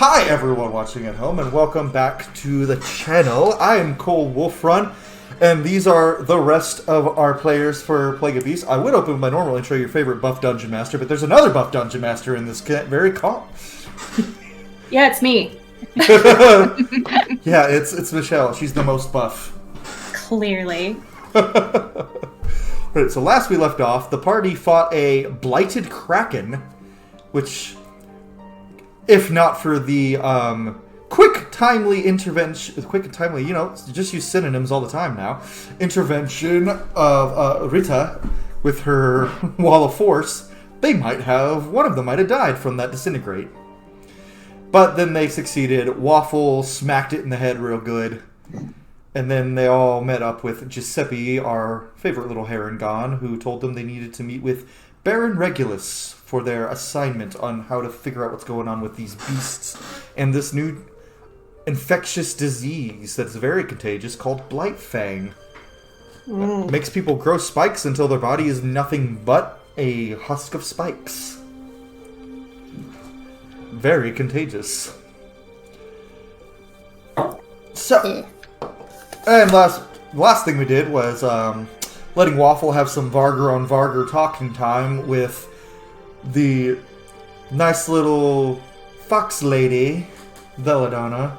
Hi everyone watching at home and welcome back to the channel. I am Cole Wulfrun and these are the rest of our players for Plague of Beasts. I would open with my normal intro, your favorite buff dungeon master, but there's another buff dungeon master in this very call. Yeah, it's me. Yeah, it's Michelle. She's the most buff. Clearly. Right, so last we left off, the party fought a blighted kraken, which, if not for the quick, timely intervention, you know, just use synonyms all the time now, intervention of Ritte with her wall of force, one of them might have died from that disintegrate. But then they succeeded. Waffle smacked it in the head real good. And then they all met up with Giuseppe, our favorite little Harangon, who told them they needed to meet with Baron Regulus for their assignment on how to figure out what's going on with these beasts and this new infectious disease that's very contagious called Blightfang. Makes people grow spikes until their body is nothing but a husk of spikes. Very contagious. So, and last thing we did was letting Waffle have some Varger on Varger talking time with the nice little fox lady, Belladonna.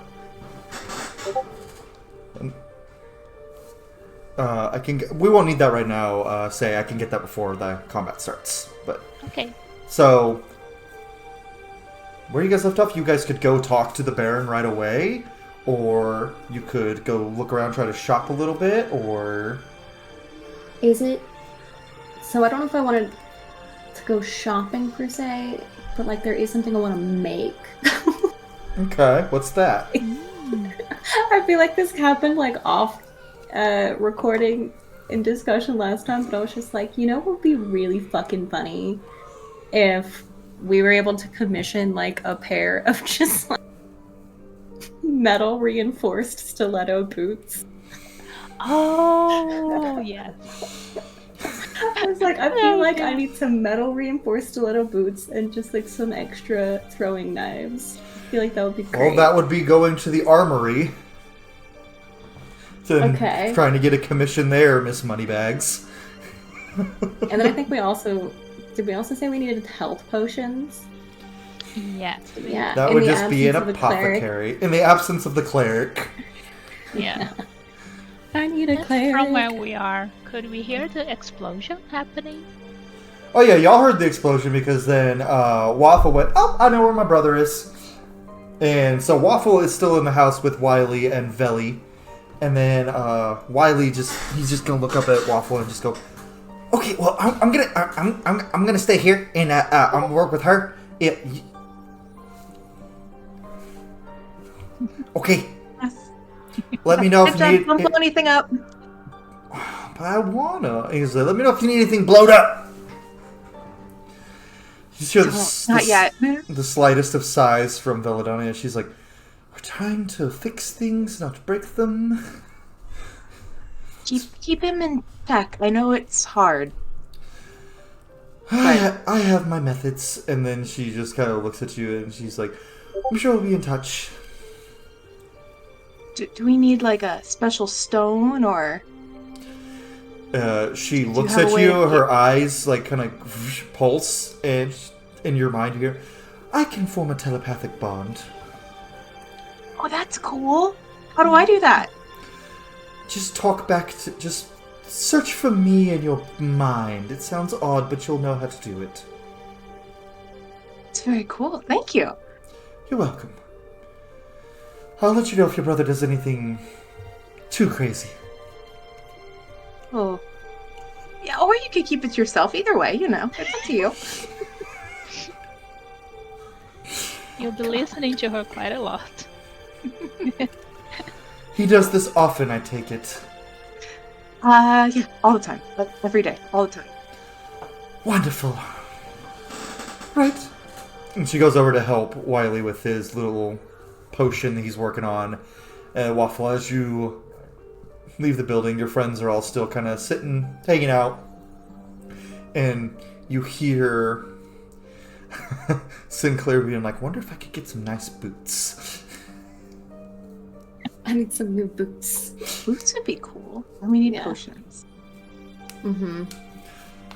We won't need that right now. I can get that before the combat starts. But okay. So, where you guys left off, you guys could go talk to the Baron right away, or you could go look around, try to shop a little bit, or... Is it... So I don't know if I wanted to go shopping per se, but like there is something I want to make. Okay, what's that? I feel like this happened like off recording in discussion last time, but I was just like, you know what would be really fucking funny if we were able to commission like a pair of just like metal reinforced stiletto boots. Oh, yes. I was like, I feel like I need some metal reinforced stiletto boots and just like some extra throwing knives. I feel like that would be great. Well, that would be going to the armory. Okay. Trying to get a commission there, Miss Moneybags. And then I think did we also say we needed health potions? Yes. Yeah. That would just be an apothecary. In the absence of the cleric. Yeah. I need a cleric. From where we are, could we hear the explosion happening? Oh yeah, y'all heard the explosion because then Waffle went, oh, I know where my brother is. And so Waffle is still in the house with Wiley and Veli. And then Wiley he's just gonna look up at Waffle and just go, okay, well I'm gonna stay here and I'm gonna work with her. Yeah. Okay. Yes. Let me know if you need. Don't blow anything up. But I wanna. He's like, let me know if you need anything blowed up. You hear Not yet. The slightest of sighs from Belladonna. She's like, we're trying to fix things, not break them. Keep him in check. I know it's hard. I have my methods. And then she just kind of looks at you and she's like, I'm sure we'll be in touch. Do we need like a special stone or? She looks at you, her eyes like kind of pulse, and in your mind you hear, I can form a telepathic bond. Oh, that's cool. How do I do that? Just just search for me in your mind. It sounds odd, but you'll know how to do it. It's very cool. Thank you. You're welcome. I'll let you know if your brother does anything too crazy. Oh. Yeah, or you could keep it to yourself. Either way, you know. It's up to you. You'll be listening to her quite a lot. He does this often, I take it. Yeah, all the time. Every day. All the time. Wonderful. Right. And she goes over to help Wiley with his little potion that he's working on. Waffle, as you leave the building, your friends are all still kind of sitting, hanging out. And you hear, Sinclair being like, wonder if I could get some nice boots. I need some new boots. Boots would be cool. And we need Yeah. potions. Mm-hmm.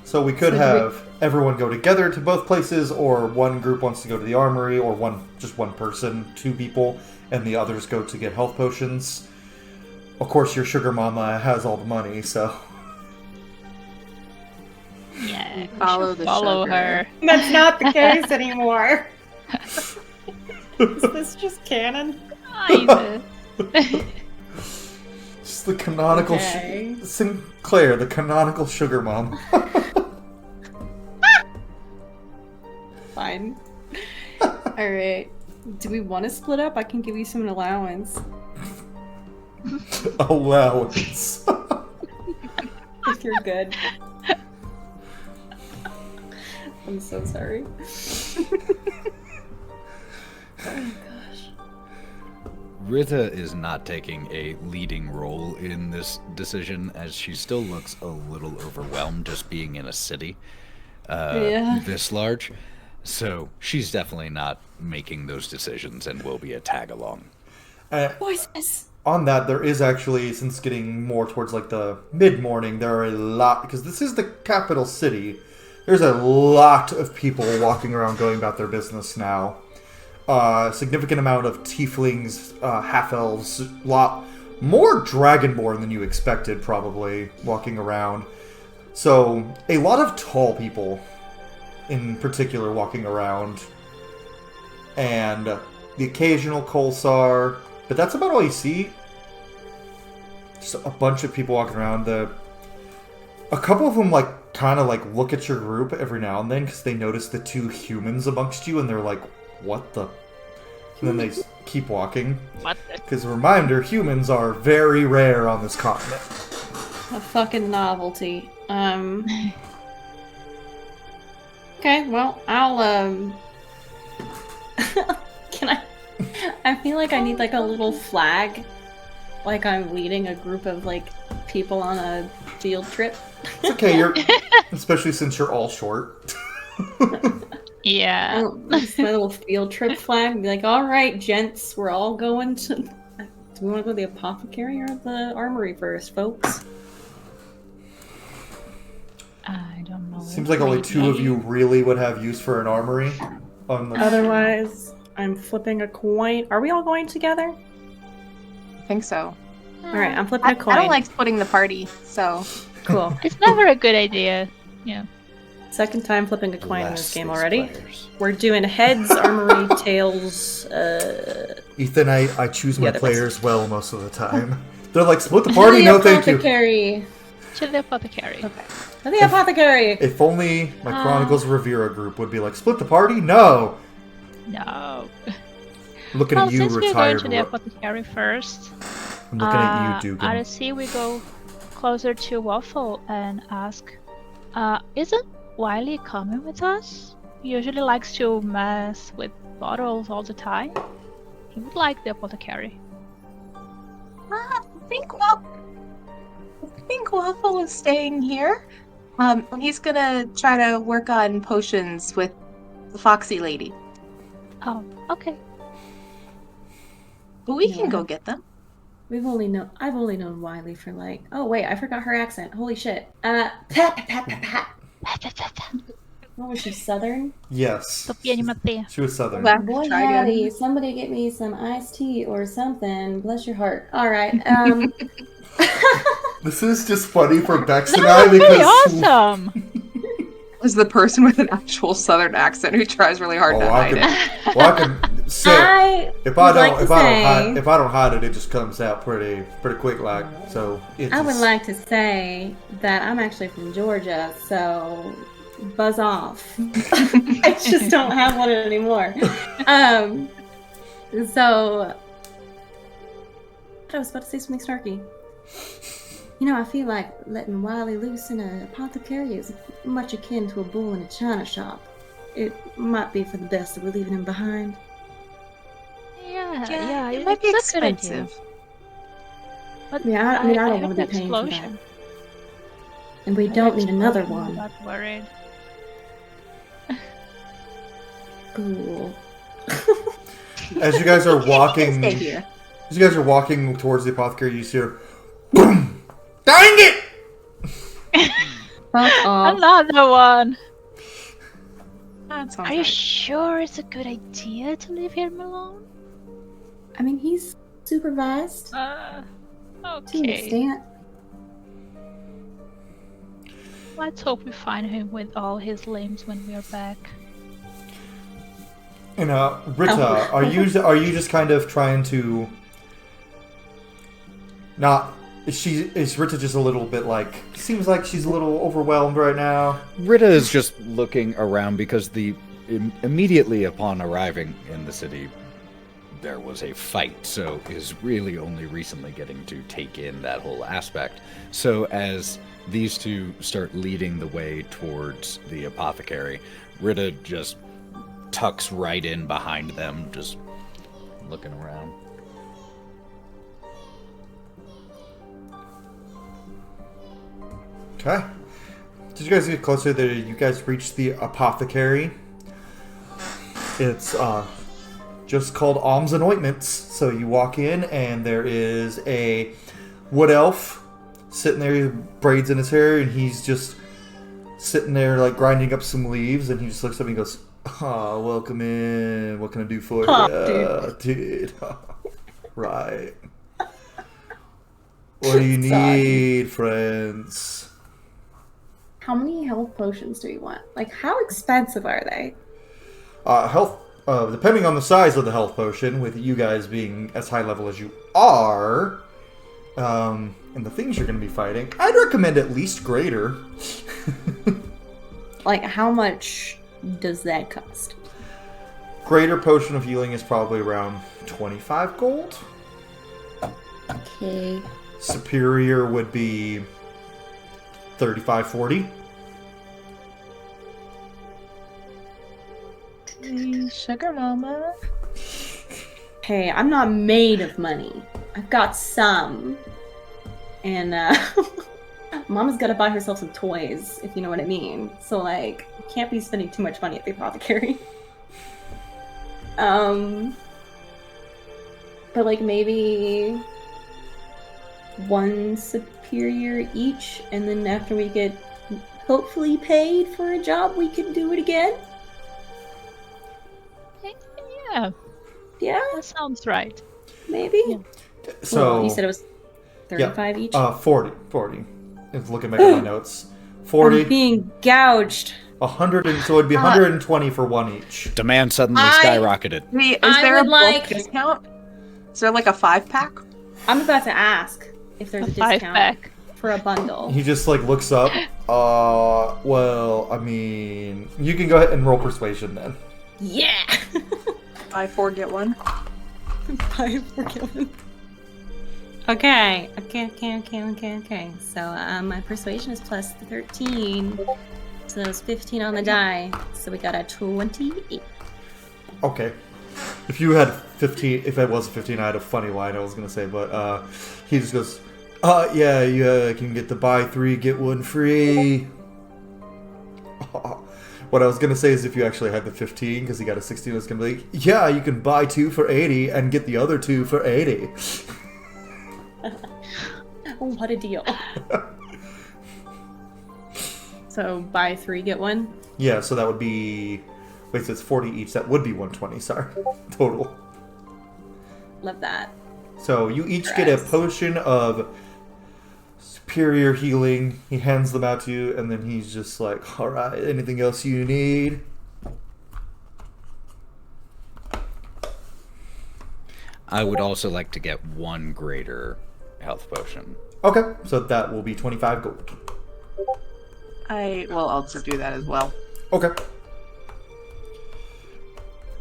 So we could So do have everyone go together to both places, or one group wants to go to the armory, or just one person, 2 people, and the others go to get health potions. Of course, your sugar mama has all the money, so... Yeah, we Follow should the follow sugar. her. That's not the case anymore. Is this just canon? Either. Just the canonical... Okay. Sinclair, the canonical sugar mom. Fine. Alright. Do we want to split up? I can give you some allowance. Allowance. If you're good. I'm so sorry. Oh gosh. Ritte is not taking a leading role in this decision, as she still looks a little overwhelmed just being in a city Yeah. this large. So she's definitely not making those decisions and will be a tag-along. Voices! On that, there is actually, since getting more towards like the mid-morning, there are a lot, because this is the capital city, there's a lot of people walking around going about their business now. Significant amount of tieflings, half-elves, lot more dragonborn than you expected, probably, walking around. So, a lot of tall people, in particular, walking around. And the occasional Kolsar, but that's about all you see. Just a bunch of people walking around. A couple of them, like, kind of, like, look at your group every now and then, because they notice the 2 humans amongst you, and they're like, what the... And then they keep walking. What the? Because, reminder, humans are very rare on this continent. A fucking novelty. Okay, well, I'll, Can I feel like I need, like, a little flag. Like I'm leading a group of, like, people on a field trip. It's okay, you're... especially since you're all short. Yeah. Just my little field trip flag. Be like, alright, gents, we're all going to... Do we want to go to the apothecary or the armory first, folks? I don't know. Seems like only 2 of you really would have use for an armory. Otherwise, I'm flipping a coin. Are we all going together? I think so. Alright, I'm flipping I a coin. don't like splitting the party, so... Cool. It's never a good idea. Yeah. Second time flipping a coin in this Bless game these already. players. We're doing heads, armory, tails, Ethan, I choose my Yeah, that players well most of the time. They're like, split the party? No, thank you. Apothecary. To the apothecary. Okay. To the apothecary! If only my Chronicles Revera group would be like, split the party? No! No. Looking Well, at you, since we're going retired. to the apothecary first, I'm looking at you, I'd Dugan. see we go closer to Waffle and ask, isn't Wiley coming with us? He usually likes to mess with bottles all the time. He would like the apothecary. I think Waffle is staying here. He's gonna try to work on potions with the Foxy lady. Oh, okay. But we Yeah. can go get them. I've only known Wiley for like... Oh, wait, I forgot her accent. Holy shit. What was she, Southern? Yes. Topia ni Matea. She was Southern. Well, Boy, try again. howdy, somebody get me some iced tea or something. Bless your heart. Alright, This is just funny for Bex and That I was really because... awesome! Was the person with an actual Southern accent who tries really hard to hide it. Well, I can say... I If I would don't, like to if I don't say- hide, if I don't hide it, it just comes out pretty quick, like. So it's. I would like to say that I'm actually from Georgia, so buzz off. I just don't have one anymore. So I was about to say something snarky. You know, I feel like letting Wiley loose in an apothecary is much akin to a bull in a china shop. It might be for the best that we're leaving him behind. Yeah, it might be it's a good idea. expensive. But Yeah, I mean, I don't heard want to the be paying for that. explosion. And we don't need another one. I'm not worried. Cool. As you guys are Stay walking, here. towards the apothecary, you hear, boom! Dang it! Fuck off. Another one. That sounds Are you right. sure it's a good idea to leave him alone? I mean, he's supervised to an Okay. extent. Let's hope we find him with all his limbs when we are back. And Ritte, are you just kind of trying to not? Is Ritte just a little bit like? Seems like she's a little overwhelmed right now. Ritte is just looking around because immediately upon arriving in the city, there was a fight, so is really only recently getting to take in that whole aspect. So as these two start leading the way towards the apothecary, Ritte just tucks right in behind them, just looking around. Okay. Did you guys get closer? There, you guys reached the apothecary. It's just called Alms and Ointments. So you walk in, and there is a wood elf sitting there, braids in his hair, and he's just sitting there like grinding up some leaves. And he just looks up and he goes, "Oh, welcome in. What can I do for you, dude? Right. What do you need, friends?" How many health potions do you want? Like, how expensive are they? Health, depending on the size of the health potion, with you guys being as high level as you are, and the things you're going to be fighting, I'd recommend at least greater. Like, how much does that cost? Greater potion of healing is probably around 25 gold. Okay. Superior would be 35, 40. Sugar mama. Hey, I'm not made of money. I've got some. And, Mama's gotta buy herself some toys, if you know what I mean. So, like, you can't be spending too much money at the apothecary. But, like, maybe one superior each, and then after we get hopefully paid for a job, we can do it again. Yeah, Yeah, that sounds right. maybe. Yeah. So Well, you said it was 35 each. 40. If looking back at my notes, 40, I'm being gouged. 100, so it'd be 120 for one each. Demand suddenly I- skyrocketed. Is I there a would bulk like- discount? Is there like a 5-pack? I'm about to ask if there's a A discount 5-pack. for a bundle. He just like looks up. Well, I mean, you can go ahead and roll persuasion then. Yeah. Buy 4, get 1. Okay. So my persuasion is plus 13. So that was 15 on the die. So we got a 28. Okay. If you had 15, if it was 15, I had a funny line I was gonna say, but he just goes, yeah, you can get the buy 3, get 1 free. What I was gonna say is if you actually had the 15, because he got a 16, it was gonna be like, yeah, you can buy 2 for 80 and get the other 2 for 80. What a deal. So buy 3, get 1? Yeah, so that would be, wait, so it's 40 each, that would be 120, sorry, total. Love that. So you each get a potion of superior healing. He hands them out to you, and then he's just like, all right, anything else you need? I would also like to get 1 greater health potion. Okay, so that will be 25 gold. I will also do that as well. Okay.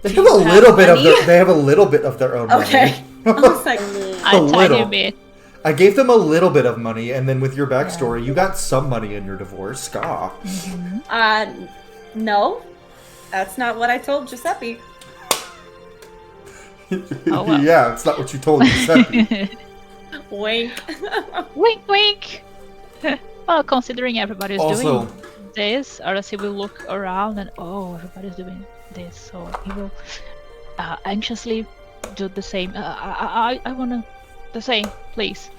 They Do have a you have little bit of money? their, they have a little bit of their own Okay. I money. was like, A A tiny little. bit. I gave them a little bit of money, and then with your backstory, you got some money in your divorce. Ska. no. That's not what I told Giuseppe. Oh, well. Yeah, it's not what you told Giuseppe. Wink. Wink, wink. Well, considering everybody's Also, doing this, or as he will look around and everybody's doing this, so he will anxiously do the same. I want the same, please.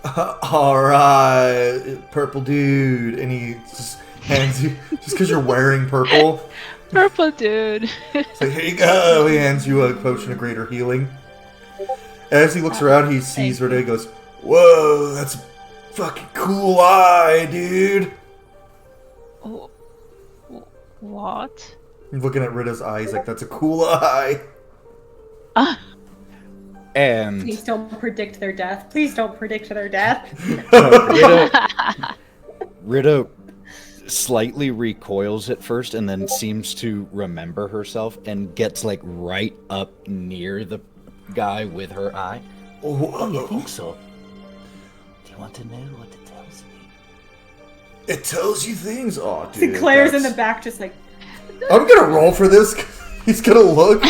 Alright, purple dude. And he just hands you, just because you're wearing purple. Purple dude. It's like, here you go. He hands you a potion of greater healing. As he looks around, he sees Ritte and goes, whoa, that's a fucking cool eye, dude. What? He's looking at Ritte's eye. He's like, that's a cool eye. And Please don't predict their death. Please don't predict their death. Ritte slightly recoils at first and then seems to remember herself and gets like right up near the guy with her eye. Oh, You think so? Do you want to know what it tells me? it tells you things. Oh, dude. Sinclair's in the that's- back just like, I'm gonna roll for this. He's gonna look.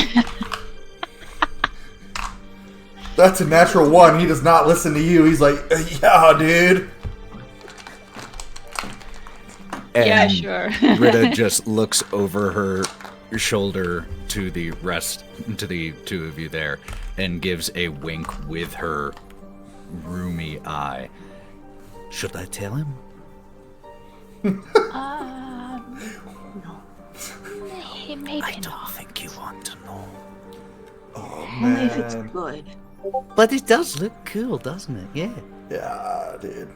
That's a natural 1. He does not listen to you. He's like, yeah, dude. Yeah, And sure. Ritte just looks over her shoulder to the two of you there and gives a wink with her roomy eye. Should I tell him? Maybe I don't not. think you want to know. Oh, Only if it's man. good. But it does look cool, doesn't it? Yeah. Yeah, dude.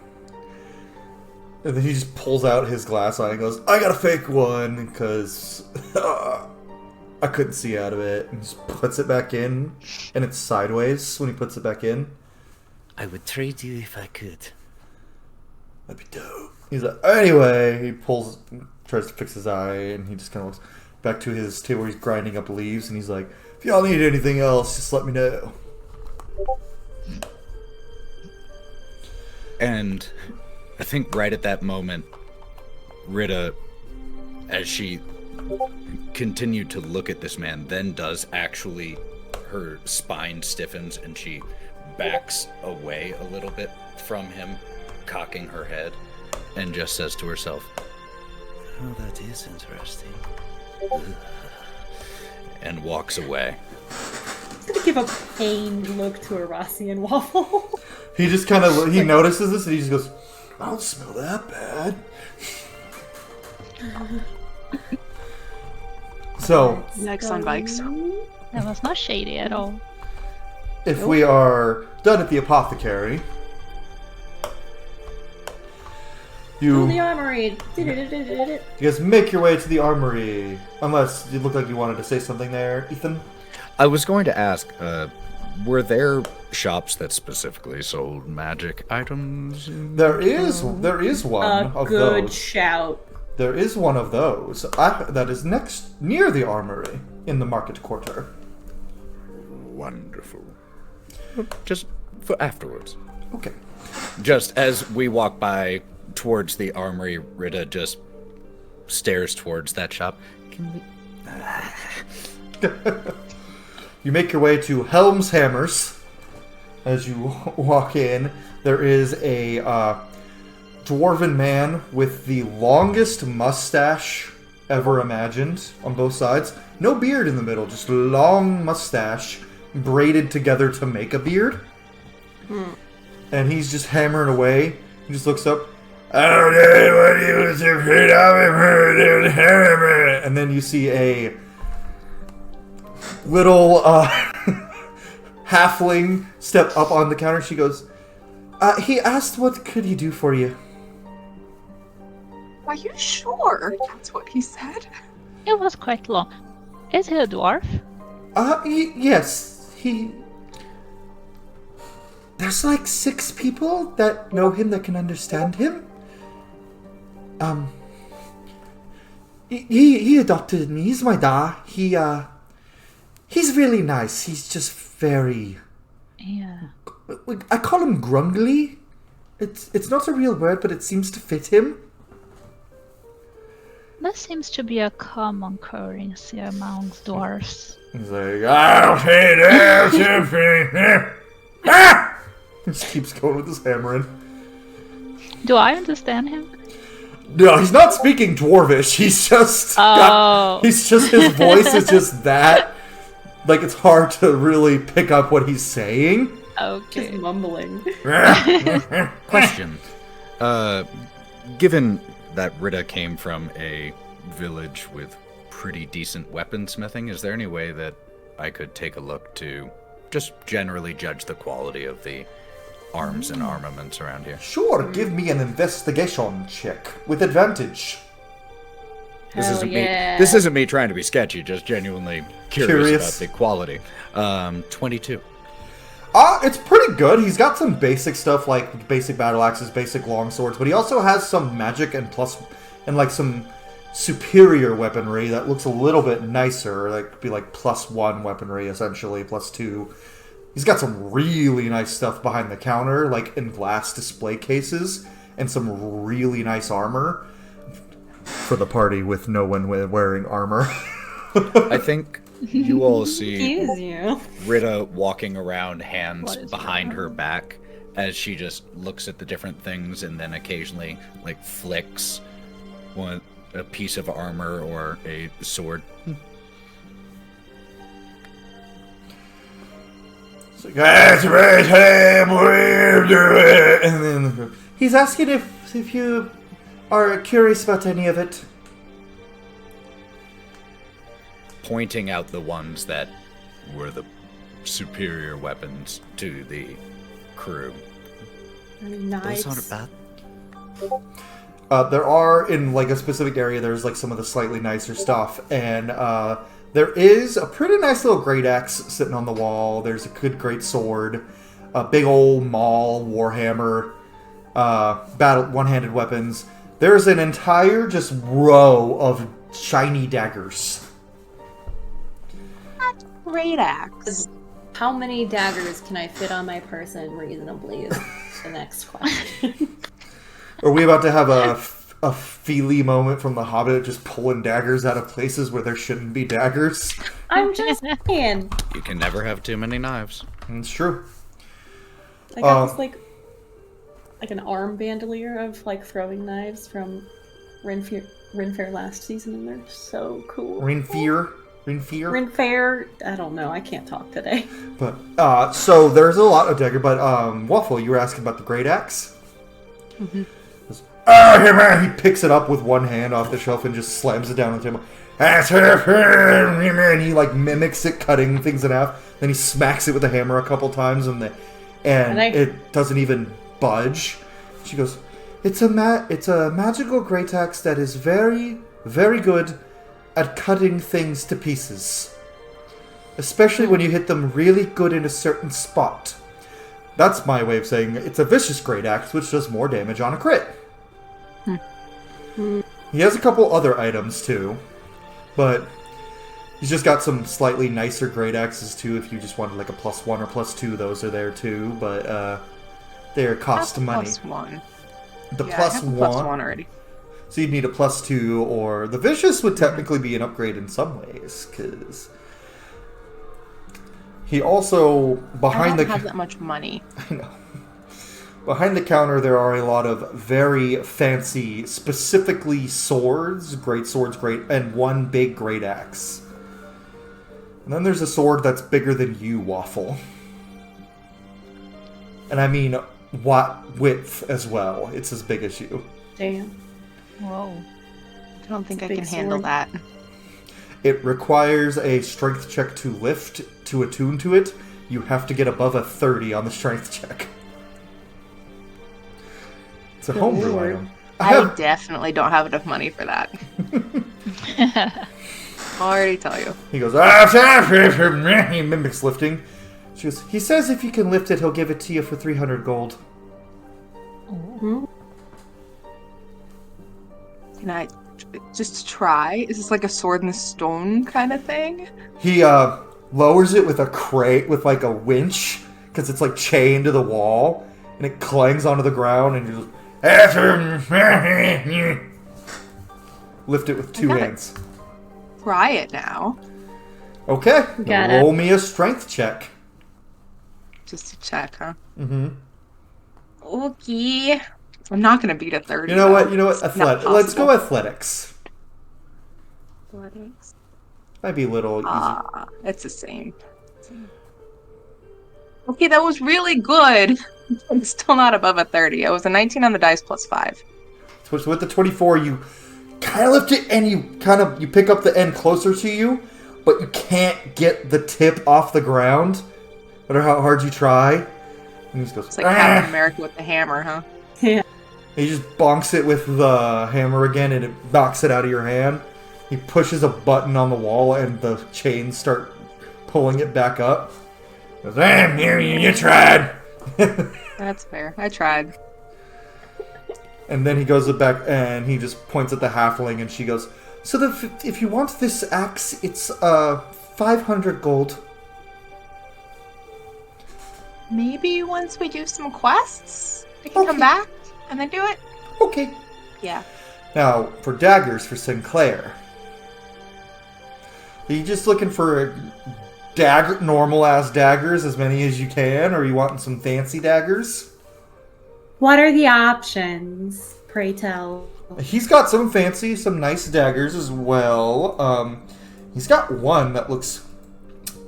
And then he just pulls out his glass eye and goes, I got a fake one, because I couldn't see out of it. And just puts it back in, and it's sideways when he puts it back in. I would trade you if I could. That'd be dope. He's like, anyway, he tries to fix his eye, and he just kind of looks back to his table where he's grinding up leaves, and he's like, if y'all need anything else, just let me know. And I think right at that moment, Ritte, as she continued to look at this man, then does actually, her spine stiffens and she backs away a little bit from him, cocking her head, and just says to herself, Oh, that is interesting. and walks away. I'm gonna give a pained look to Arasi and Waffle. He just kind of, he notices this, and he just goes, I don't smell that bad. So, Next on bikes. That was not shady at all. if we are done at the apothecary, To the you armory. guys make your way to the armory. Unless you look like you wanted to say something there, Ethan. I was going to ask, were there shops that specifically sold magic items? There is one A of good those. shout. There is one of those. That is near the armory in the market quarter. Wonderful. Just for afterwards. Okay. Just as we walk by towards the armory, Ritte just stares towards that shop. Can we... You make your way to Helm's Hammers. As you walk in, there is a dwarven man with the longest mustache ever imagined on both sides. No beard in the middle, just long mustache braided together to make a beard. And he's just hammering away. He just looks up. And then you see a little halfling step up on the counter. She goes, he asked what could he do for you? Are you sure that's what he said? It was quite long. Is he a dwarf? Yes, there's like 6 people that know him that can understand him. He adopted me. He's my da. He's really nice. He's just very... Yeah. I call him grungly. It's not a real word, but it seems to fit him. That seems to be a common currency amongst dwarfs. He's like, I'll say that. He just keeps going with his hammering. Do I understand him? No, he's not speaking Dwarvish. He's just his voice is just that. Like, it's hard to really pick up what he's saying. Okay. Just mumbling. Question. Given that Ritte came from a village with pretty decent weaponsmithing, is there any way that I could take a look to just generally judge the quality of the arms and armaments around here? Sure, give me an investigation check with advantage. This Hell isn't yeah. me. This isn't me trying to be sketchy. Just genuinely curious about the quality. 22. It's pretty good. He's got some basic stuff like basic battle axes, basic longswords, but he also has some magic and like some superior weaponry that looks a little bit nicer. Like could be like +1 weaponry essentially, +2. He's got some really nice stuff behind the counter, like in glass display cases, and some really nice armor for the party with no one wearing armor. I think you all see Excuse you. Ritte walking around, hands What is behind that? her back, as she just looks at the different things and then occasionally like flicks a piece of armor or a sword. It's like, that's right, hey, we'll do it. And then he's asking if you are curious about any of it. Pointing out the ones that were the superior weapons to the crew. Nice. Those aren't bad. There are, in like a specific area, there's like some of the slightly nicer stuff, and there is a pretty nice little great axe sitting on the wall. There's a good great sword, a big old maul, warhammer, one-handed weapons. There's an entire just row of shiny daggers. Great axe. How many daggers can I fit on my person reasonably is the next question. Are we about to have a Feely moment from The Hobbit, just pulling daggers out of places where there shouldn't be daggers? I'm just saying. You can never have too many knives. It's true. I got this like an arm bandolier of like throwing knives from Ren Fair last season, and they're so cool. Ren Fair. Ren Fair. I don't know. I can't talk today. But so there's a lot of dagger. But Waffle, you were asking about the great axe. Mm-hmm. Hey man! He picks it up with one hand off the shelf and just slams it down on the table. And he like mimics it, cutting things in half. Then he smacks it with a hammer a couple times, and it doesn't even budge. She goes, "It's a magical great axe that is very, very good at cutting things to pieces, especially when you hit them really good in a certain spot." That's my way of saying it's a vicious great axe, which does more damage on a crit. He has a couple other items too, but he's just got some slightly nicer great axes too. If you just wanted like a +1 or +2, those are there too, but they cost money. +1. The Yeah, I have a +1 +1 already. So you'd need a +2, or the vicious would technically be an upgrade in some ways, because he also I don't have that much money. I know. Behind the counter, there are a lot of very fancy, specifically swords, and one big great axe. And then there's a sword that's bigger than you, Waffle. And I mean, width as well. It's as big as you. Damn. Whoa. I don't think I Big can handle sword. that. It requires a strength check to lift to attune to it. You have to get above a 30 on the strength check. It's a homebrew Lord. item. I definitely don't have enough money for that. I'll already tell you. He goes, he mimics lifting. She goes, he says if you can lift it, he'll give it to you for 300 gold. Can I just try? Is this like a sword in the stone kind of thing? He lowers it with a crate, with like a winch, because it's like chained to the wall, and it clangs onto the ground, and you just lift it with two got it. hands. Try it now. Okay, Got it. roll me a strength check. Just to check, huh? Mm-hmm. Okay. I'm not gonna beat a 30. You know what? It's not Let's go possible. athletics. Athletics. Might be a little easy. It's the same. Okay, that was really good. I'm still not above a 30. It was a 19 on the dice plus 5. So with the 24, you kind of lift it and you pick up the end closer to you, but you can't get the tip off the ground, no matter how hard you try. And he just goes, It's like Captain America with the hammer, huh? Yeah. He just bonks it with the hammer again, and it knocks it out of your hand. He pushes a button on the wall, and the chains start pulling it back up. He goes, here, you tried. That's fair. I tried. And then he goes back, and he just points at the halfling, and she goes, so if you want this axe, it's 500 gold. Maybe once we do some quests, we can come back and then do it? Okay. Yeah. Now, for daggers for Sinclair. Are you just looking for normal-ass daggers, as many as you can, or are you wanting some fancy daggers? What are the options? Pray tell. He's got some fancy, some nice daggers as well. He's got one that looks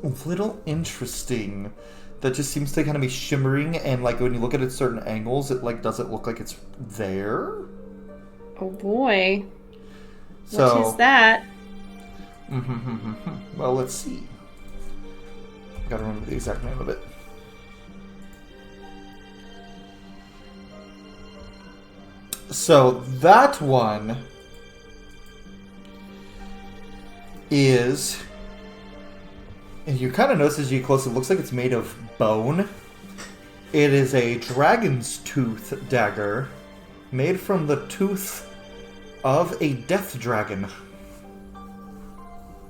a little interesting. That just seems to kind of be shimmering, and like when you look at it at certain angles, it like doesn't look like it's there. Oh boy. So, What is that? Well, let's see. Gotta remember the exact name of it. So that one is, and you kind of notice as you get close, it looks like it's made of bone. It is a dragon's tooth dagger made from the tooth of a death dragon.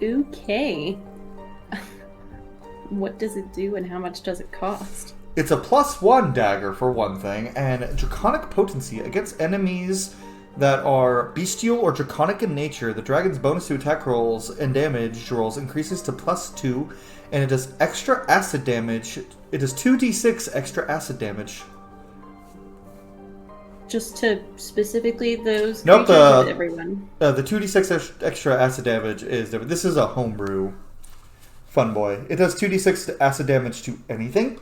Okay. What does it do and how much does it cost? It's a +1 dagger for one thing, and draconic potency against enemies that are bestial or draconic in nature. The dragon's bonus to attack rolls and damage rolls increases to +2, and it does extra acid damage. It does 2d6 extra acid damage. Just to specifically those Nope, creatures or everyone? The 2d6 extra acid damage is different. This is a homebrew fun boy. It does 2d6 acid damage to anything,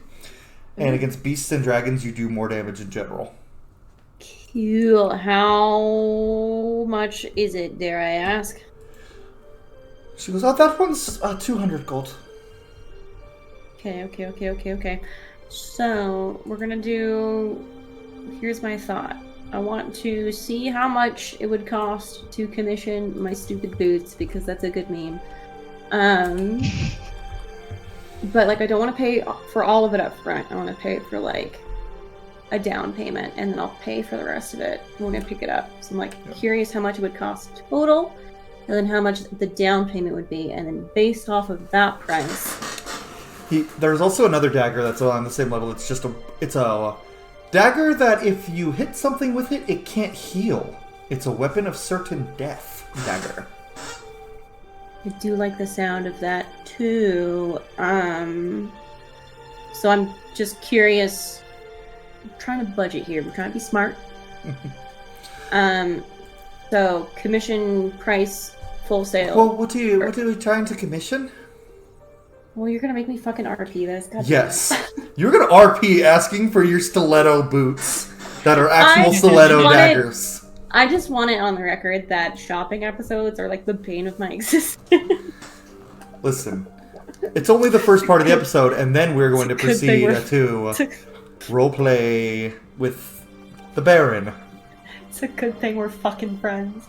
and against beasts and dragons, you do more damage in general. Cool. How much is it, dare I ask? She goes, oh, that one's 200 gold. Okay. So, we're gonna do... Here's my thought. I want to see how much it would cost to commission my stupid boots, because that's a good meme. But, like, I don't want to pay for all of it up front. I want to pay for, like, a down payment, and then I'll pay for the rest of it when I pick it up. So I'm, like, curious how much it would cost total, and then how much the down payment would be, and then based off of that price... There's also another dagger that's on the same level. It's a dagger that if you hit something with it, it can't heal. It's a weapon of certain death dagger. I do like the sound of that too. So I'm just curious. I'm trying to budget here. We're trying to be smart. So commission price, full sale. Well, what are you trying to commission? Well, you're gonna make me fucking RP this. God Yes. You're gonna RP asking for your stiletto boots that are actual I stiletto wanted- daggers. I just want it on the record that shopping episodes are like the bane of my existence. Listen, it's only the first part of the episode, and then we're going to It's a good thing proceed to roleplay with the Baron. It's a good thing we're fucking friends.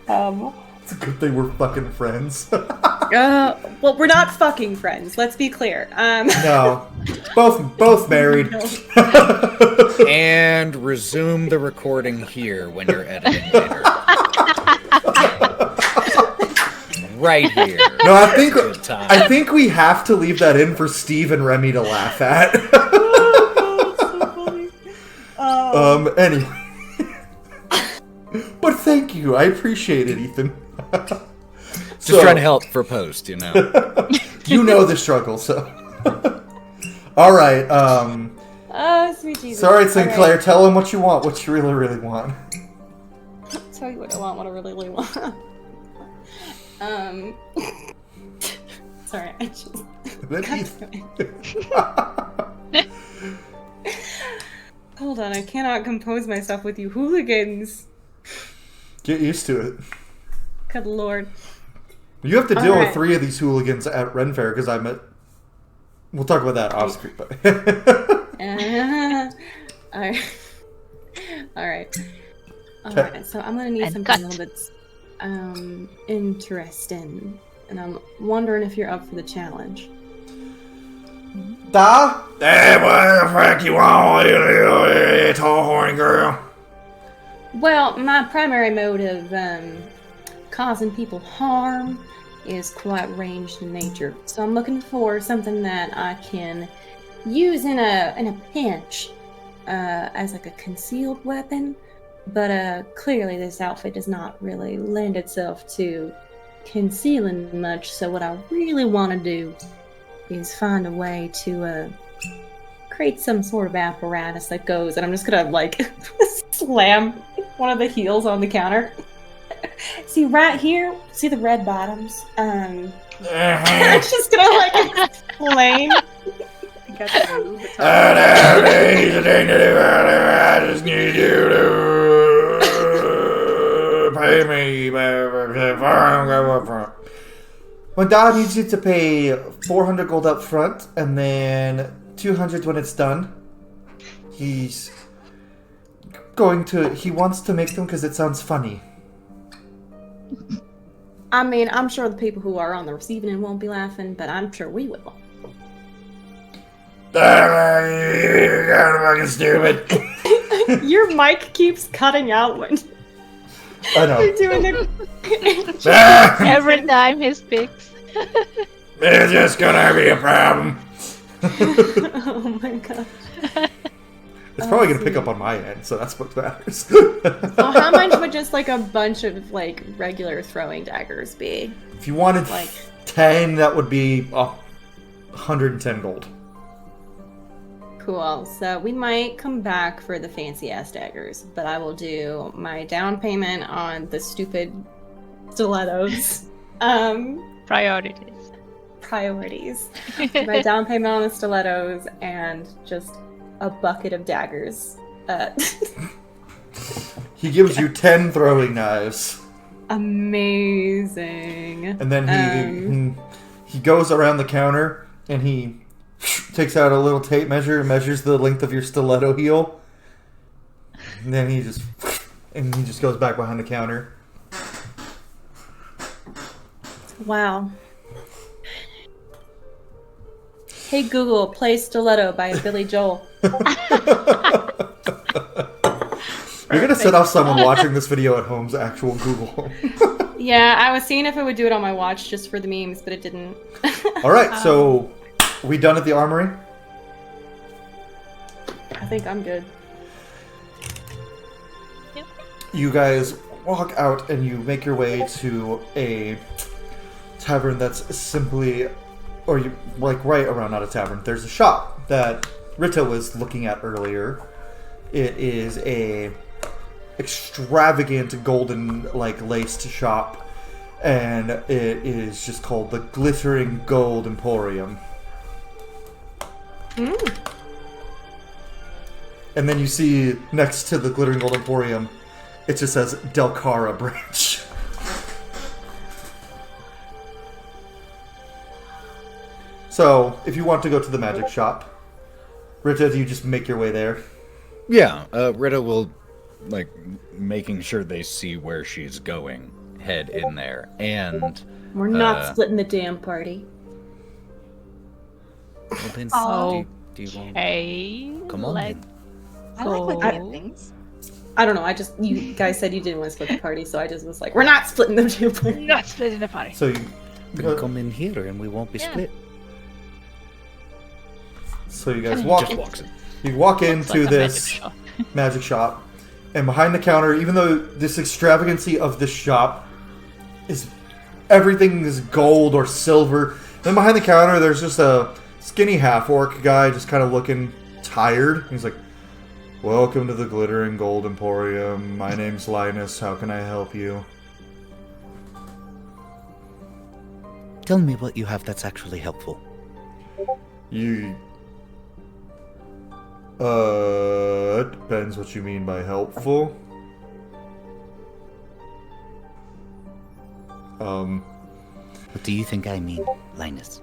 It's a good thing we're fucking friends. Well, we're not fucking friends. Let's be clear. No, both married. And resume the recording here when you're editing later. Right here. No, I Good time. think we have to leave that in for Steve and Remy to laugh at. Anyway. But thank you. I appreciate it, Ethan. Just trying to help for post, you know. You know the struggle, so. Alright, Oh, sweet Jesus. Sorry, Sinclair. Alright. Tell him what you want. What you really, really want. Tell you what I want, what I really want. Sorry, I just... Hold on, I cannot compose myself with you hooligans. Get used to it. Good lord. You have to deal with Alright. 3 of these hooligans at Ren Fair because I met. We'll talk about that off screen. But Alright. Okay. Alright, so I'm gonna need And something cut. that's interesting. And I'm wondering if you're up for the challenge. Da? Hey, what the fuck you want, you tall horny girl? Well, my primary mode of causing people harm is quite ranged in nature. So I'm looking for something that I can use in a pinch as like a concealed weapon. But clearly this outfit does not really lend itself to concealing much. So what I really want to do is find a way to create some sort of apparatus that goes, and I'm just gonna like slam one of the heels on the counter. See right here, see the red bottoms? I'm just gonna like explain. I got to move it. I just need you to pay me. When Dad needs you to pay 400 gold up front and then 200 when it's done. He wants to make them because it sounds funny. I mean, I'm sure the people who are on the receiving end won't be laughing, but I'm sure we will. You're fucking stupid. Your mic keeps cutting out when I know. you're doing the... Every time he speaks. It's just gonna be a problem. Oh my god. It's probably gonna pick up on my end, so that's what matters. Well, how much would just like a bunch of like regular throwing daggers be? If you wanted Like 10, that would be 110 gold. Cool. So we might come back for the fancy ass daggers, but I will do my down payment on the stupid stilettos. Priorities. My down payment on the stilettos and just a bucket of daggers. He gives you 10 throwing knives. Amazing. And then he goes around the counter and he takes out a little tape measure and measures the length of your stiletto heel. And then he just goes back behind the counter. Wow. Hey Google, play Stiletto by Billy Joel. You're gonna set off someone watching this video at home's actual Google. Yeah, I was seeing if it would do it on my watch just for the memes, but it didn't. Alright, so we done at the armory? I think I'm good. Yep. You guys walk out and you make your way to a tavern that's simply, or you like right around, not a tavern. There's a shop that Ritte was looking at earlier. It is a extravagant golden laced shop, and it is just called the Glittering Gold Emporium. And then you see next to the Glittering Gold Emporium, it just says Delcara Branch. So, if you want to go to the magic shop, Ritte, do you just make your way there? Yeah, Ritte will, making sure they see where she's going, head in there, and... We're not splitting the damn party. Well, then, Oh. do you want... Hey, Come on, let then. I like looking I- at things. I don't know, you guys said you didn't want to split the party, so I just was like, we're not splitting the damn party. not splitting the party. So you... Then come in here and we won't be Yeah. split. So you guys walk. just walks in. You walk It's into like a this magic shop. magic shop, and behind the counter, even though this extravagancy of this shop is everything is gold or silver, then behind the counter there's just a skinny half-orc guy just kind of looking tired. He's like, "Welcome to the Glittering Gold Emporium. My name's Linus. How can I help you?" Tell me what you have that's actually helpful. It depends what you mean by helpful. What do you think I mean, Linus?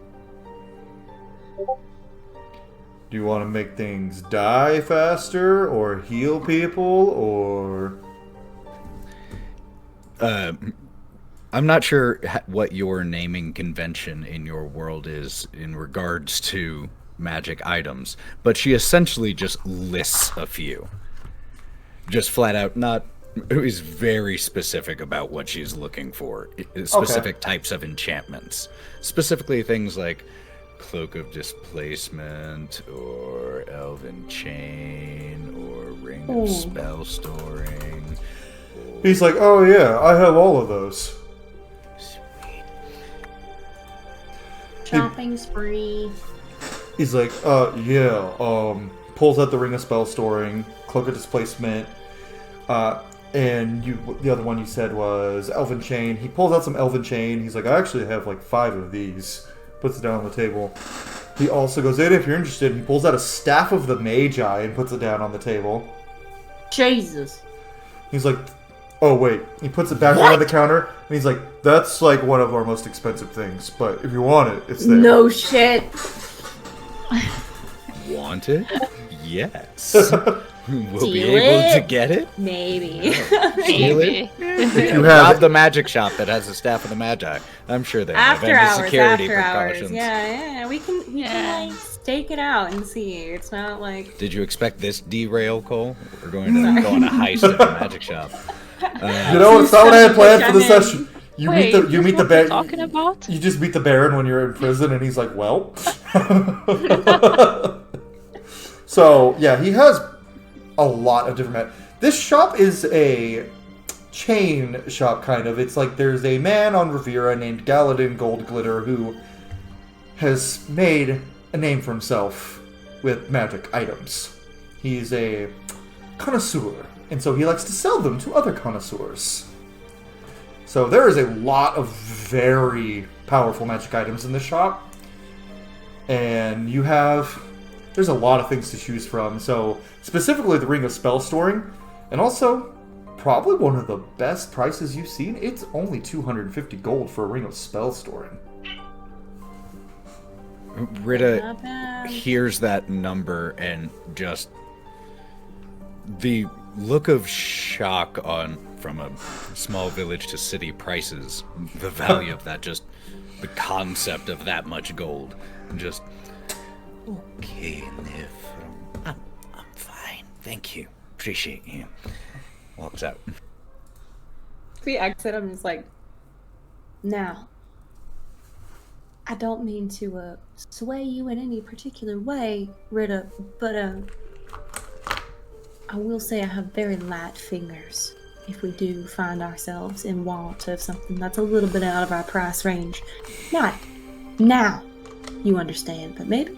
Do you want to make things die faster, or heal people, or... I'm not sure what your naming convention in your world is in regards to magic items, but she essentially just lists a few. Just flat out, not... is very specific about what she's looking for. Specific types of enchantments. Specifically things like Cloak of Displacement, or Elven Chain, or Ring of Spell Storing. He's like, "Oh yeah, I have all of those." Shopping spree. He's like, yeah, pulls out the Ring of Spell Storing, Cloak of Displacement, and the other one you said was Elven Chain. He pulls out some Elven Chain. He's like, "I actually have like 5 of these." Puts it down on the table. He also goes in, if you're interested, he pulls out a Staff of the Magi and puts it down on the table. Jesus. He's like, "Oh wait." He puts it back on the counter, and he's like, "That's like one of our most expensive things, but if you want it, it's there." No shit. Want it? Yes. We'll be Steal able it? to get it? Maybe. Steal it? If you Rob have the magic shop that has the Staff of the Magi. I'm sure they have After any hours, security after hours. precautions. Yeah, we can like stake it out and see. It's not like Did you expect this derail, Cole? We're going to go on a heist at the magic shop. You know, it's not what I had planned for the session. You Wait, meet the what Baron. you're talking about? You just meet the Baron when you're in prison, and he's like, "Well." So yeah, he has a lot of different. This shop is a chain shop, kind of. It's like there's a man on Riviera named Galadin Goldglitter who has made a name for himself with magic items. He's a connoisseur, and so he likes to sell them to other connoisseurs. So there is a lot of very powerful magic items in this shop, and there's a lot of things to choose from. So specifically the Ring of Spell Storing, and also probably one of the best prices you've seen. It's only 250 gold for a Ring of Spell Storing. Ritte not bad. hears that number and just the look of shock from a small village to city prices, the value of that, just the concept of that much gold, and just Okay, Niv. I'm fine. Thank you. Appreciate you. walks out. If we exit, I'm just like, now, I don't mean to sway you in any particular way, Ritte, but I will say I have very light fingers if we do find ourselves in want of something that's a little bit out of our price range. Not now, you understand, but maybe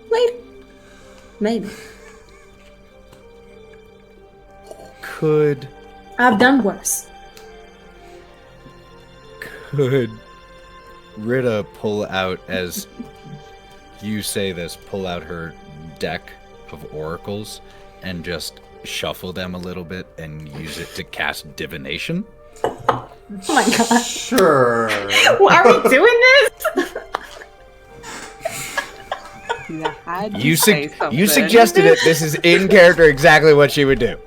later. Maybe. Could I've done worse. Ritte pull out, as you say this, pull out her deck of oracles and just shuffle them a little bit and use it to cast divination? Oh my god. Sure. Why are we doing this? You had to You say something. you suggested it. This is in character exactly what she would do.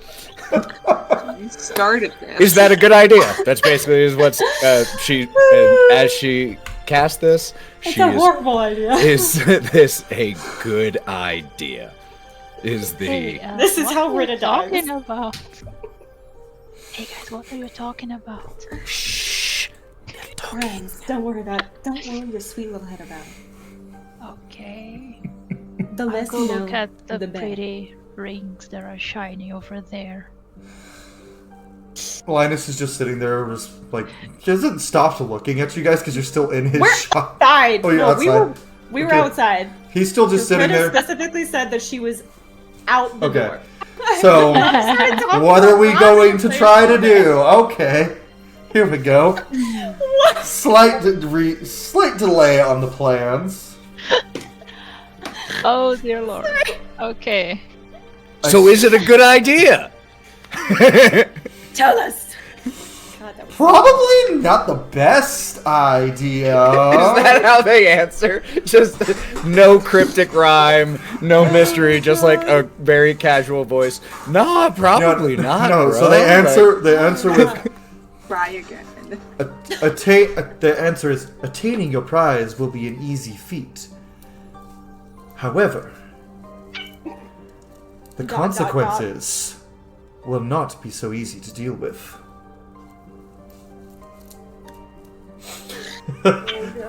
You started this. Is that a good idea? That's basically what's she as she cast this. It's She a is, horrible idea. is this a good idea? Is the Hey, This is what how are you Ritte dies. talking about? Hey guys, what are you talking about? shh? Friends, don't worry your sweet little head about it. Okay. The I'll less go you know, look at the the better. pretty rings that are shiny over there. Linus is just sitting there, just like, he hasn't stopped looking at you guys because you're still in his We're shop. outside. Oh, you're no, outside. we were Okay. outside. He's still just sitting Ritte there. specifically said that she was out the Okay. door. So, what are we going to try to do? Okay. Here we go. Slight delay on the plans. Oh dear lord. Okay. So is it a good idea? Tell us. God, that was Probably not the best idea. Is that how they answer? Just no cryptic rhyme, no mystery, just like a very casual voice. Nah, probably not. No, bro. so they answer with Try again. the answer is attaining your prize will be an easy feat. However, the consequences will not be so easy to deal with.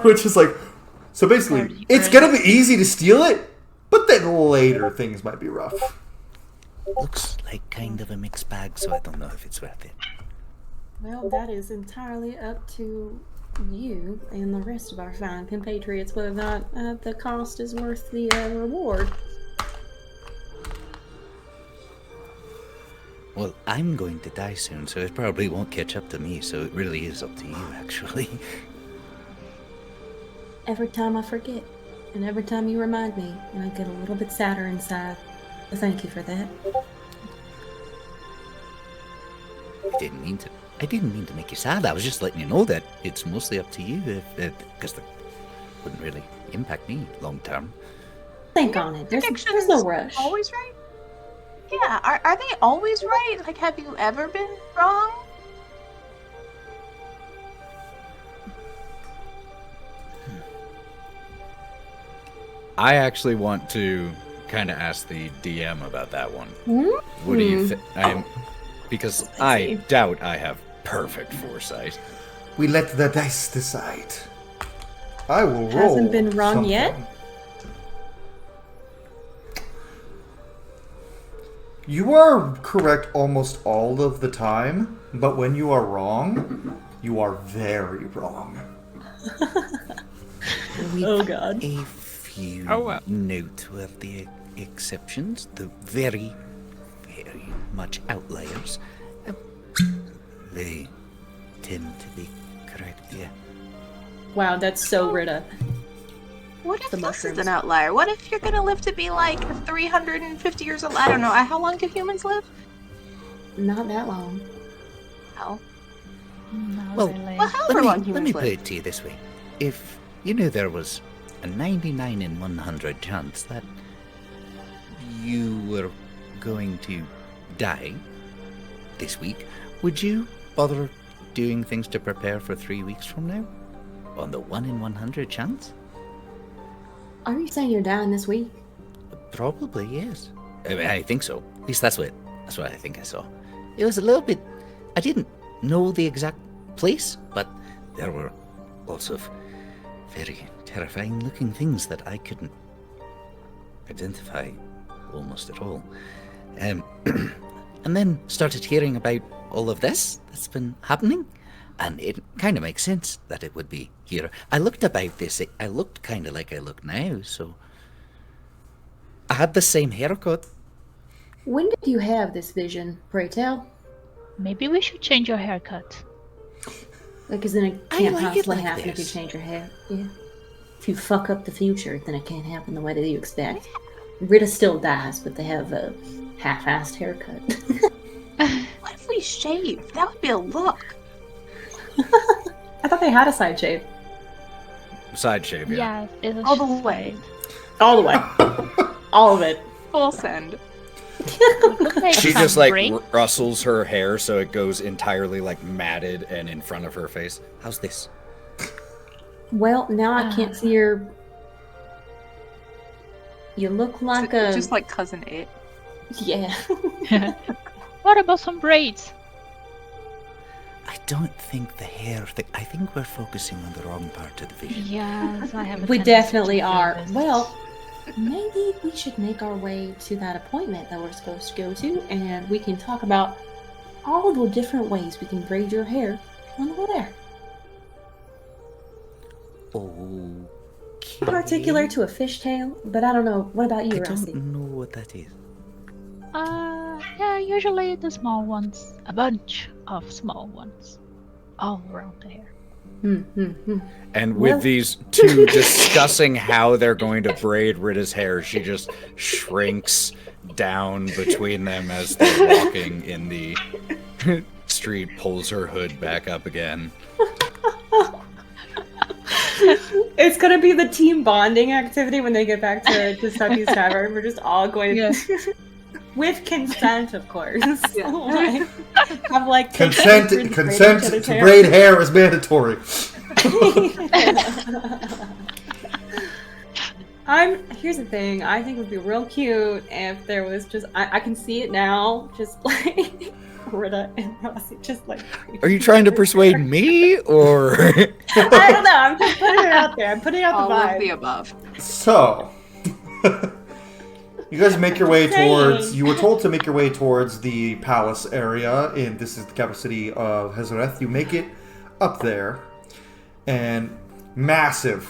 Which is like, so basically, it's gonna be easy to steal it, but then later things might be rough. Looks like kind of a mixed bag, so I don't know if it's worth it. Well, that is entirely up to you and the rest of our fine compatriots whether or not the cost is worth the reward. Well, I'm going to die soon, so it probably won't catch up to me, so it really is up to you, actually. Every time I forget, and every time you remind me, and I get a little bit sadder inside. So thank you for that. I didn't mean to make you sad. I was just letting you know that it's mostly up to you, because it wouldn't really impact me long term. Think on it. There's Predictions no rush. Always right? Yeah, are they always right? Like, have you ever been wrong? I actually want to kind of ask the DM about that one. Hmm? What do you think? Because I doubt I have perfect foresight. We let the dice decide. I will roll. Hasn't been wrong something. yet? You are correct almost all of the time, but when you are wrong, you are very wrong. Oh god. A few Oh, well. noteworthy exceptions, the very, very much outliers. They tend to be correct, yeah. Wow, that's so Ritte. What if The this mushrooms. is an outlier? What if you're gonna live to be like 350 years old? I don't know. How long do humans live? Not that long. Oh. Not Well, really. Well, however long let humans me live. put it to you this way. If you knew there was a 99 in 100 chance that you were going to die this week, would you bother doing things to prepare for 3 weeks from now? On the 1 in 100 chance? Are you saying you're dying this week? Probably, yes. I think so. At least that's what I think I saw. It was a little bit... I didn't know the exact place, but there were lots of very terrifying looking things that I couldn't identify almost at all. And then started hearing about all of this that's been happening, and it kind of makes sense that it would be here. I looked about this, I looked kind of like I look now, so... I had the same haircut. When did you have this vision, pray tell? Maybe we should change your haircut. Because then it I can't like it possibly like happen if you this. change your hair. Yeah. If you fuck up the future, then it can't happen the way that you expect. Ritte still dies, but they have a half-assed haircut. What if we shave? That would be a look. I thought they had a side shave. Side shave, yeah. Yeah, it was All the way. All the way. All of it. Full send. She just like rustles her hair so it goes entirely like matted and in front of her face. How's this? Well, now I can't see your... You look like a... Just like Cousin It. Yeah. What about some braids? I don't think the hair thing. I think we're focusing on the wrong part of the vision. Yes, I have. We definitely are. Well, maybe we should make our way to that appointment that we're supposed to go to, and we can talk about all the different ways we can braid your hair on the way there. Okay. Particular to a fishtail, but I don't know. What about you, I Rossi? don't know what that is. Yeah, usually the small ones. A bunch of small ones. All around there. And with these two discussing how they're going to braid Ritta's hair, she just shrinks down between them as they're walking in the street, pulls her hood back up again. It's gonna be the team bonding activity when they get back to Giuseppe's tavern. We're just all going to, with consent, of course. Like, have like Consent to braid hair is mandatory. Here's the thing. I think it would be real cute if there was just. I can see it now. Just like Ritte and Rossi, just like. Are you trying to persuade me, or? I don't know. I'm just putting it out there. I'm putting out All the vibe. of the above. So, you guys make your way towards. You were told to make your way towards the palace area, and this is the capital city of Hezareth. You make it up there, and massive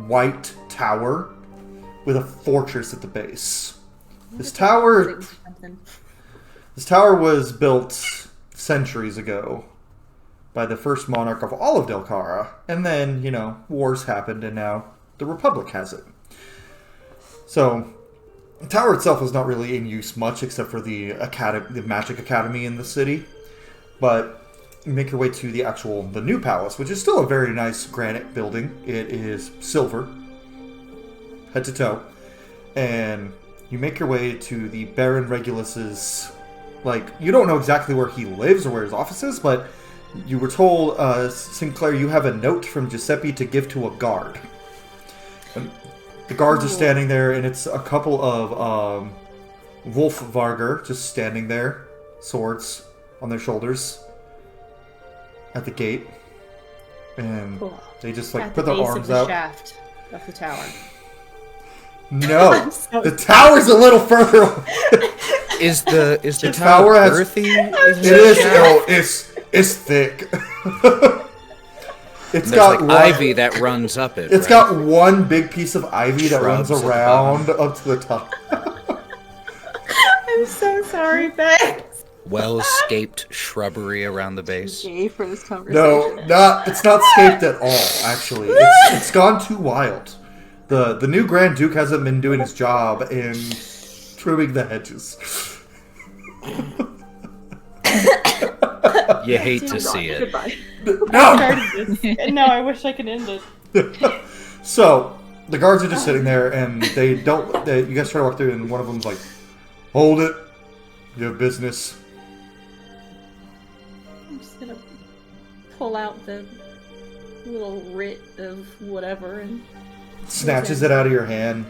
white tower with a fortress at the base. This tower was built centuries ago by the first monarch of all of Delcara, and then, wars happened, and now the Republic has it. So, the tower itself is not really in use much, except for the Magic Academy in the city. But you make your way to the new palace, which is still a very nice granite building. It is silver, head to toe. And you make your way to the Baron Regulus's, you don't know exactly where he lives or where his office is, but you were told, Sinclair, you have a note from Giuseppe to give to a guard. And the guards are standing there, and it's a couple of Wulfrun just standing there, swords on their shoulders, at the gate. And they just, At put the their base arms of the out. shaft of the tower. No, the tower's a little further away. Is the tower tower has- earthy? It is. No, it's thick. It's There's got one, ivy that runs up it. It's right? got one big piece of ivy that runs Shrubs at the around up to the top. I'm so sorry, Bex. well-scaped shrubbery around the base. Yay for this conversation. No, it's not scaped at all. Actually, it's gone too wild. The new Grand Duke hasn't been doing his job in trimming the hedges. You hate to see it. Goodbye. No. No, I wish I could end it. So the guards are just sitting there, and you guys try to walk through, and one of them's like, "Hold it, you have business." I'm just gonna pull out the little writ of whatever and Snatches it out of your hand.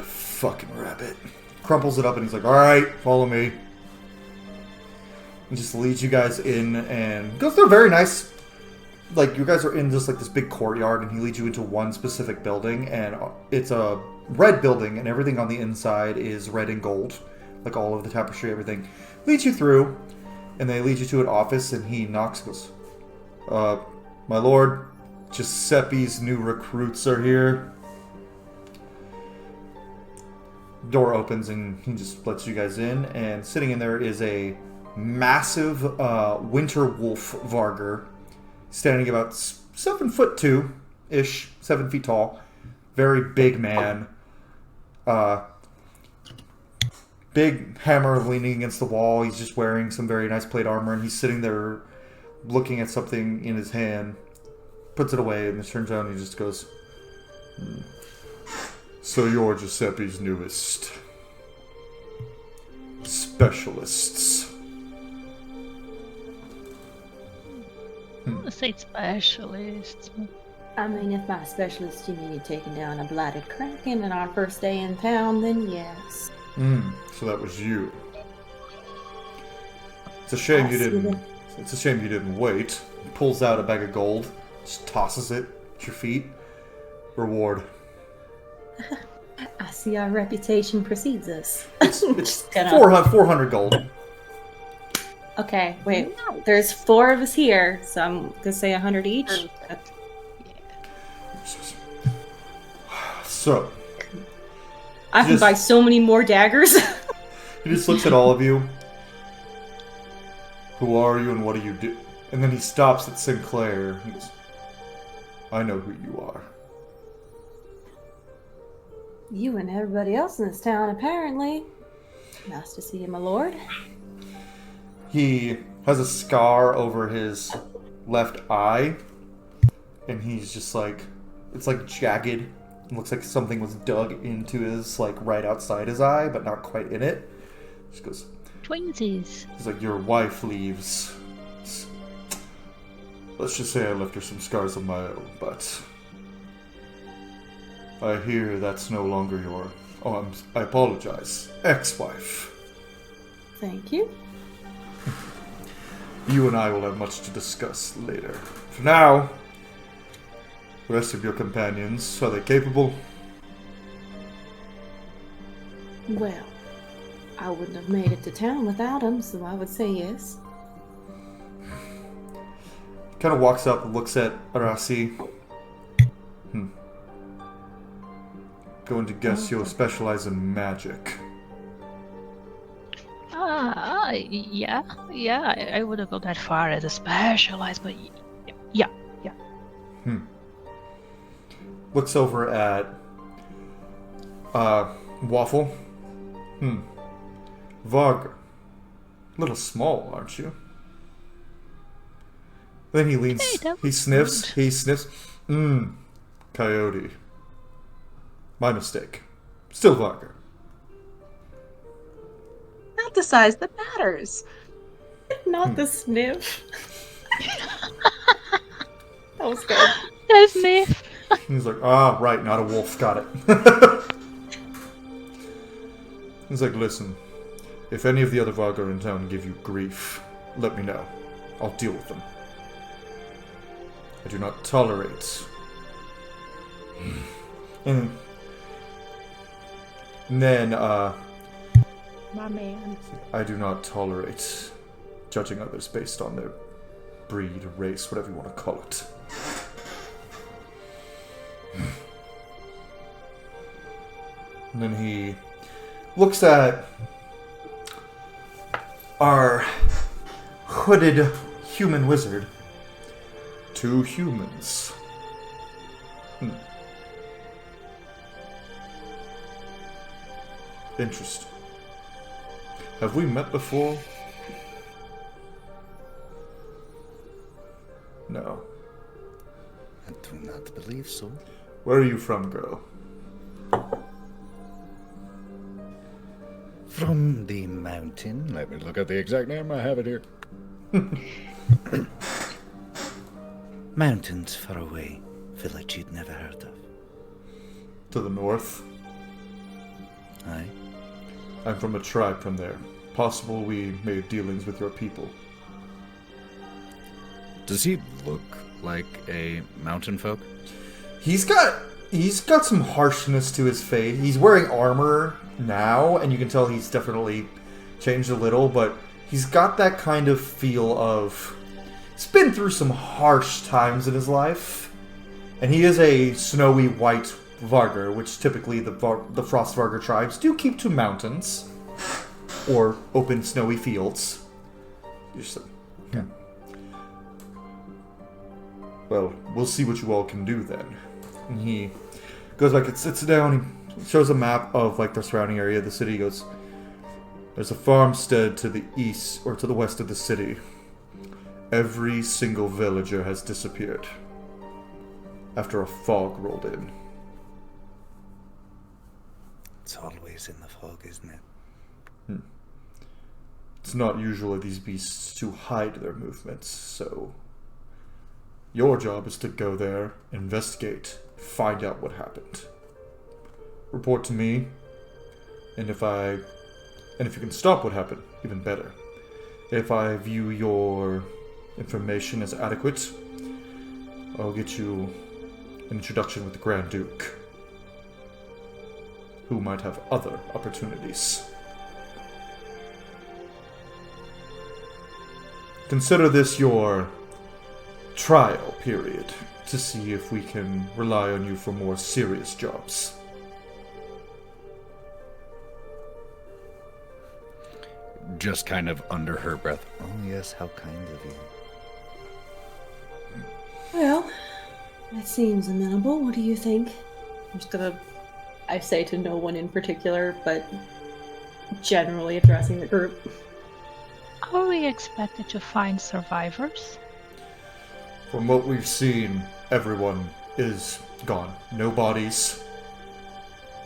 Fucking rabbit. Crumples it up, and he's like, "Alright, follow me." And just leads you guys in, and goes through a very nice, you guys are in just this big courtyard, and he leads you into one specific building, and it's a red building, and everything on the inside is red and gold. All of the tapestry, everything. Leads you through, and they lead you to an office, and he knocks and goes, "My lord, Giuseppe's new recruits are here." Door opens, and he just lets you guys in, and sitting in there is a massive winter wolf Vargar, standing about 7'2" 7 feet tall, very big man, big hammer leaning against the wall. He's just wearing some very nice plate armor, and he's sitting there looking at something in his hand, puts it away, and then turns around and he just goes, "So you're Giuseppe's newest specialists." Let's say specialists. I mean, if by specialist you mean taking down a blighted kraken on our first day in town, then yes. So that was you. It's a shame you didn't. It's a shame you didn't wait. He pulls out a bag of gold, just tosses it at your feet. "Reward." I see our reputation precedes us. It's gonna- 400 gold. Okay, wait. There's 4 of us here, so I'm gonna say 100 each. So, I can Just- buy so many more daggers. He just looks at all of you. Who are you and what do you do? And then he stops at Sinclair. He goes, I know who you are. You and everybody else in this town, apparently. Nice to see you, my lord. He has a scar over his left eye. And he's just like, it's like jagged. It looks like something was dug into his, like, right outside his eye, but not quite in it. He just goes, Twinsies. he's like, your wife leaves. Let's just say I left her some scars of my own, but I hear that's no longer your... Oh, I apologize. Ex-wife. Thank you. You and I will have much to discuss later. For now, the rest of your companions, are they capable? Well, I wouldn't have made it to town without them, so I would say yes. Kind of walks up and looks at Arasi. Going to guess you'll specialize in magic. Yeah, I wouldn't go that far as a specialized, but yeah. Looks over at Waffle. Varg. A little small, aren't you? Then he leans, Hey, that he was sniffs, good. Coyote. My mistake. Still Varg. Not the size that matters. Not the sniff. That was good. That's me. He's like, right, not a wolf, got it. He's like, listen, if any of the other Varg in town give you grief, let me know. I'll deal with them. I do not tolerate. And then, My man. I do not tolerate judging others based on their breed, race, whatever you want to call it. And then he looks at our hooded human wizard. 2 humans. Interesting. Have we met before? No. I do not believe so. Where are you from, girl? From the mountain. Let me look at the exact name. I have it here. Mountains far away. Village you'd never heard of. To the north. Aye. I'm from a tribe from there. Possible we made dealings with your people. Does he look like a mountain folk? He's got some harshness to his face. He's wearing armor now, and you can tell he's definitely changed a little, but he's got that kind of feel of... He's been through some harsh times in his life. And he is a snowy white Vargar, which typically the Frost Vargar tribes do keep to mountains. Or open snowy fields. Just like, Yeah. Well, we'll see what you all can do then. And he goes back and sits down. He shows a map of like the surrounding area of the city. He goes, there's a farmstead to the east or to the west of the city. Every single villager has disappeared after a fog rolled in. It's always in the fog, isn't it? It's not usual of these beasts to hide their movements, so your job is to go there, investigate, find out what happened. Report to me, and if you can stop what happened, even better. If I view your information as adequate, I'll get you an introduction with the Grand Duke, who might have other opportunities. Consider this your trial period to see if we can rely on you for more serious jobs. just kind of under her breath, oh yes, how kind of you. Well, that seems amenable. What do you think? I'm just gonna... I say to no one in particular, but generally addressing the group. Are we expected to find survivors? From what we've seen, everyone is gone. No bodies.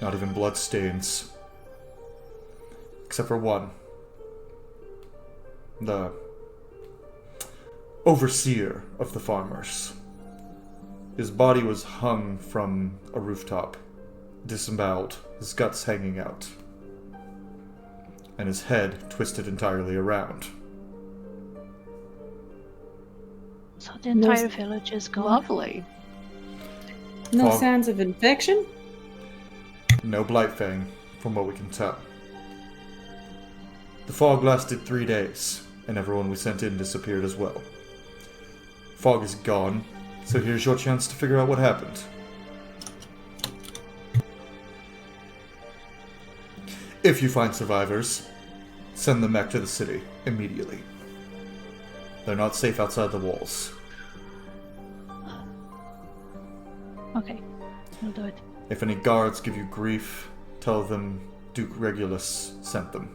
Not even bloodstains. Except for one. The overseer of the farmers. His body was hung from a rooftop, disemboweled, his guts hanging out, and his head twisted entirely around. So the entire village is gone. Lovely. No Fog. signs of infection? No Blightfang, from what we can tell. The fog lasted 3 days, and everyone we sent in disappeared as well. Fog is gone, so here's your chance to figure out what happened. If you find survivors, send them back to the city immediately. They're not safe outside the walls. Okay, we'll do it. If any guards give you grief, tell them Duke Regulus sent them.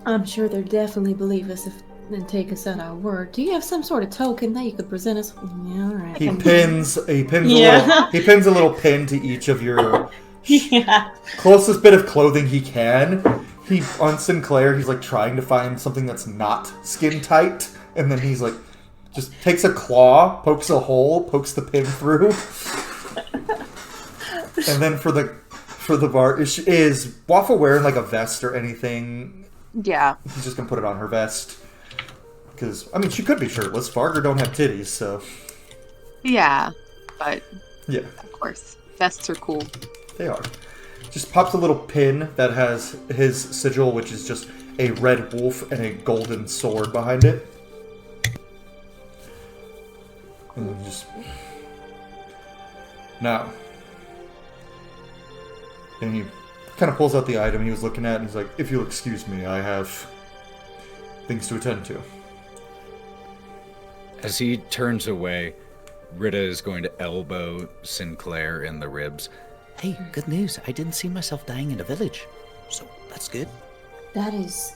I'm sure they'd definitely believe us and take us at our word. Do you have some sort of token that you could present us? Yeah, all right. He pins Yeah. a little pin to each of your Yeah. closest bit of clothing he can. He on Sinclair, he's like trying to find something that's not skin tight, and then he's like just takes a claw, pokes a hole, pokes the pin through. And then for the bar is Waffle wearing like a vest or anything? Yeah. He's just gonna put it on her vest. Because, I mean, she could be shirtless. Farger don't have titties, so... Yeah. But, Yeah, of course, vests are cool. they are. Just pops a little pin that has his sigil, which is just a red wolf and a golden sword behind it. And then just... Now. And he kind of pulls out the item he was looking at, and he's like, if you'll excuse me, I have things to attend to. As he turns away, Ritte is going to elbow Sinclair in the ribs. Hey, good news. I didn't see myself dying in the village. So, that's good. That is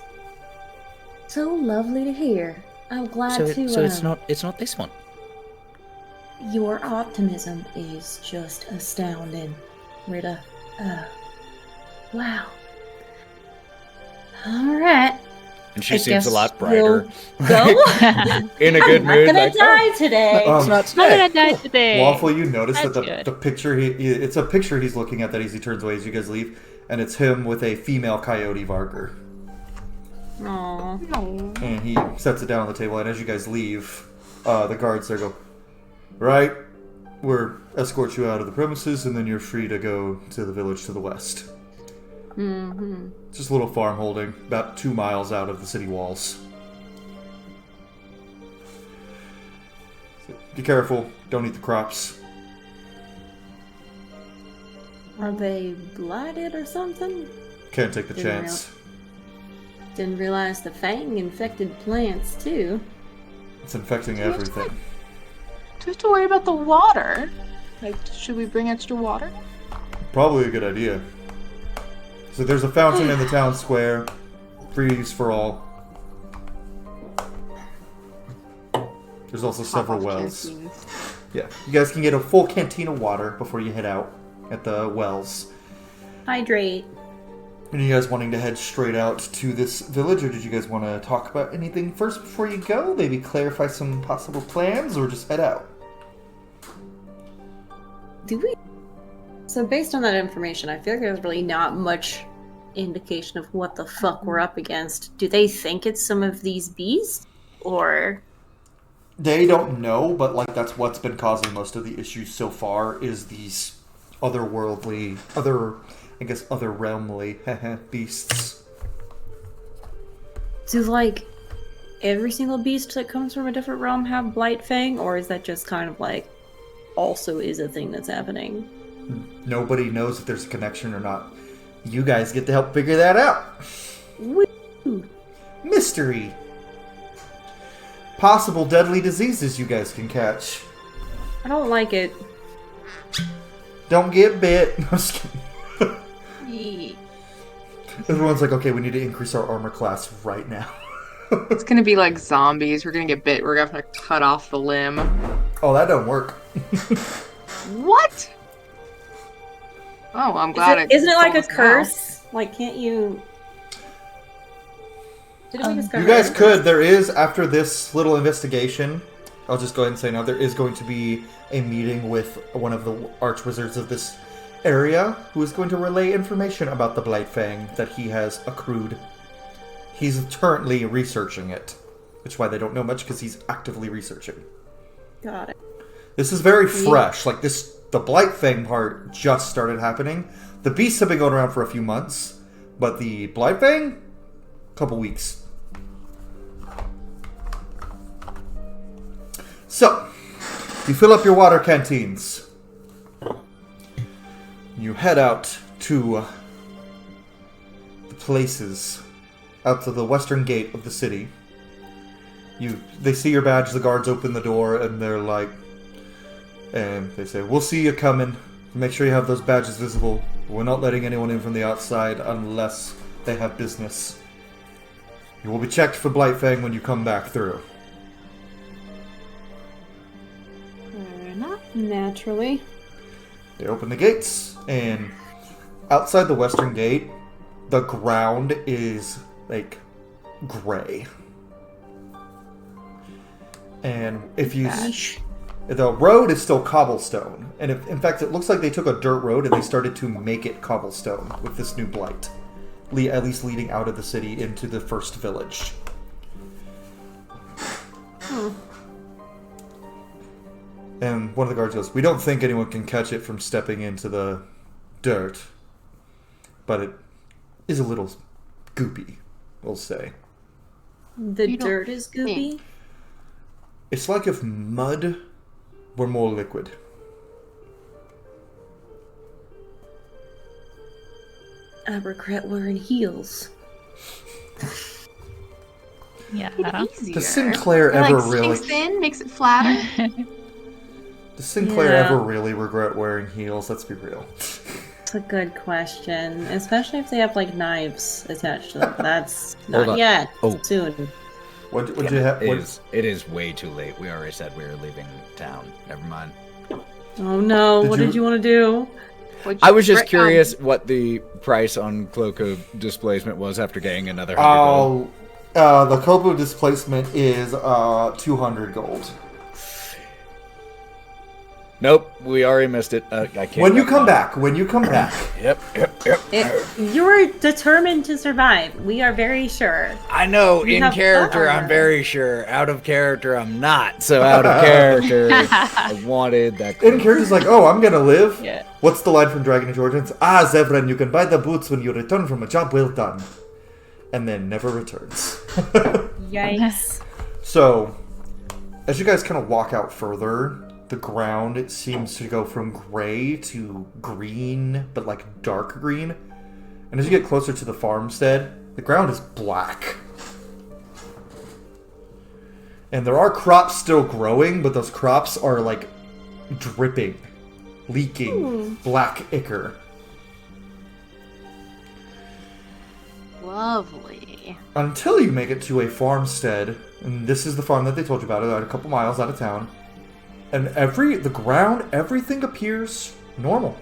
so lovely to hear. I'm glad So, to... so it's not this one. Your optimism is just astounding, Ritte. Wow. All right. And she I seems a guess lot brighter. we'll Go. In a good I'm mood. not gonna like, die today. Um, I'm gonna die today. Waffle, you notice that That's the good. picture it's a picture he's looking at that as he turns away as you guys leave, and it's him with a female coyote Varger. Aw. No. And he sets it down on the table, and as you guys leave, the guards there go, right, we'll escort you out of the premises, and then you're free to go to the village to the west. Mm-hmm. Just a little farm holding, about 2 miles out of the city walls. So be careful, don't eat the crops. Are they blighted or something? Can't take the Didn't chance. Didn't realize the Fang infected plants too. It's infecting everything. Do we have to worry about the water? Like, should we bring extra water? Probably a good idea. So there's a fountain in the town square. Free use for all. There's also several Pop-off wells. canteens. Yeah, you guys can get a full canteen of water before you head out at the wells. Hydrate. Are you guys wanting to head straight out to this village, or did you guys want to talk about anything first before you go? Maybe clarify some possible plans, or just head out? Do we? So based on that information, I feel like there's really not much indication of what the fuck we're up against. Do they think it's some of these beasts? Or... They don't know, but like that's what's been causing most of the issues so far is these otherworldly, other realmly beasts. Do, like, every single beast that comes from a different realm have Blight Fang? Or is that just kind of like, also is a thing that's happening? Nobody knows if there's a connection or not. You guys get to help figure that out. Mystery. Possible deadly diseases you guys can catch. I don't like it. Don't get bit. I'm just kidding. Yee. Everyone's like, okay, we need to increase our armor class right now. It's gonna be like zombies. We're gonna get bit. We're gonna have to cut off the limb. Oh, that don't work. What? Oh, I'm glad Isn't it like a told us now. curse? Like, can't you? Did it make us You guys could. There is, after this little investigation, I'll just go ahead and say now, there is going to be a meeting with one of the archwizards of this area who is going to relay information about the Blightfang that he has accrued. He's currently researching it, which is why they don't know much, because he's actively researching. Got it. This is very fresh. Like, the Blightfang part just started happening. The beasts have been going around for a few months, but the Blightfang, couple weeks. So, you fill up your water canteens. You head out to the places, out to the western gate of the city. They see your badge, the guards open the door, and they're like, and they say, we'll see you coming. Make sure you have those badges visible. We're not letting anyone in from the outside unless they have business. You will be checked for Blightfang when you come back through. Fair enough. Naturally. They open the gates, and outside the western gate, the ground is, like, gray. And if you... The road is still cobblestone. And in fact, it looks like they took a dirt road and they started to make it cobblestone with this new blight. At least leading out of the city into the first village. And one of the guards goes, we don't think anyone can catch it from stepping into the dirt. But it is a little goopy, we'll say. The dirt is goopy? It's like if mud were more liquid. I regret wearing heels. Yeah. Easier. Does Sinclair It, ever like, really... sinks in, makes it flatter. Does Sinclair Yeah. ever really regret wearing heels? Let's be real. That's a good question. Especially if they have, like, knives attached to them. That's Hold not on. yet. Oh. Soon. Would you have... It is way too late. We already said we were leaving town. Never mind. Oh no, Did what you- did you want to do? I was just curious what the price on Cloak of Displacement was after getting another 100 gold. The Kobo displacement is 200 gold. Nope, we already missed it. I can't. When you come back. Yep. You're determined to survive. We are very sure. I know, You in have character, armor. I'm very sure. Out of character, I'm not. So out of character, I wanted that. In character's like, oh, I'm gonna live. Yeah. What's the line from Dragon Age Origins? Ah, Zevran, you can buy the boots when you return from a job well done. And then never returns. Yikes. So, as you guys kind of walk out further, the ground, it seems to go from gray to green, but like dark green. And as you get closer to the farmstead, the ground is black. And there are crops still growing, but those crops are like dripping, leaking black ichor. Lovely. Until you make it to a farmstead, and this is the farm that they told you about, a couple miles out of town. And everything appears normal.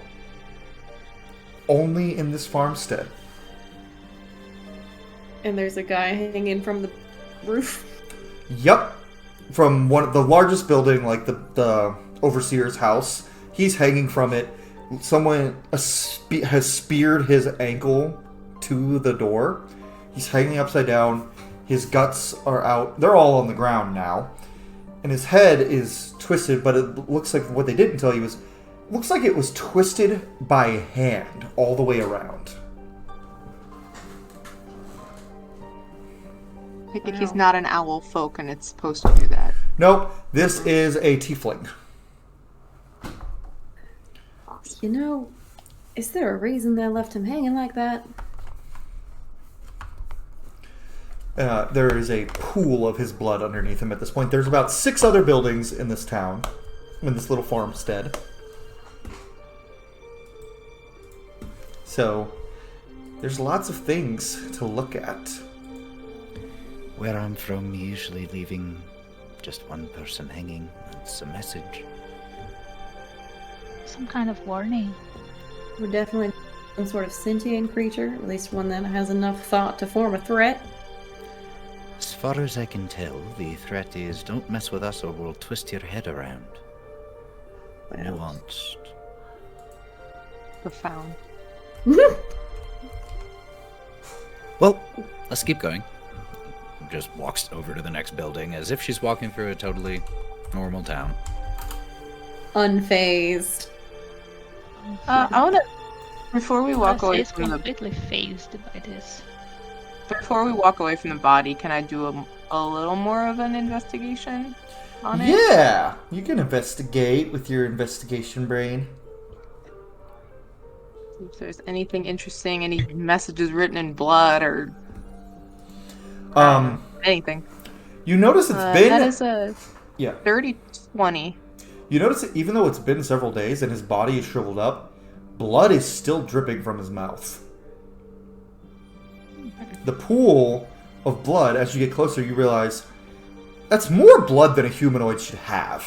Only in this farmstead. And there's a guy hanging from the roof. Yup. From the largest building, like the overseer's house. He's hanging from it. Someone has speared his ankle to the door. He's hanging upside down. His guts are out. They're all on the ground now. And his head is twisted, but it looks like what they didn't tell you is... looks like it was twisted by hand all the way around. I think he's not an owl folk and it's supposed to do that. Nope, this is a tiefling. You know, is there a reason they left him hanging like that? There is a pool of his blood underneath him at this point. There's about 6 other buildings in this town, in this little farmstead. So, there's lots of things to look at. Where I'm from, usually leaving just one person hanging. That's a message. Some kind of warning. We're definitely some sort of sentient creature, at least one that has enough thought to form a threat. As far as I can tell, the threat is don't mess with us or we'll twist your head around. Nuanced. Profound. Well, let's keep going. Just walks over to the next building as if she's walking through a totally normal town. Unfazed. I want to, before we walk away Is from the, completely phased by this. before we walk away from the body, can I do a little more of an investigation on it? Yeah! You can investigate with your investigation brain. If there's anything interesting, any messages written in blood or anything. You notice it's That been... is a Yeah. 30-20. You notice that even though it's been several days and his body is shriveled up, blood is still dripping from his mouth. The pool of blood, as you get closer, you realize that's more blood than a humanoid should have.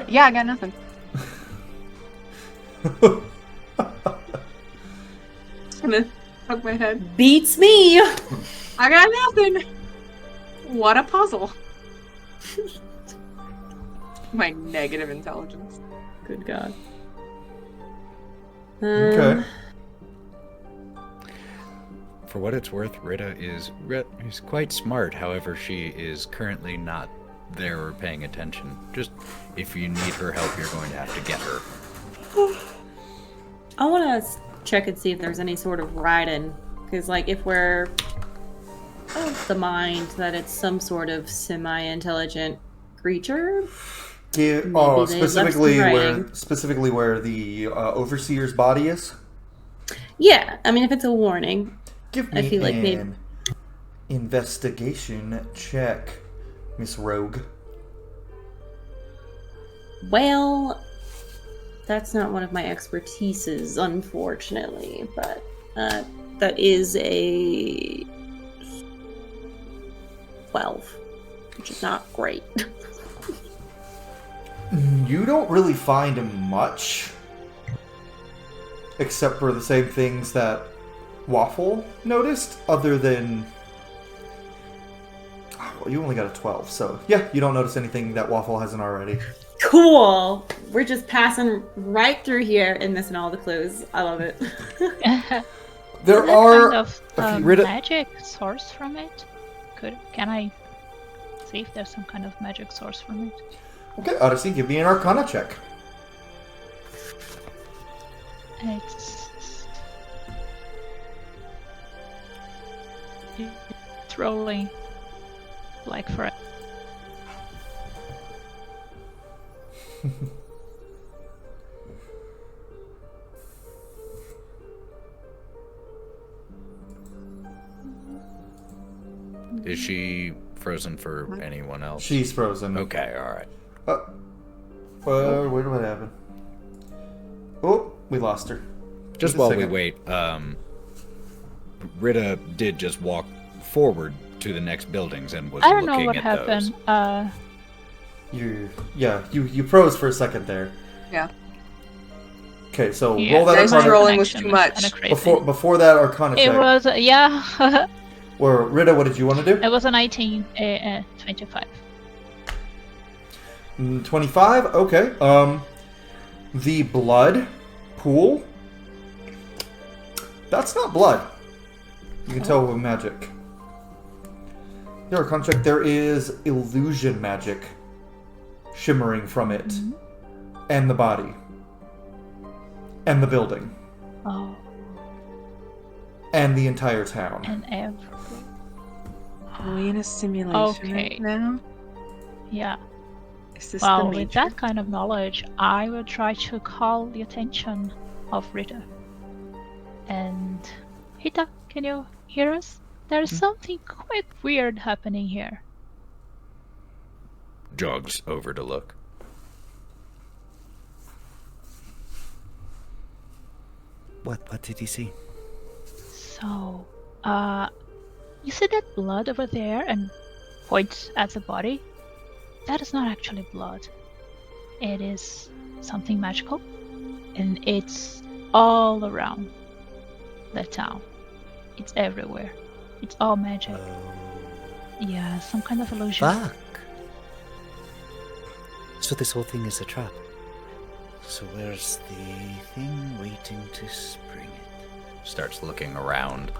Yeah, I got nothing. I'm gonna poke my head. Beats me! I got nothing. What a puzzle. My negative intelligence. Good God. Okay. For what it's worth, Ritte is quite smart. However, she is currently not there or paying attention. Just if you need her help, you're going to have to get her. I want to check and see if there's any sort of writing. Because, like, if we're of the mind that it's some sort of semi-intelligent creature. Yeah, Maybe oh, they left specifically some where writing. the overseer's body is. Yeah, I mean, if it's a warning. Give I me feel like maybe- an investigation check, Miss Rogue. Well, that's not one of my expertises, unfortunately, but that is a 12, which is not great. You don't really find much, except for the same things that Waffle noticed, other than... Well, you only got a 12, so yeah, you don't notice anything that Waffle hasn't already. Cool! We're just passing right through here and missing all the clues. I love it. There Is are... kind of a few- Ritte- magic source from it? Can I see if there's some kind of magic source from it? Okay, Odyssey, give me an Arcana check. It's rolling like for Is she frozen for anyone else? She's frozen. Okay, alright. What happened? Oh, we lost her. Just Just a while we second. wait, Ritte did just walk forward to the next buildings and was I don't looking know what at happened. those. You froze for a second there. Yeah. Okay, so Yeah, roll that Dice Arcana. rolling was connection too much. kinda crazy. Before that Arcana It check. was yeah. Or Ritte, what did you want to do? It was a 19, 25. 25. Okay. The blood pool. That's not blood. You can tell with magic. The Arcana check. There is illusion magic shimmering from it, and the body, and the building, Oh, and the entire town. and everything. Are we in a simulation Okay. right now? Yeah. Is this Well, the with major? that kind of knowledge, I will try to call the attention of Ritte. And Hita, can you hear us? There's something quite weird happening here. Jogs over to look. What did he see? So, you see that blood over there and points at the body? That is not actually blood. It is something magical, and it's all around the town. It's everywhere. It's all magic. Yeah, some kind of illusion. Fuck. So this whole thing is a trap. So where's the thing waiting to spring it? Starts looking around.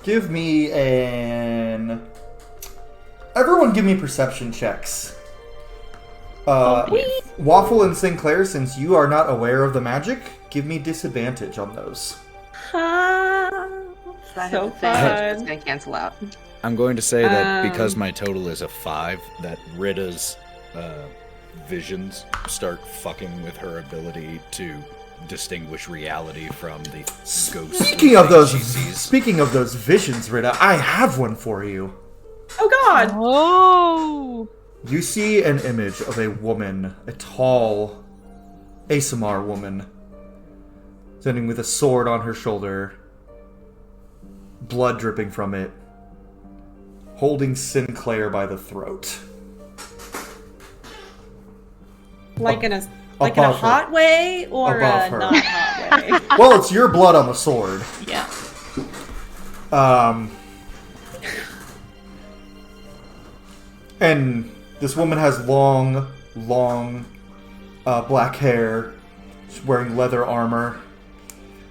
Give me an... Everyone give me perception checks. Waffle and Sinclair, since you are not aware of the magic, give me disadvantage on those. So It's fun. gonna cancel out. I'm going to say that because my total is a 5, that Ritta's visions start fucking with her ability to distinguish reality from the ghosts. Speaking of those visions, Ritta, I have one for you. Oh god! Oh! You see an image of a woman, a tall ASMR woman, standing with a sword on her shoulder, blood dripping from it, holding Sinclair by the throat. Like in a above her. hot way or Above a her. not hot way? Well, it's your blood on the sword. Yeah. And this woman has long black hair. She's wearing leather armor.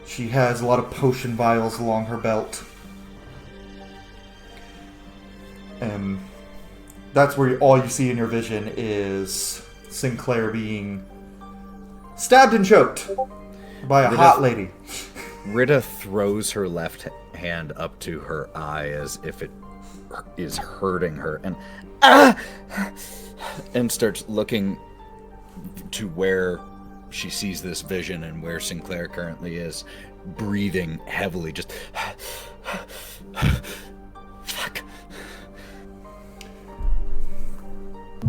She has a lot of potion vials along her belt. And that's where all you see in your vision is Sinclair being stabbed and choked by a hot lady. Ritta throws her left hand up to her eye as if it is hurting her, and starts looking to where she sees this vision and where Sinclair currently is, breathing heavily, just fuck.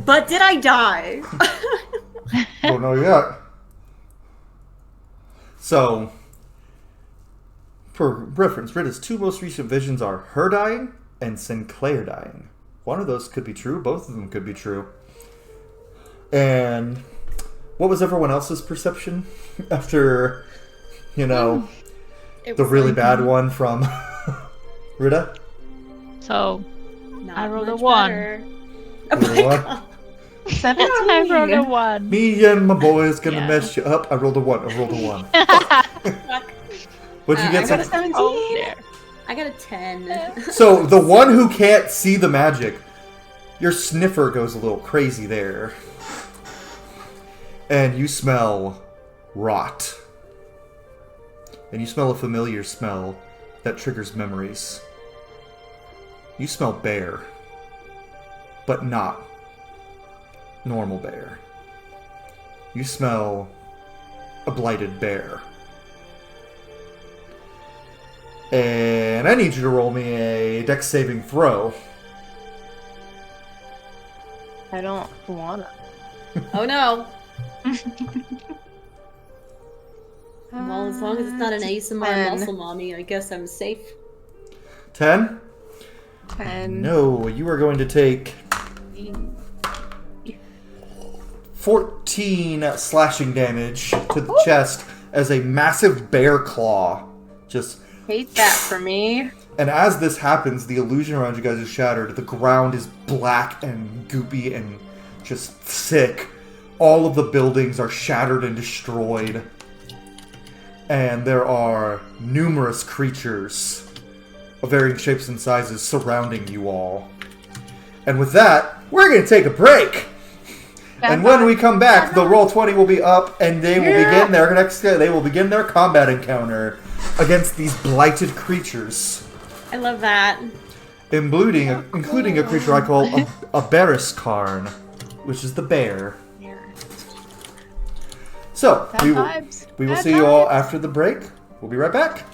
But did I die? Don't know yet. So, for reference, Ritta's two most recent visions are her dying and Sinclair dying. One of those could be true. Both of them could be true. And what was everyone else's perception after, the really bad one from Ritta? So, Not I rolled a much 1. better. What? 17. I rolled a 1. Me and my boys gonna Yeah. mess you up. I rolled a 1. Fuck. What'd you I get? got a Sam? 17. Oh, there. I got a 10. So, the one who can't see the magic, your sniffer goes a little crazy there. And you smell rot. And you smell a familiar smell that triggers memories. You smell bear. But not normal bear. You smell a blighted bear. And I need you to roll me a dex saving throw. I don't wanna. Oh no. Well, as long as it's not an ASMR 10. muscle mommy, I guess I'm safe. 10? 10. No, you are going to take 14 slashing damage to the chest as a massive bear claw just... Hate that for me. And as this happens, the illusion around you guys is shattered. The ground is black and goopy and just thick. All of the buildings are shattered and destroyed. And there are numerous creatures of varying shapes and sizes surrounding you all. And with that, we're going to take a break. And when we come back, the Roll20 will be up, and they will begin their combat encounter against these blighted creatures. I love that. including a creature I call a Beriscarn, which is the bear. So, Bad vibes. we will Bad see you all vibes. after the break. We'll be right back.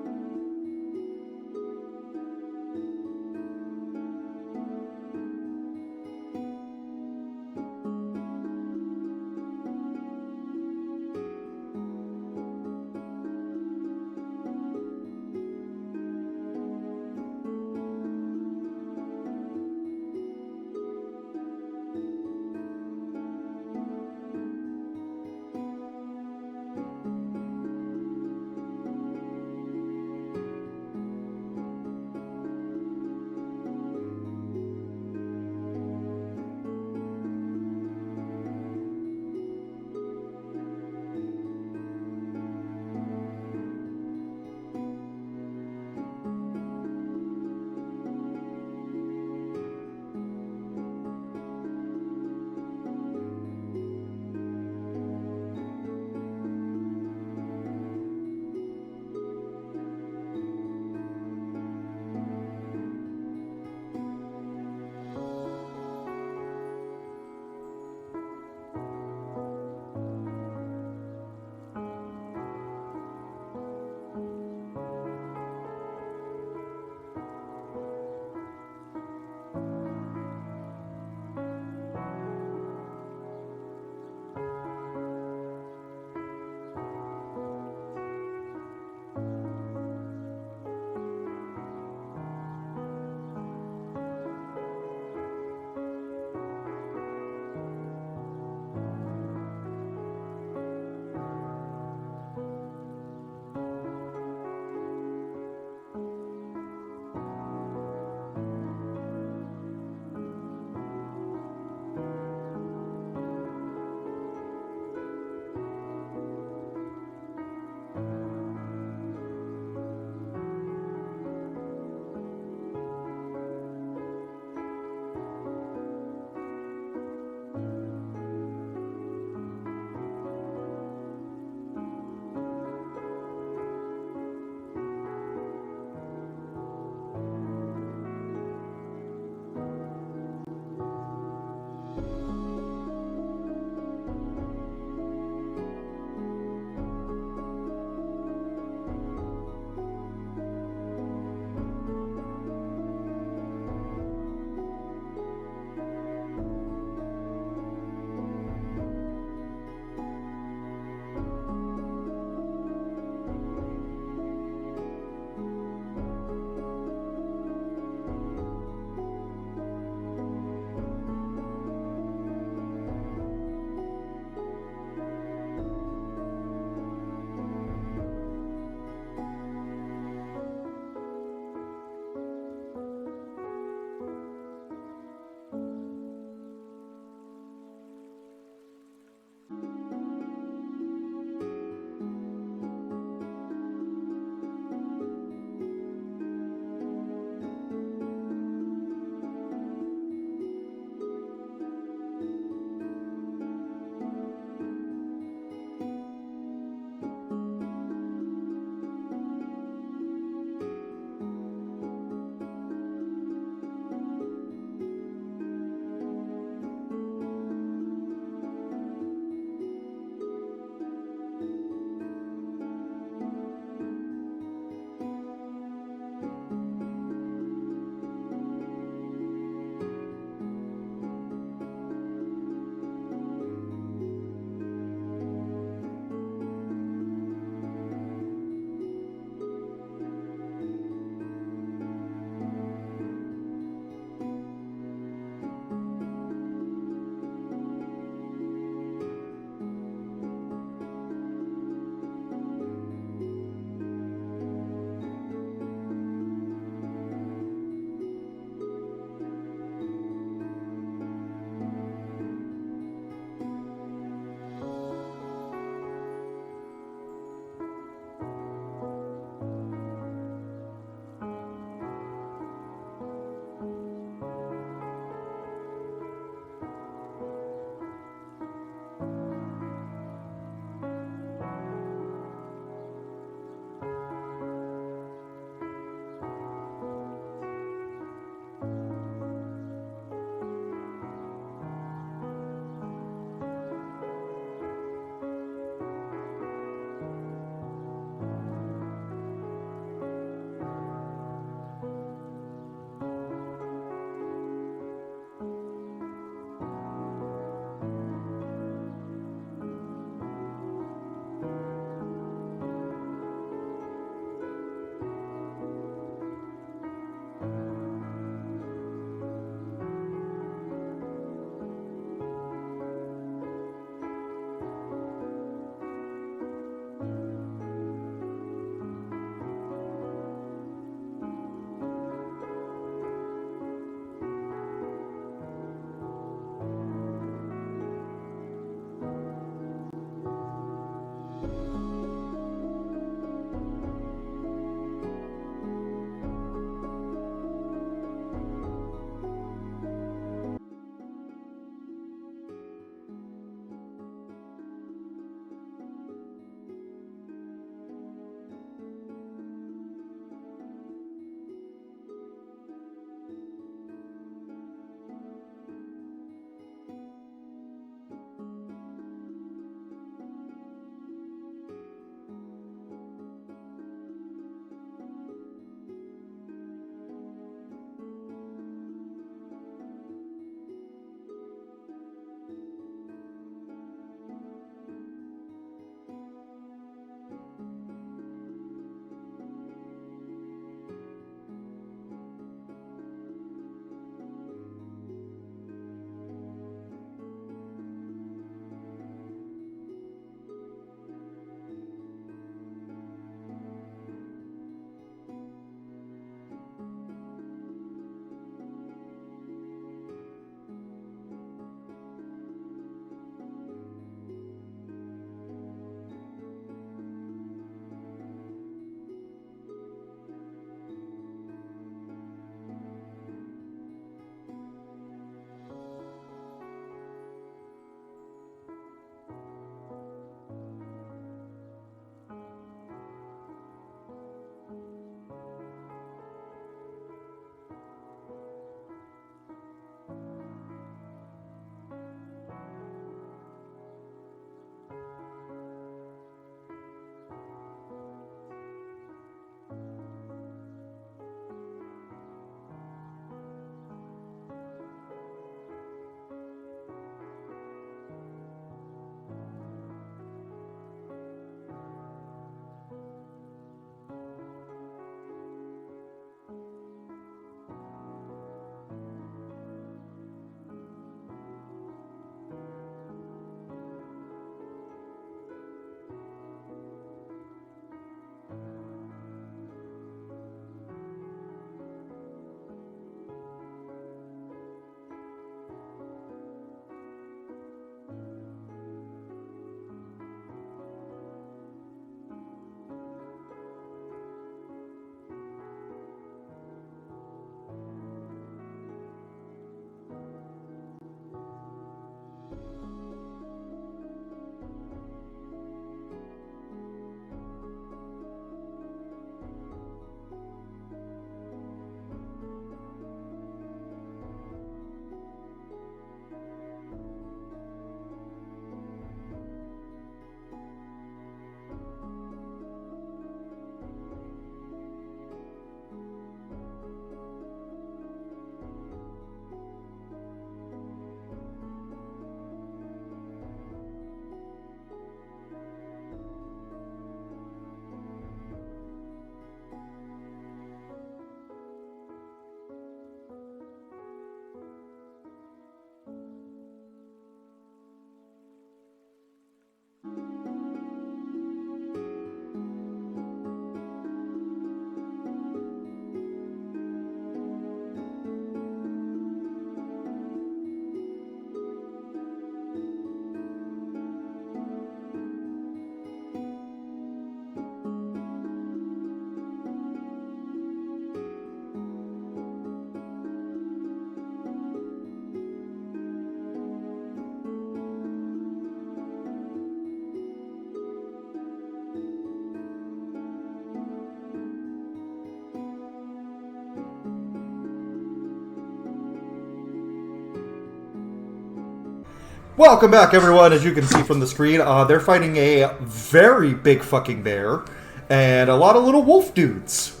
Welcome back, everyone. As you can see from the screen, they're fighting a very big fucking bear and a lot of little wolf dudes.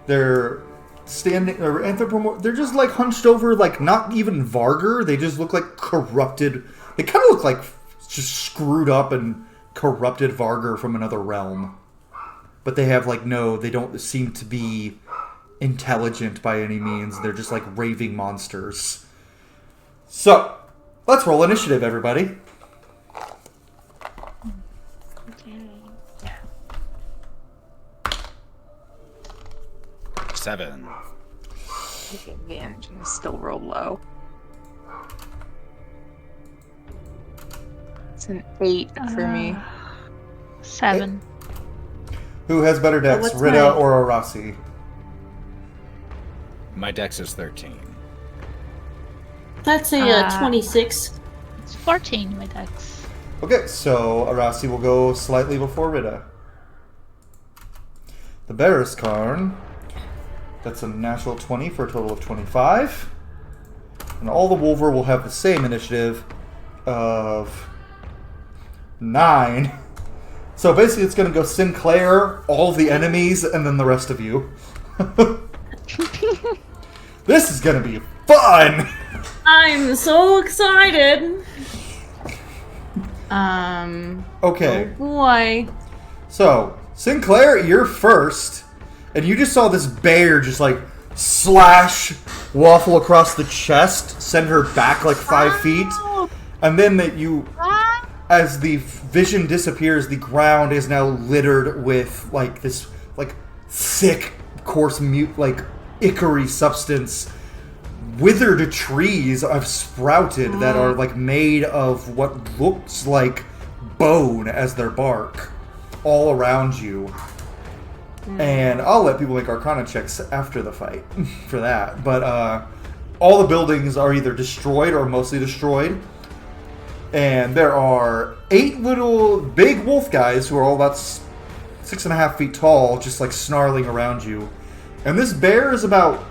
They're standing, or they're just like hunched over, like not even Vargr. They just look like corrupted. They kind of look like just screwed up and corrupted Vargr from another realm. But they have like they don't seem to be intelligent by any means. They're just like raving monsters. So, let's roll initiative, everybody. Seven. Take advantage and still roll low. It's an 8 for me. 7. Who has better decks, what's Ritte my- or Arasi? My dex is 13. That's a 26. It's 14, my dex. Okay, so Arasi will go slightly before Ritte. The Beariskarn, that's a natural 20 for a total of 25. And all the Wolver will have the same initiative of 9. So basically it's going to go Sinclair, all of the enemies, and then the rest of you. This is going to be fun! I'm so excited. Okay. Oh boy. So, Sinclair, you're first, and you just saw this bear just like slash Waffle across the chest, send her back like 5 feet, and then as the vision disappears, the ground is now littered with like this like thick, coarse, like ichor substance. Withered trees have sprouted that are like made of what looks like bone as their bark all around you. And I'll let people make Arcana checks after the fight for that. But all the buildings are either destroyed or mostly destroyed. And there are 8 little big wolf guys who are all about 6.5 feet tall, just like snarling around you. And this bear is about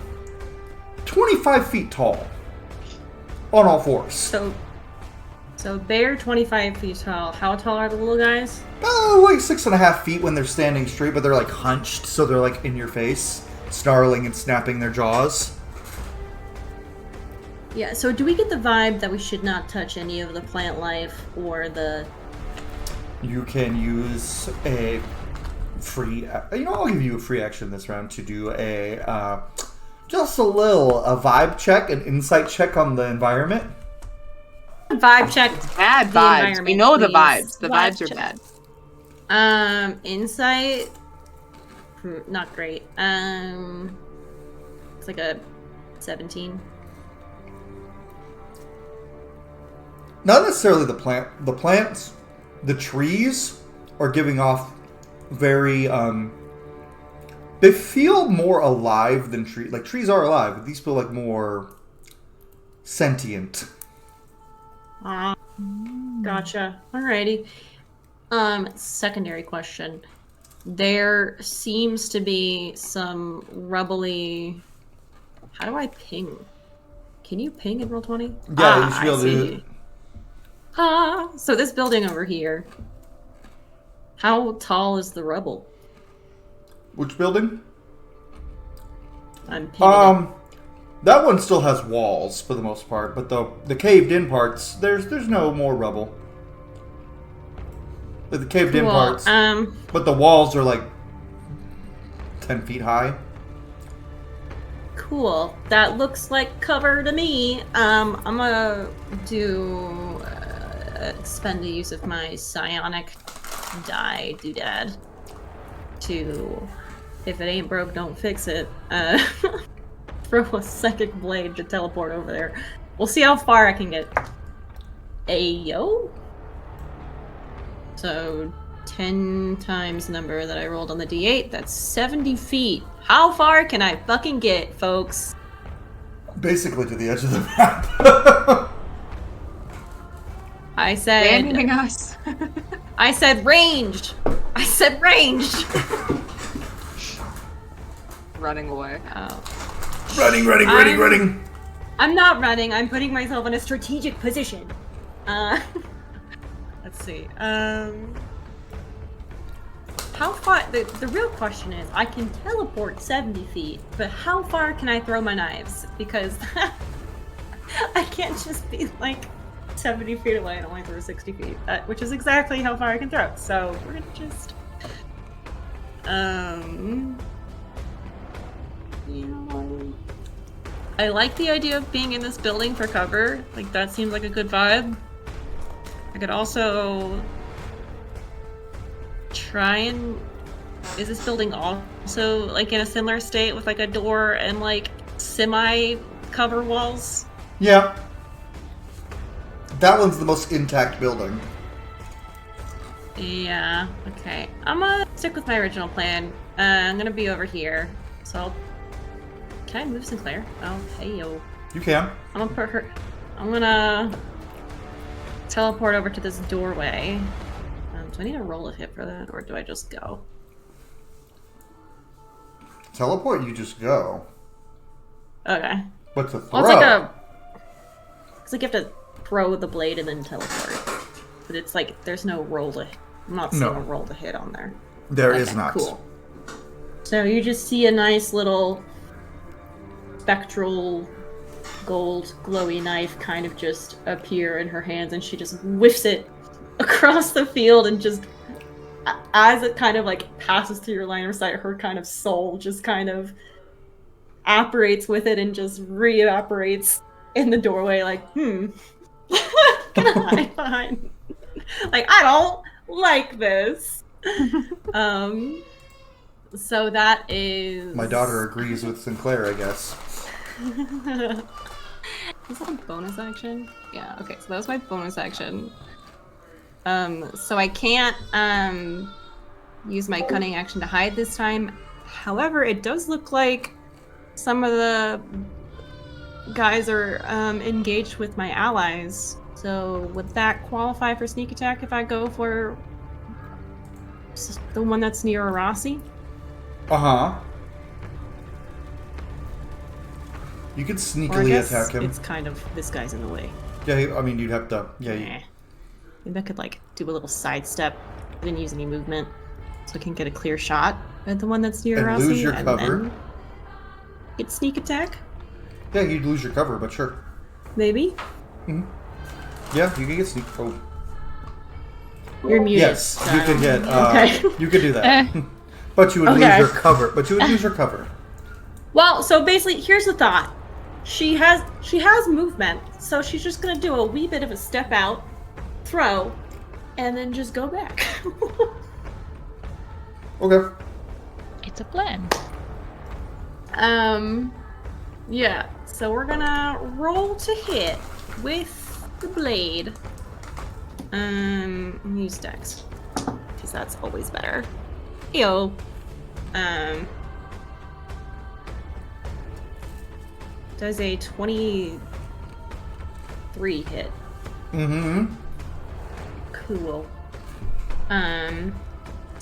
25 feet tall on all fours. So bear 25 feet tall. How tall are the little guys? Oh, like 6.5 feet when they're standing straight, but they're like hunched, so they're like in your face, snarling and snapping their jaws. Yeah, so do we get the vibe that we should not touch any of the plant life or the... You can use a free... I'll give you a free action this round to do a... just a vibe check, an insight check on the environment. Vibe check. Bad the vibes. environment, We know the please. vibes. The vibes are check. bad. Insight. Not great. It's like a 17. Not necessarily the plant. The plants, the trees are giving off very, they feel more alive than trees. Like, trees are alive, but these feel like more sentient. Gotcha. Alrighty. Secondary question. There seems to be some rubbly... How do I ping? Can you ping in Roll20? Yeah, you should be able to do it. So this building over here. How tall is the rubble? Which building? I'm pinging it. That one still has walls for the most part, but the caved-in parts, there's no more rubble. The caved-in Cool. parts, but the walls are like 10 feet high. Cool. That looks like cover to me. I'm gonna do spend the use of my psionic die doodad to, if it ain't broke, don't fix it. Throw a psychic blade to teleport over there. We'll see how far I can get. Ayo. So 10 times the number that I rolled on the D8. That's 70 feet. How far can I fucking get, folks? Basically to the edge of the map. I said... Abandoning us. I said ranged. I said ranged. Running away. Oh. Running. I'm not running. I'm putting myself in a strategic position. Let's see. How far? The real question is, I can teleport 70 feet, but how far can I throw my knives? Because I can't just be like 70 feet away and only throw 60 feet, which is exactly how far I can throw. So we're gonna just, you know, I like the idea of being in this building for cover. Like, that seems like a good vibe. I could also try and... Is this building also, like, in a similar state with, like, a door and, like, semi-cover walls? Yeah. That one's the most intact building. Yeah, okay. I'm gonna stick with my original plan. I'm gonna be over here. So I'll... Can I move Sinclair? Oh, hey, yo. You can. I'm gonna put her... I'm gonna teleport over to this doorway. Do I need to roll a hit for that, or do I just go? Teleport, you just go. Okay. But to throw... Well, it's like a... It's like you have to throw the blade and then teleport. But it's like, there's no roll to... I'm not seeing a roll to hit on there. There is not. Cool. So you just see a nice little spectral gold glowy knife kind of just appear in her hands, and she just whiffs it across the field, and just as it kind of like passes through your line of sight, her kind of soul just kind of operates with it and just re-evaporates in the doorway, like, can I hide behind? Like, I don't like this. So that is... My daughter agrees with Sinclair, I guess. Is that a bonus action? Yeah, okay, so that was my bonus action. So I can't use my cunning action to hide this time. However, it does look like some of the guys are engaged with my allies. So would that qualify for sneak attack if I go for the one that's near Arasi? Uh-huh. You could sneakily attack him. It's kind of, this guy's in the way. Yeah, I mean, you'd have to... Yeah, Maybe I could, like, do a little sidestep. I didn't use any movement, so I can get a clear shot at the one that's near Arasi. And lose your cover. Get sneak attack? Yeah, you'd lose your cover, but sure. Maybe? Mm-hmm. Yeah, you can get sneak... Oh. You're muted. Yes, so you could get... okay. You could do that. But you would lose your cover. But you would lose your cover. Well, so basically, here's the thought. She has movement, so she's just gonna do a wee bit of a step out, throw, and then just go back. Okay. It's a plan. Yeah. So we're gonna roll to hit with the blade. Use Dex, because that's always better. Ew. Does a 23 hit? Mm-hmm. Cool. So I'm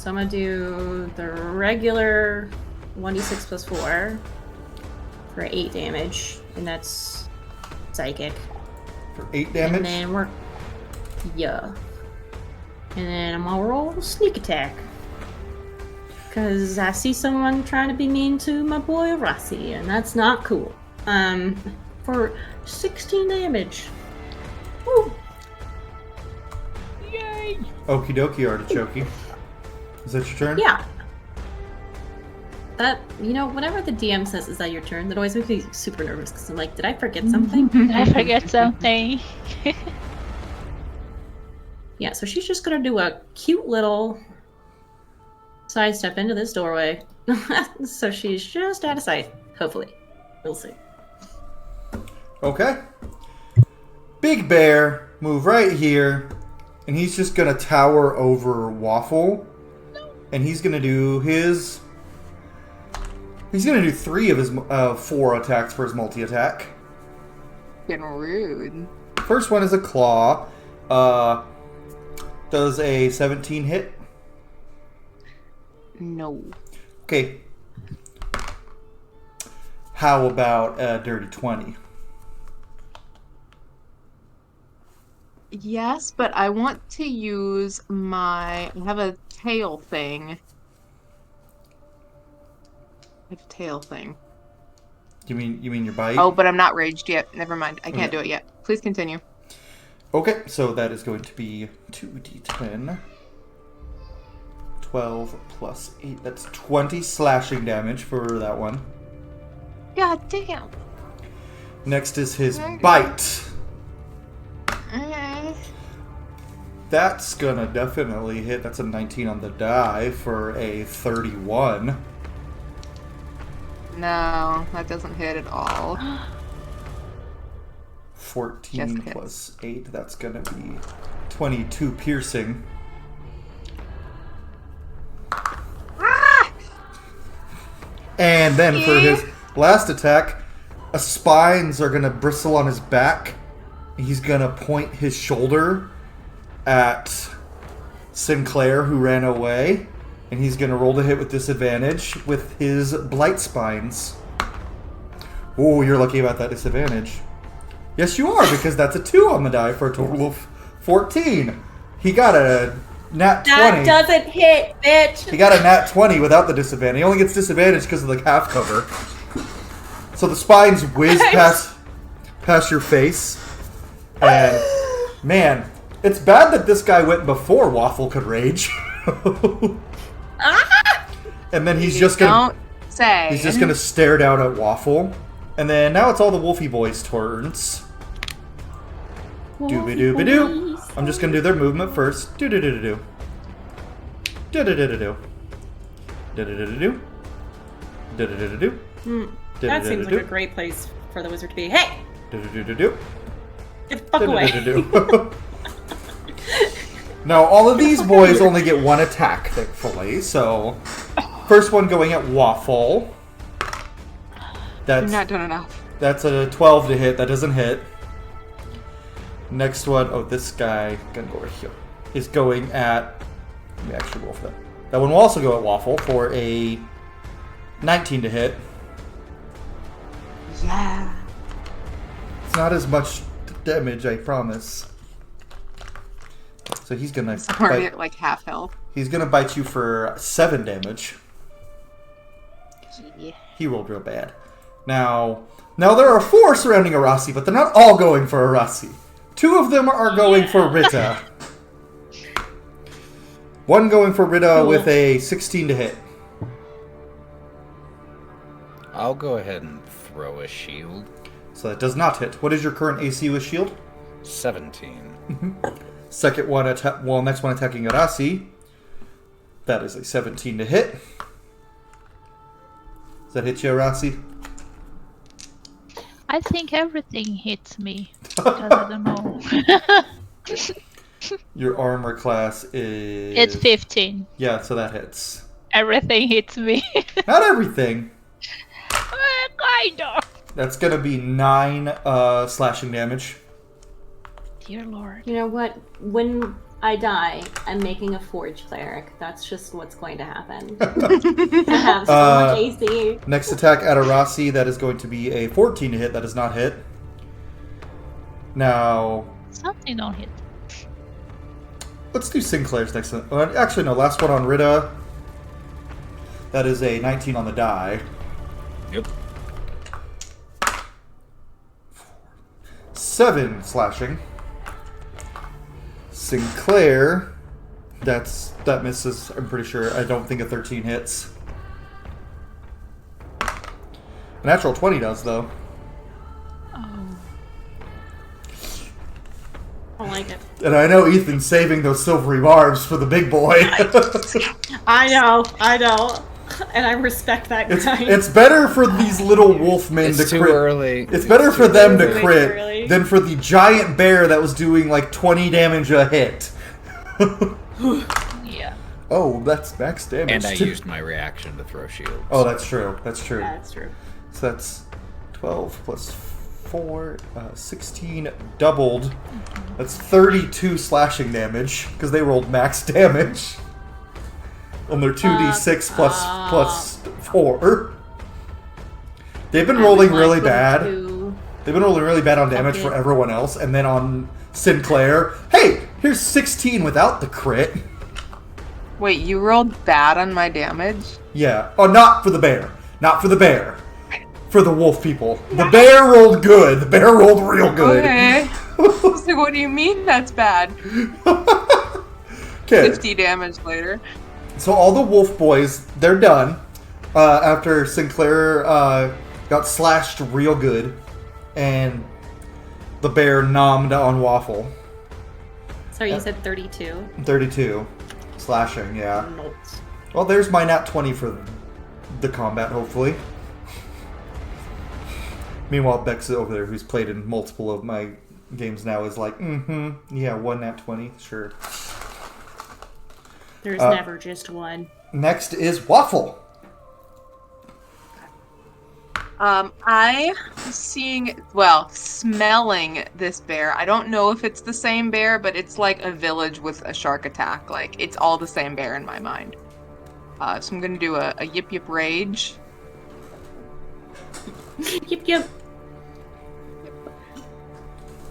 gonna do the regular 1d6 plus 4 for 8 damage, and that's psychic. For 8 damage? And then we're... Yeah. And then I'm gonna roll sneak attack. Because I see someone trying to be mean to my boy Rossi, and that's not cool. For 16 damage. Woo! Yay! Okie dokie, artichoke. Is that your turn? Yeah. That, you know, whenever the DM says, "Is that your turn?" that always makes me super nervous, because I'm like, did I forget something? Did I forget something? Yeah, so she's just gonna do a cute little sidestep into this doorway. So she's just out of sight, hopefully. We'll see. Okay. Big Bear, move right here, and he's just gonna tower over Waffle, and he's gonna do his... He's gonna do 3 of his 4 attacks for his multi-attack. Getting rude. First one is a claw. Does a 17 hit? No. Okay. How about a dirty 20? Yes, but I want to use I have a tail thing. I have a tail thing. You mean your bite? Oh, but I'm not raged yet. Never mind. I can't Okay. do it yet. Please continue. Okay, so that is going to be 2d10. 12 plus 8. That's 20 slashing damage for that one. God damn. Next is his bite. That's gonna definitely hit. That's a 19 on the die for a 31. No, that doesn't hit at all. 14 Just plus 8. That's gonna be 22 piercing. And then for his last attack, spines are gonna bristle on his back. He's gonna point his shoulder at Sinclair, who ran away, and he's gonna roll to hit with disadvantage with his blight spines. Oh, you're lucky about that disadvantage. Yes, you are, because that's a 2 on the die for a total of 14. He got a nat 20. That doesn't hit, bitch! He got a nat 20 without the disadvantage. He only gets disadvantage because of the half cover. So the spines whiz past your face. And, man, it's bad that this guy went before Waffle could rage. And then he's just gonna... Don't say. He's just gonna stare down at Waffle. And then now it's all the Wolfie boys' turns. Dooby-dooby-doo. I'm just gonna do their movement first. Do-do-do-do-do. Do-do-do-do-do. Do-do-do-do-do. Do-do-do-do-do. That seems like a great place for the wizard to be. Hey! Do-do-do-do-do. Get the fuck away. Do-do-do-do-do. Now, all of these boys only get one attack, thankfully. So, first one going at Waffle. You're not doing enough. That's a 12 to hit. That doesn't hit. Next one, oh, this guy, gonna go over here, is going at, let me actually roll for that. That one will also go at Waffle for a 19 to hit. Yeah. It's not as much damage, I promise. So he's gonna I'm already bite, at like half health. he's gonna bite you for 7 damage. Yeah. He rolled real bad. Now there are 4 surrounding Arasi, but they're not all going for Arasi. 2 of them are going for Ritte. One going for Ritte with a 16 to hit. I'll go ahead and throw a shield. So that does not hit. What is your current AC with shield? 17. Second one, next one attacking Arasi. That is a 17 to hit. Does that hit you, Arasi? I think everything hits me because I don't know. Your armor class is... It's 15. Yeah, so that hits. Everything hits me. Not everything. Kind of. That's gonna be 9 slashing damage. Dear Lord. You know what? When I die, I'm making a forge cleric. That's just what's going to happen. I have so much AC. Next attack at Arasi, that is going to be a 14 to hit. That does not hit. Now, Something don't hit. let's do Sinclair's next one. Actually, no, last one on Ritte. That is a 19 on the die. Yep. 7 slashing. Sinclair, that misses, I'm pretty sure. I don't think a 13 hits. A natural 20 does, though. Oh. I like it. And I know Ethan's saving those silvery barbs for the big boy. I know. And I respect that guy. It's better for these little wolfmen It's to too crit. early. It's better for them to early. crit Way too early. than for the giant bear that was doing like 20 damage a hit. Yeah. Oh, that's max damage. And I too. used my reaction to throw shields. Oh, that's true. That's true. That's true. So that's 12 plus 4, 16 doubled. That's 32 slashing damage because they rolled max damage on their 2d6 plus 4. They've been rolling really bad. They've been rolling really bad on damage for everyone else, and then on Sinclair. Hey, here's 16 without the crit. Wait, you rolled bad on my damage? Yeah. Oh, not for the bear. Not for the bear. For the wolf people. The bear rolled good. The bear rolled real good. Okay. So what do you mean that's bad? Okay. 50 damage later. So all the wolf boys, they're done. After Sinclair got slashed real good. And the bear nommed on Waffle. Sorry, you said 32. 32. Slashing, yeah. Notes. Well, there's my nat 20 for the combat, hopefully. Meanwhile, Bex over there, who's played in multiple of my games now, is like, yeah, one nat 20, sure. There's never just one. Next is Waffle. I was smelling this bear. I don't know if it's the same bear, but it's like a village with a shark attack. Like, it's all the same bear in my mind. So I'm gonna do a yip yip rage. Yip.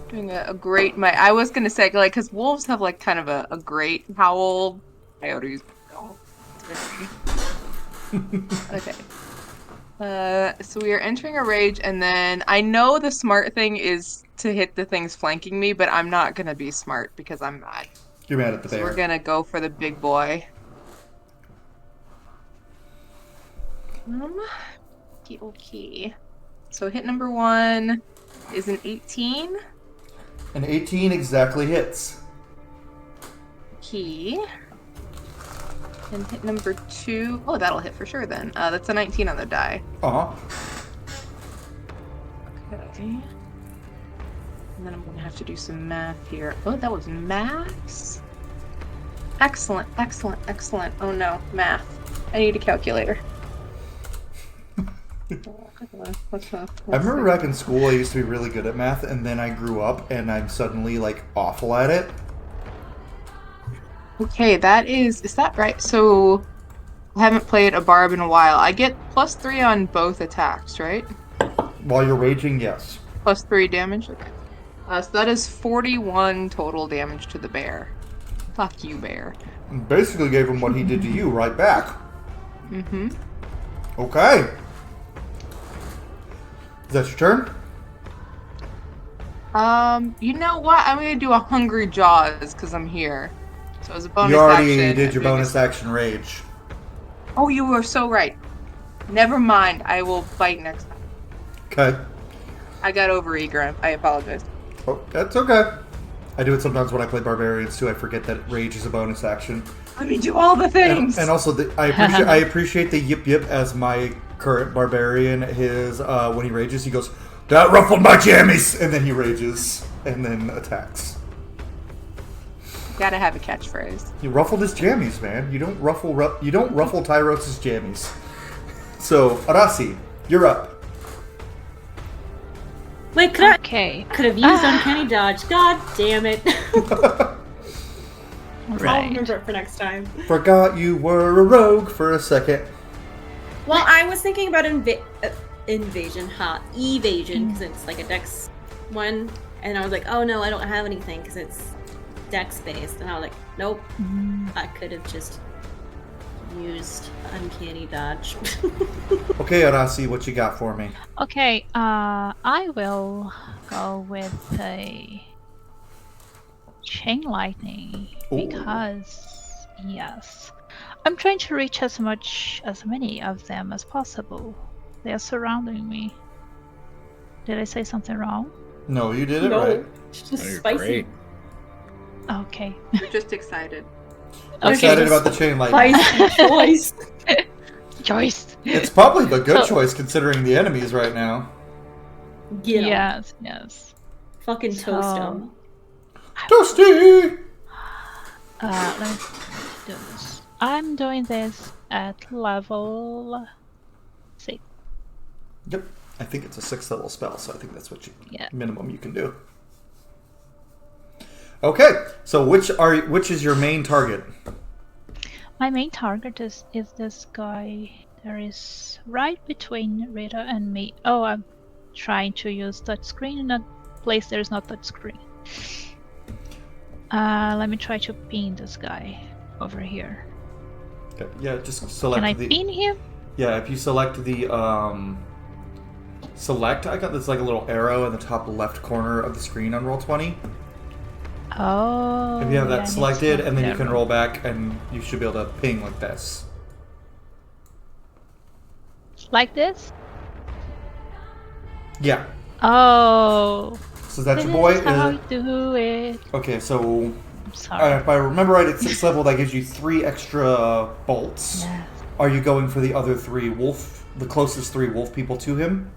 Doing a great, I was gonna say, like, because wolves have, like, kind of a great howl. Coyotes. Okay. So we are entering a rage, and then I know the smart thing is to hit the things flanking me, but I'm not gonna be smart because I'm mad. You're mad at the bear. So we're gonna go for the big boy. Okay. So hit number 1 is an 18. An 18 exactly hits. Okay. And hit number 2. Oh, that'll hit for sure then. That's a 19 on the die. Uh-huh. Okay. And then I'm gonna have to do some math here. Oh, that was maths? Excellent. Oh no, math. I need a calculator. I remember back in school I used to be really good at math, and then I grew up and I'm suddenly like awful at it. Okay, is that right? So I haven't played a barb in a while. I get +3 on both attacks, right? While you're raging, yes. +3 damage? Okay. So that is 41 total damage to the bear. Fuck you, bear. Basically gave him what he did to you right back. Mm-hmm. Okay. Is that your turn? You know what? I'm gonna do a Hungry Jaws because I'm here. So as a bonus You already action, did your bonus action rage. Oh, you were so right. Never mind. I will bite next time. Okay. I got overeager. I apologize. Oh, that's okay. I do it sometimes when I play barbarians too. I forget that rage is a bonus action. Let me do all the things. And also, I appreciate the yip yip as my current barbarian. His when he rages, he goes, "That ruffled my jammies," and then he rages and then attacks. Gotta have a catchphrase. He ruffled his jammies, man. You don't ruffle Tyros' jammies. So, Arasi, you're up. Wait, could Okay. I could have used uncanny dodge. God damn it. I'll Right. remember it for next time. Forgot you were a rogue for a second. Well, I was thinking about evasion, because it's like a dex one, and I was like, oh no, I don't have anything because it's dex based, and I was like, nope, I could have just used uncanny dodge. Okay, Arasi, what you got for me? Okay, I will go with a chain lightning because yes, I'm trying to reach as many of them as possible. They are surrounding me. Did I say something wrong? No, you did it No, right. it's just You're spicy. great. Okay. You're just excited. Excited about the chain lightning. Spicy choice. Choice. It's probably the good So- choice considering the enemies right now. Get 'em. Yes. Fucking toast So- them. Toasty! Let me do this. I'm doing this at level 6. Yep. I think it's a 6th level spell, so I think that's what minimum you can do. Okay, so which is your main target? My main target is this guy. There is right between Ritte and me. Oh, I'm trying to use touchscreen in a place there's not touchscreen. Let me try to pin this guy over here. Okay, yeah, just select Can I the. pin him? Yeah, if you select the select icon, there's like a little arrow in the top left corner of the screen on Roll20. Oh. If you have yeah, I that need selected, to and then you there. can roll back, and you should be able to ping like this. Like this? Yeah. Oh. So that's This your boy. is how you do it. Okay, so I'm sorry. if I remember right, at 6th level, that gives you 3 extra bolts. Yes. Are you going for the other 3 wolf, the closest 3 wolf people to him?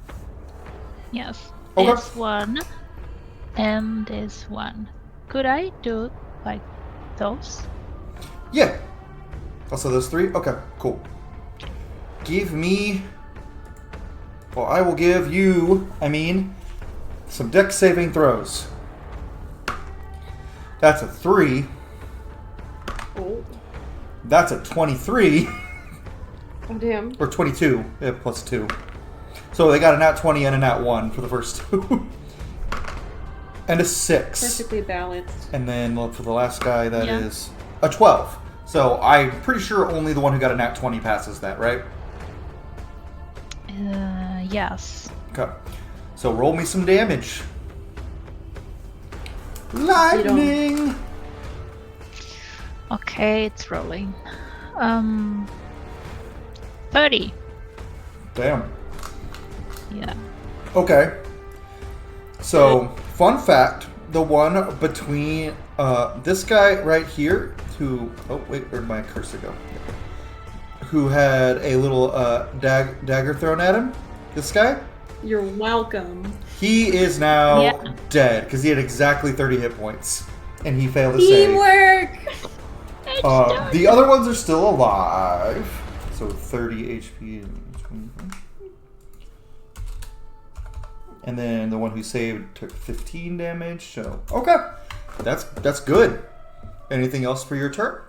Yes. Okay. This one and this one. Could I do like those? Yeah. Also those 3? Okay, cool. Give me... Well, I will give you, some dex saving throws. That's a 3. Oh, That's a 23. oh damn. Or 22. Yeah, plus 2. So they got a nat 20 and a nat 1 for the first 2. And a 6. Perfectly balanced. And then for the last guy, that Yeah. is a 12. So I'm pretty sure only the one who got a nat 20 passes that, right? Yes. Okay. So roll me some damage. Lightning! Okay, it's rolling. 30. Damn. Yeah. Okay. So, fun fact, the one between this guy right here, who... Oh, wait, where'd my cursor go? Who had a little dagger thrown at him. This guy. You're welcome. He is now Yeah. dead, because he had exactly 30 hit points. And he failed to save. Teamwork! The other ones are still alive. So 30 HP and 25. And then the one who saved took 15 damage. So okay, that's good. Anything else for your turn?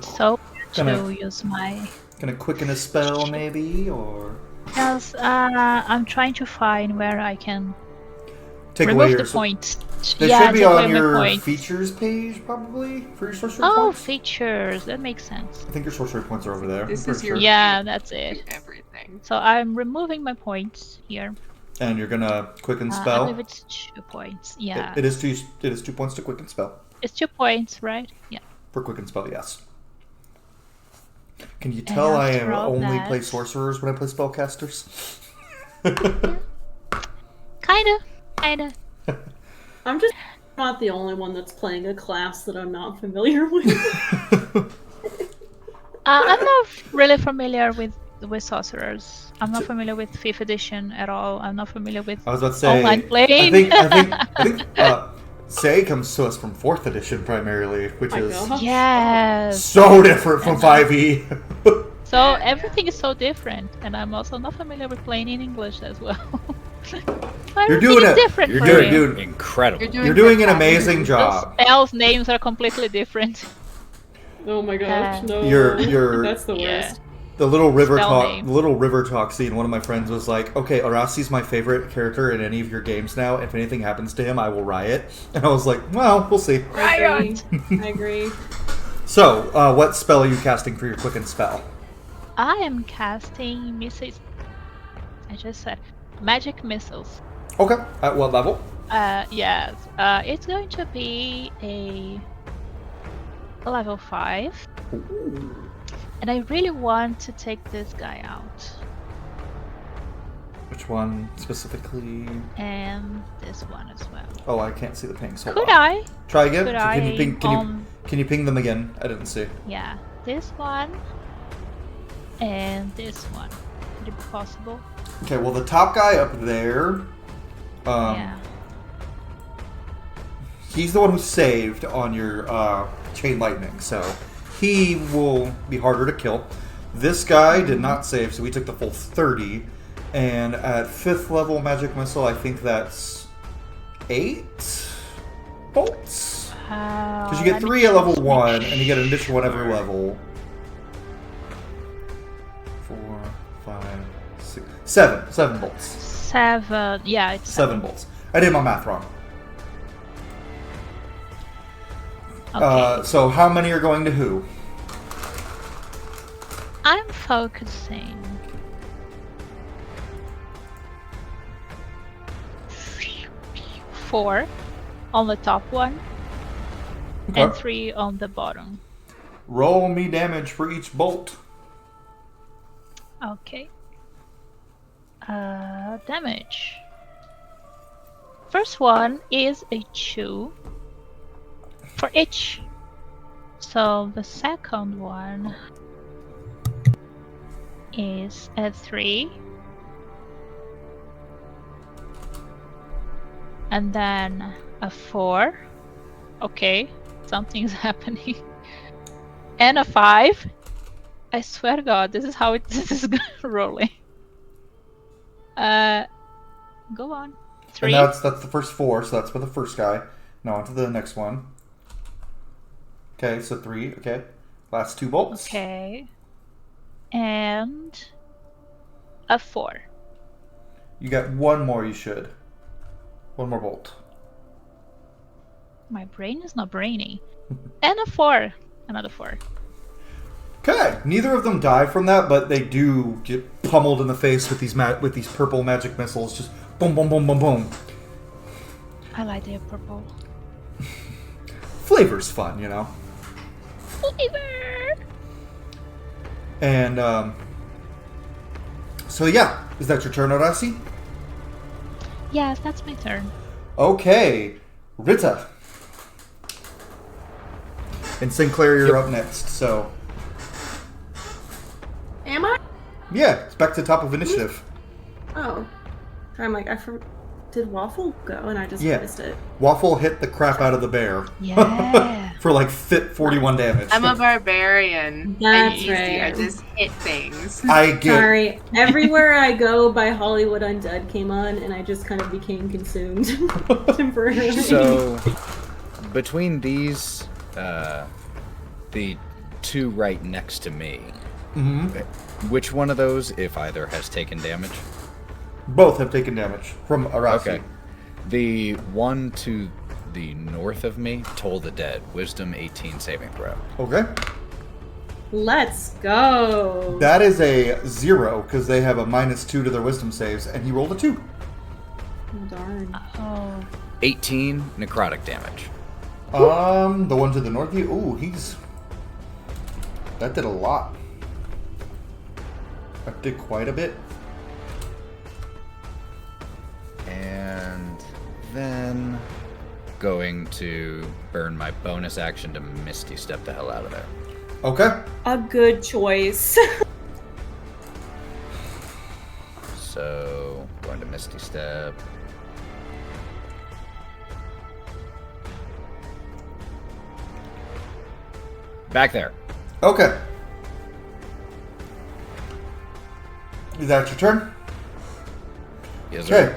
So to Gonna- use my. Gonna quicken a spell maybe, or Yes, I'm trying to find where I can take away remove your. the points. They Yeah, should be take away on my your points. features page probably for your sorcery Oh, points. features. That makes sense. I think your sorcery points are over there. This I'm is pretty your sure. Yeah, that's it. Everything. So I'm removing my points here. And you're gonna quicken I spell. believe it's 2 points. Yeah. It is 2. It is 2 points to quicken spell. It's 2 points, right? Yeah. For quicken spell, yes. Can you tell I after all only play that- sorcerers when I play spellcasters? Kinda. I'm just not the only one that's playing a class that I'm not familiar with. I'm not really familiar with sorcerers. I'm not familiar with 5th edition at all. I'm not familiar with I was about to say. online playing. I think Say comes to us from 4th edition primarily, which My is God. Yes. so different from 5e. So everything is so different, and I'm also not familiar with playing in English as well. You're doing Everything is it. different You're for doing, me. dude. Incredible. You're doing an fantastic. amazing The job. spells' names are completely different. Oh my gosh, no. You're- That's the Yeah. worst. The little river Spell talk, name. the little river talk scene. One of my friends was like, "Okay, Arasi's my favorite character in any of your games now. If anything happens to him, I will riot." And I was like, "Well, we'll see." I agree. I agree. So, what spell are you casting for your quicken spell? I am casting missiles. I just said magic missiles. Okay, at what level? Yes. It's going to be a level 5. And I really want to take this guy out. Which one specifically? And this one as well. Oh, I can't see the pings. Hold Could on. I? Try again. Could Can you I? ping? Can you ping them again? I didn't see. Yeah. This one. And this one. Would it be possible? Okay, well the top guy up there, Yeah. he's the one who saved on your chain lightning, so he will be harder to kill. This guy did not save, so he took the full 30. And at 5th level magic missile, I think that's 8 bolts. Because you get 3 at level 1, and you get an additional 1 every level. 4, 5, 6, 7. 7 bolts. 7. Yeah, it's 7 bolts. I did my math wrong. Okay. So how many are going to who? I'm focusing. 4 on the top one Okay. and 3 on the bottom. Roll me damage for each bolt. Okay. Damage. First one is a 2 for each. So the second one is a 3. And then a 4. Okay, something's happening. And a 5. I swear to God, this is how this is rolling. Go on. 3. And that's the first 4, so that's for the first guy. Now on to the next one. Okay, so 3. Okay, last 2 bolts. Okay. And a 4. You got 1 more. You should. 1 more bolt. My brain is not brainy. And a 4. Another 4. Okay, neither of them die from that, but they do get pummeled in the face with these purple magic missiles. Just boom, boom, boom, boom, boom. I like the purple. Flavor's fun, you know. Flavor! And so yeah, is that your turn, Arasi? Yes, that's my turn. Okay, Ritte. And Sinclair, you're up next. So Am I? yeah, it's back to top of initiative. Oh. I'm like, did Waffle go and I just Yeah. missed it? Waffle hit the crap out of the bear. Yeah. For like 41 damage. I'm a barbarian. That's I'm easy. right. I just hit things. I get. Sorry. Everywhere I Go by Hollywood Undead came on and I just kind of became consumed temporarily. So, between these, the 2 right next to me, which one of those, if either, has taken damage? Both have taken damage from Arasi. Okay. The one to the north of me, Toll the Dead, Wisdom 18 saving throw. Okay. Let's go. That is a 0 because they have a -2 to their wisdom saves, and he rolled a 2. Oh, darn. Oh. 18 necrotic damage. The one to the north of you. Ooh, that did a lot. That did quite a bit. And then going to burn my bonus action to Misty Step the hell out of there. Okay. A good choice. So, going to Misty Step. Back there. Okay. Is that your turn? Yes, sir. Okay.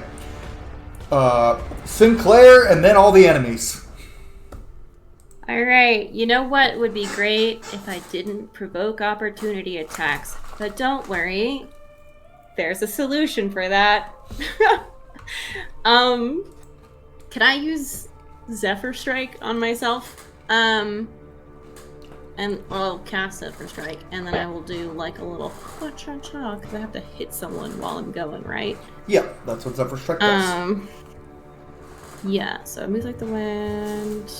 Sinclair and then all the enemies. Alright, you know what would be great if I didn't provoke opportunity attacks. But don't worry. There's a solution for that. Can I use Zephyr Strike on myself? And I'll cast Zephyr Strike, and then I will do like a little cha-cha-cha, because I have to hit someone while I'm going, right? Yeah, that's what Zephyr Strike does. Yeah, so it moves like the wind.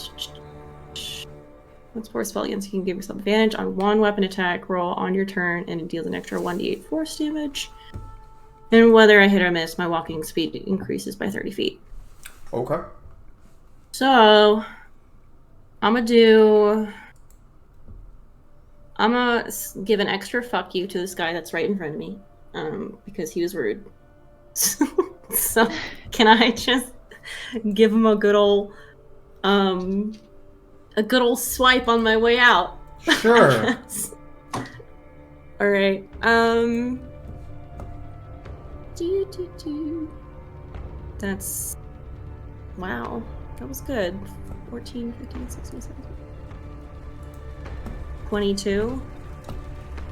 Once for a spell against, you can give yourself advantage on one weapon attack roll on your turn, and it deals an extra 1d8 force damage. And whether I hit or miss, my walking speed increases by 30 feet. Okay. So, I'm gonna give an extra fuck you to this guy that's right in front of me, because he was rude. So, can I just give him a good old swipe on my way out? Sure. All right. That's wow. That was good. 14, 15, 16, 17. 22.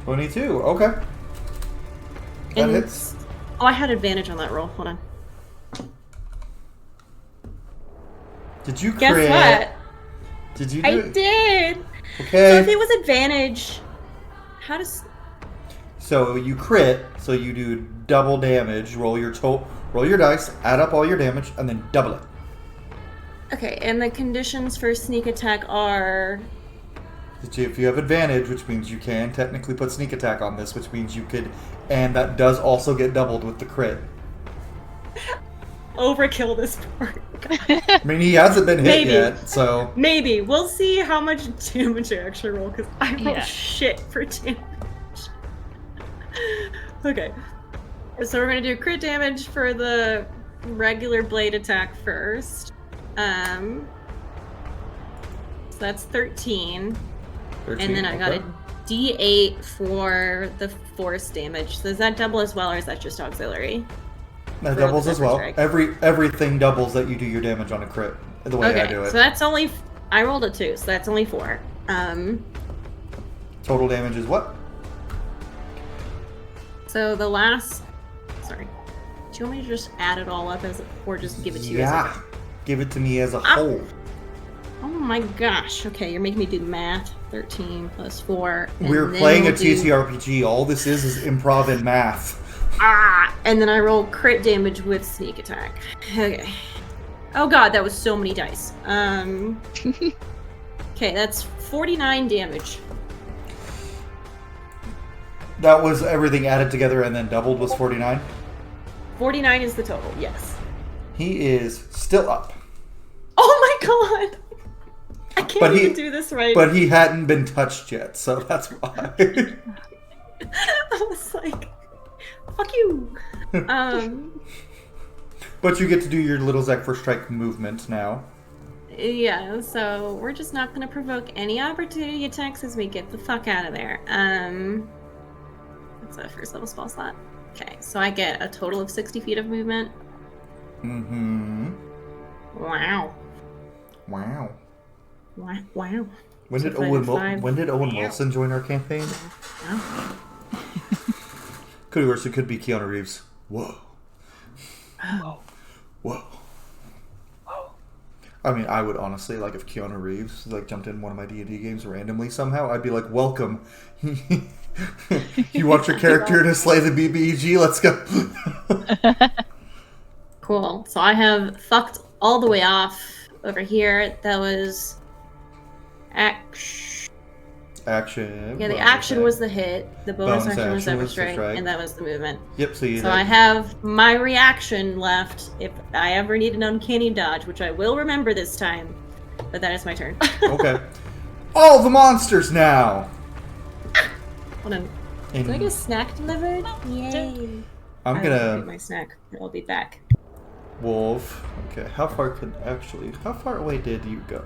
22. Okay. That And hits. oh, I had advantage on that roll. Hold on. Did you Guess crit? what? Did you do I it? did. Okay. So if it was advantage, how does? So you crit, so you do double damage. Roll your dice, add up all your damage, and then double it. Okay, and the conditions for sneak attack are. If you have advantage, which means you can technically put sneak attack on this, which means you could, and that does also get doubled with the crit. Overkill this part. I mean, he hasn't been hit Maybe. yet, so Maybe. We'll see how much damage I actually roll, because I roll Yeah. shit for damage. Okay. So we're going to do crit damage for the regular blade attack first. So that's 13. 13, And then I got okay. a D8 for the force damage. So does that double as well, or is that just auxiliary? That for doubles the as well. strike. Everything doubles that you do your damage on a crit. The way I do it. So that's only. I rolled a 2, so that's only 4. Total damage is what? So the last. Sorry. Do you want me to just add it all up as, or just give it to you? Yeah. Give it to me as a whole. Oh my gosh. Okay, you're making me do math. 13 plus 4. and We're then playing we'll a do- TTRPG. All this is improv and math. And then I roll crit damage with sneak attack. Okay. Oh god, that was so many dice. Okay, that's 49 damage. That was everything added together and then doubled was 49. 49 is the total, yes. He is still up. Oh my god! I can't But he- even do this right. But he hadn't been touched yet, so that's why. I was like, fuck you. But you get to do your little Zek for strike movement now. Yeah, so we're just not gonna provoke any opportunity attacks as we get the fuck out of there. That's a first level spell slot. Okay, so I get a total of 60 feet of movement. Mm-hmm. Wow. Wow. Wow. When did So Owen 5. Wilson join our campaign? Wow. Could worse. It could be Keanu Reeves. Whoa. Whoa. Whoa. I mean, I would honestly, like, if Keanu Reeves, like, jumped in one of my D&D games randomly somehow, I'd be like, welcome. You want your character to slay the BBEG? Let's go. Cool. So I have fucked all the way off over here. That was action. Action. Yeah, the bonus action attack. was the hit. The bonus action was action Zephyr was the Strike, strike. and that was the movement. Yep, so you So had- I have my reaction left if I ever need an uncanny dodge, which I will remember this time. But that is my turn. Okay. All the monsters now! Hold on. And Did I get a snack delivered? Yay. I'm I will get gonna... my snack. I'll be back. Wolf. Okay, how far away did you go?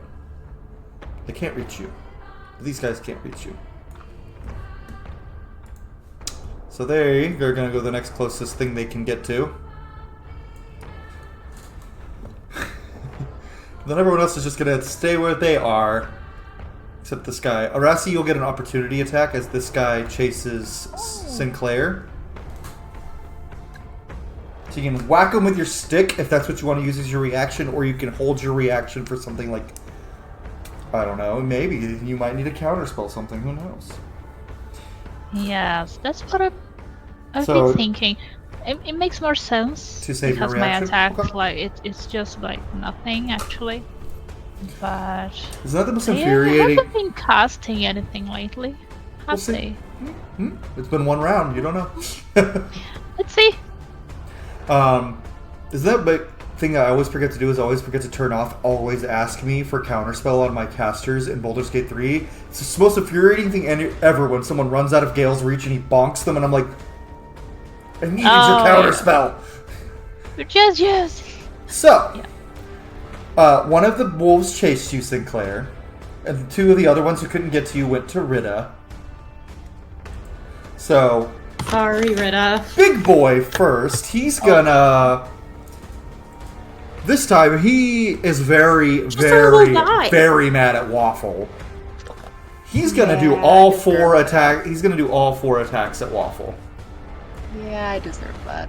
They can't reach you. These guys can't reach you. So they're gonna go the next closest thing they can get to. Then everyone else is just gonna stay where they are. Except this guy. Arasi, you'll get an opportunity attack as this guy chases Sinclair. So you can whack him with your stick if that's what you want to use as your reaction, or you can hold your reaction for something like, I don't know, maybe you might need a counterspell something, who knows? Yes, that's what I've So- been thinking. It makes more sense To save your because my reaction? attack, Okay. like it's just like nothing actually. But Isn't that the most they infuriating? haven't been casting anything lately, We'll have see. they? It's been one round, you don't know. Let's see. Isn't that big thing I always forget to do is I always forget to turn off always ask me for counterspell on my casters in Baldur's Gate 3. It's the most infuriating thing ever when someone runs out of Gale's Reach and he bonks them and I'm like, I needed your Oh, counterspell. Yes. So, one of the wolves chased you, Sinclair, and two of the other ones who couldn't get to you went to Ritte. So, Sorry, Ritte. big boy first. He's gonna. This time he is very, a little very, guy. very mad at Waffle. He's gonna do Yeah, all I deserve four that. attack. He's gonna do all 4 attacks at Waffle. Yeah, I deserve that.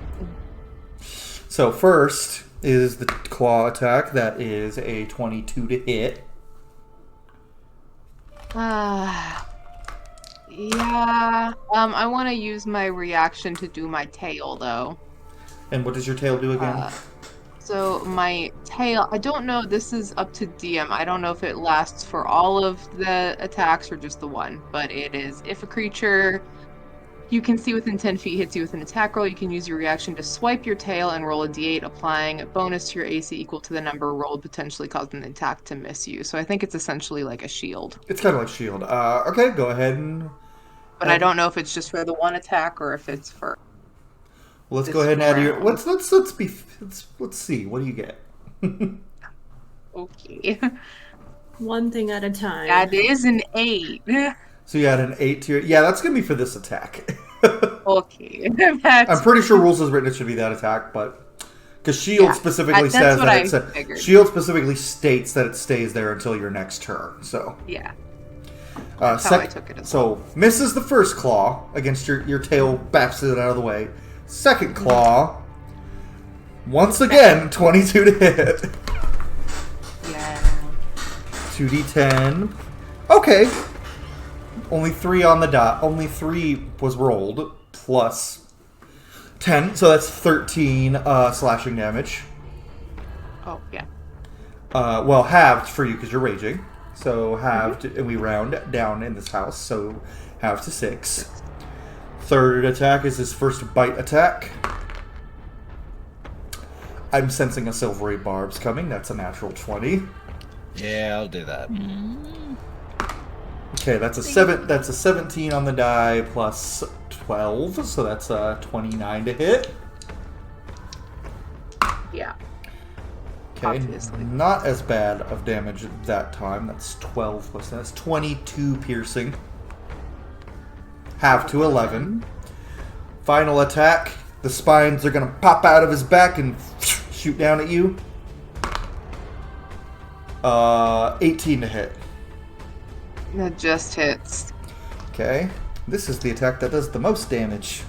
So first is the claw attack. That is a 22 to hit. Yeah. I want to use my reaction to do my tail, though. And what does your tail do again? So my tail, I don't know, this is up to DM. I don't know if it lasts for all of the attacks or just the one, but it is, if a creature you can see within 10 feet hits you with an attack roll, you can use your reaction to swipe your tail and roll a d8, applying a bonus to your AC equal to the number rolled, potentially causing the attack to miss you. So I think it's essentially like a shield. It's kind of like shield. Okay, go ahead and... But I don't know if it's just for the one attack or if it's for... Well, let's go ahead and add your... Let's see. What do you get? Okay. One thing at a time. That is an 8. So you add an 8 to your... Yeah, that's going to be for this attack. Okay. I'm pretty sure rules as written it should be that attack, but... Because shield specifically says that shield specifically states that it stays there until your next turn, so... Yeah. That's how I took it as well. So, misses the first claw against your tail, bats it out of the way. Second claw, once again, 22 to hit. Yeah. 2d10. Okay. Only 3 on the dot. Only 3 was rolled, plus 10, so that's 13 slashing damage. Oh, yeah. Well, halved for you because you're raging. So halved, and we round down in this house, so halved to 6. Third attack is his first bite attack. I'm sensing a silvery barbs coming. That's a natural 20. Yeah, I'll do that. Okay, that's a 17 on the die plus 12, so that's a 29 to hit. Yeah. Okay, Obviously. not as bad of damage that time. That's 12 plus that's 22 piercing. Half to 11. Final attack. The spines are going to pop out of his back and shoot down at you. 18 to hit. That just hits. Okay. This is the attack that does the most damage.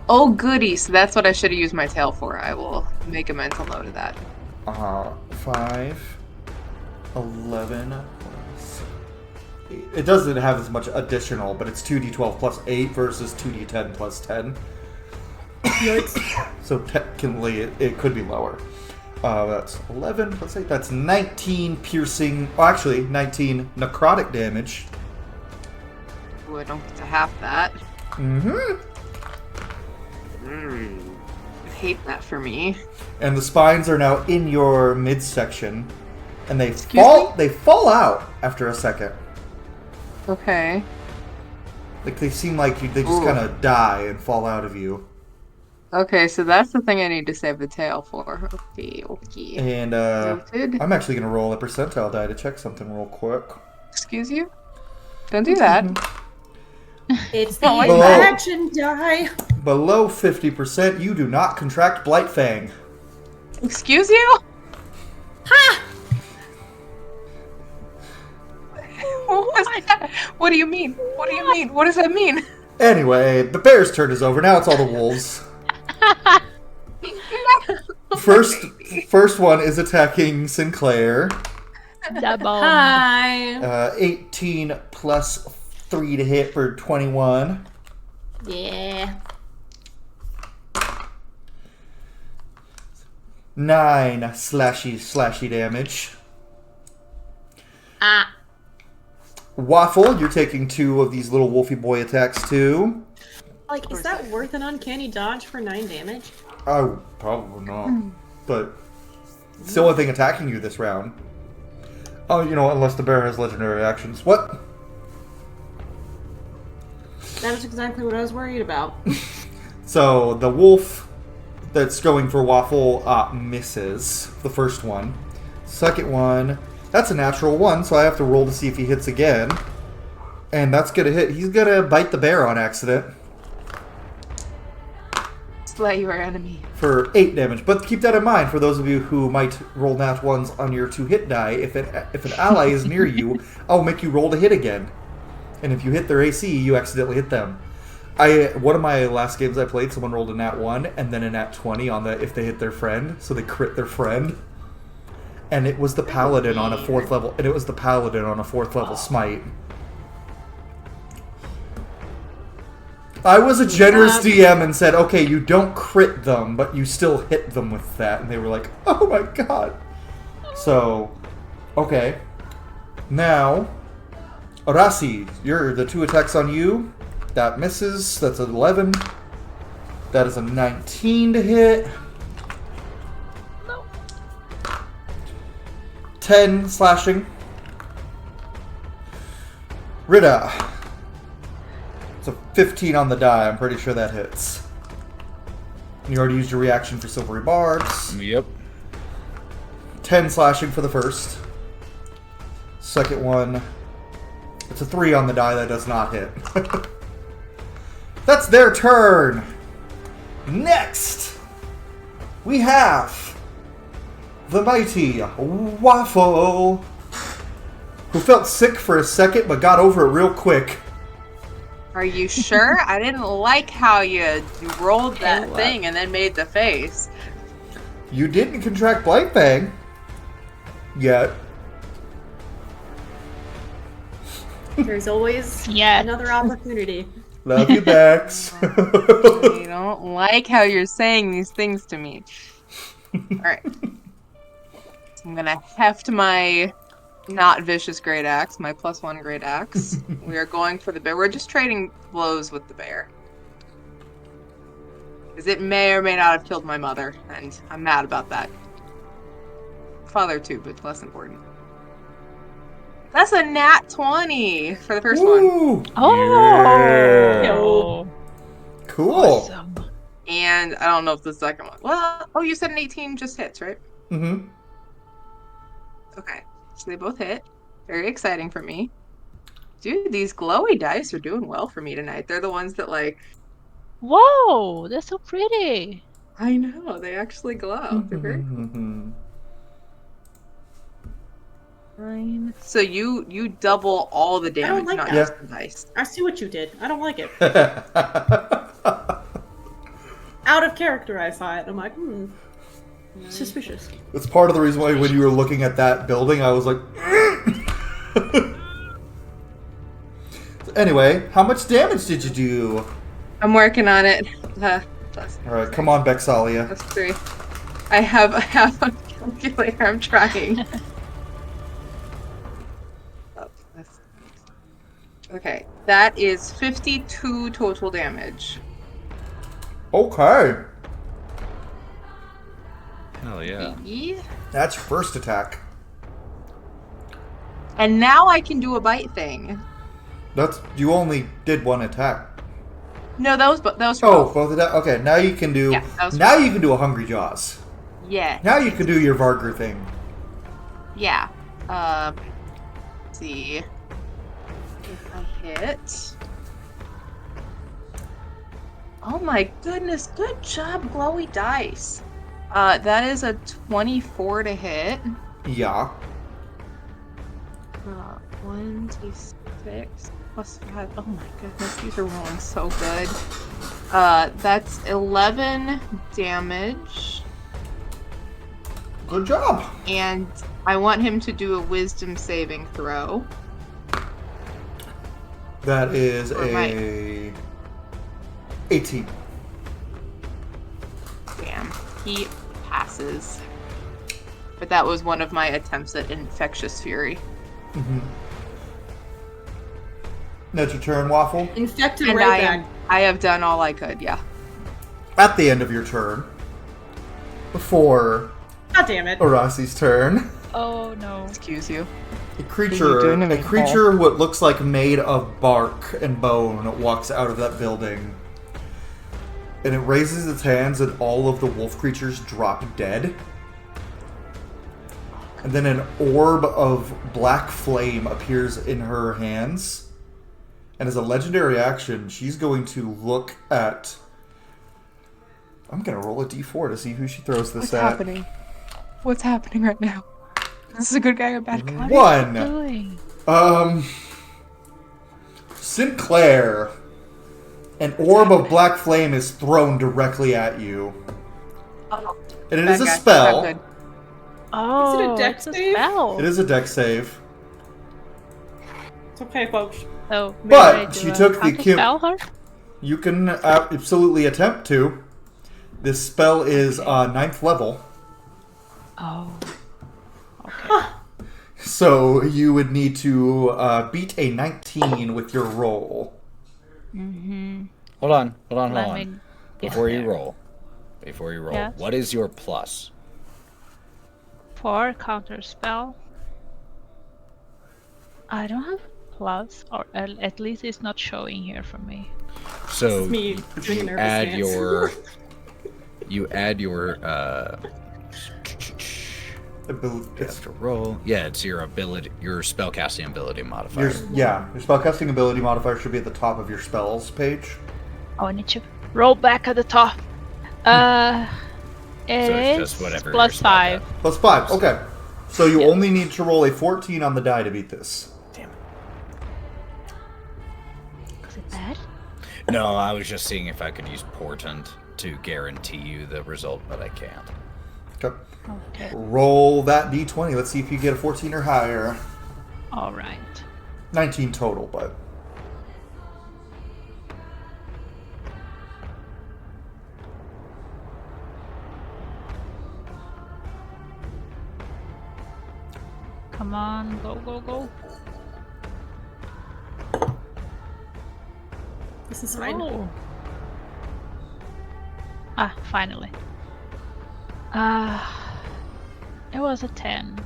Oh, goody. So that's what I should have used my tail for. I will make a mental note of that. 5, 11 plus 8. It doesn't have as much additional, but it's 2d12 plus 8 versus 2d10 plus 10. So technically it could be lower. That's 11 plus 8. That's 19 piercing. Oh, actually, 19 necrotic damage. Ooh, I don't get to half that. I hate that for me. And the spines are now in your midsection, and they Excuse fall. me? They fall out after a second. Okay. Like they seem like they just kind of die and fall out of you. Okay, so that's the thing I need to save the tail for. Okay, okay. And Noted. I'm actually going to roll a percentile die to check something real quick. Excuse you? Don't do that. It's the like action die. Below 50%, you do not contract Blight Fang. Excuse you? Ha! What was that? What do you mean? What do you mean? What does that mean? Anyway, the bear's turn is over. Now it's all the wolves. First one is attacking Sinclair. Double. Hi. 18 plus 3 to hit for 21. Yeah. 9 slashy damage. Ah. Waffle, you're taking 2 of these little wolfy boy attacks too. Like, is that worth an uncanny dodge for 9 damage? Oh, probably not. But it's the only thing attacking you this round. Oh, you know, unless the bear has legendary actions. What? That was exactly what I was worried about. So the wolf that's going for Waffle misses the first one. Second one, that's a natural 1, so I have to roll to see if he hits again. And that's gonna hit. He's gonna bite the bear on accident. Slay your enemy. For 8 damage. But keep that in mind for those of you who might roll nat 1s on your 2-hit die. If an ally is near you, I'll make you roll to hit again. And if you hit their AC, you accidentally hit them. One of my last games I played, someone rolled a nat 1 and then a nat 20 on the if they hit their friend, so they crit their friend. And it was the paladin on a 4th level. And it was the paladin on a 4th level smite. I was a generous DM and said, okay, you don't crit them, but you still hit them with that. And they were like, oh my god. So, okay. Now, Arasi, you're the 2 attacks on you. That misses. That's an 11. That is a 19 to hit. No. 10 slashing. Ritte. It's a 15 on the die. I'm pretty sure that hits. You already used your reaction for silvery barbs. Yep. 10 slashing for the first. Second one. It's a 3 on the die. That does not hit. That's their turn. Next, we have the mighty Waffle, who felt sick for a second but got over it real quick. Are you sure? I didn't like how you rolled that thing and then made the face. You didn't contract Blight Fang yet. There's always Yeah. another opportunity. Love you, Bex. I don't like how you're saying these things to me. Alright. I'm gonna heft my not vicious great axe, my +1 great axe. We are going for the bear. We're just trading blows with the bear. Because it may or may not have killed my mother, and I'm mad about that. Father too, but less important. That's a nat 20 for the first one. Ooh, Oh! cool. Awesome. And I don't know if the second one. Well, oh, you said an 18 just hits, right? Mm-hmm. Okay. So they both hit. Very exciting for me. Dude, these glowy dice are doing well for me tonight. They're the ones that, like... Whoa! They're so pretty. I know, they actually glow. They're very cool. Fine. So you double all the damage, like not that. just the dice. I see what you did. I don't like it. Out of character, I saw it. I'm like, suspicious. That's part of the reason why when you were looking at that building, I was like... Anyway, how much damage did you do? I'm working on it. Alright, come on, Bexalia. That's 3. I have a calculator. I'm trying. Okay, that is 52 total damage. Okay. Hell yeah. That's your first attack. And now I can do a bite thing. You only did 1 attack. No, that was for both attack. Okay, now you can do. Yeah, that was now you can do a Hungry Jaws. Yeah. Now you can do your Vargr thing. Yeah. Let's see. If I hit. Oh my goodness! Good job, glowy dice. That is a 24 to hit. Yeah. 1d6 plus 5. Oh my goodness, these are rolling so good. That's 11 damage. Good job. And I want him to do a wisdom saving throw. That is Or a 18. Damn, he passes. But that was one of my attempts at infectious fury. Mm-hmm. That's your turn, Waffle. Infected And right back. I have done all I could, yeah. At the end of your turn, before God damn it. Arasi's turn, Oh no. Excuse you. a creature what looks like made of bark and bone walks out of that building. And it raises its hands and all of the wolf creatures drop dead. And then an orb of black flame appears in her hands. And as a legendary action, she's going to look at... I'm going to roll a d4 to see who she throws this What's at. happening? What's happening right now? Is this a good guy or a bad guy? One. Doing? Sinclair. An orb of black flame is thrown directly at you. Oh, And it bad is a guy. spell. Not good. Oh, dex it's a save? spell. It is a dex save. It's okay, folks. So, But may I do she a took the counterspell her? You can absolutely attempt to. This spell is 9th level. Oh. Okay. So you would need to beat a 19 with your roll. Mm-hmm. Hold on. Let me get Before you there. roll, Yes. what is your plus? 4 counterspell. I don't have plus, or at least it's not showing here for me. So Me doing a you nervous add dance. you add your Abil- you have to roll. Yeah, it's your ability, your spellcasting ability modifier. your spellcasting ability modifier should be at the top of your spells page. Oh, I need to roll back at the top. It's just whatever plus your spell 5. Plus 5. Okay. So you Yeah. only need to roll a 14 on the die to beat this. Damn it. Is it bad? No, I was just seeing if I could use Portent to guarantee you the result, but I can't. Okay. Okay. Roll that d20. Let's see if you get a 14 or higher. All right. 19 total, but... Come on, go, go, go. This is fine. Oh. Ah, finally. It was a 10.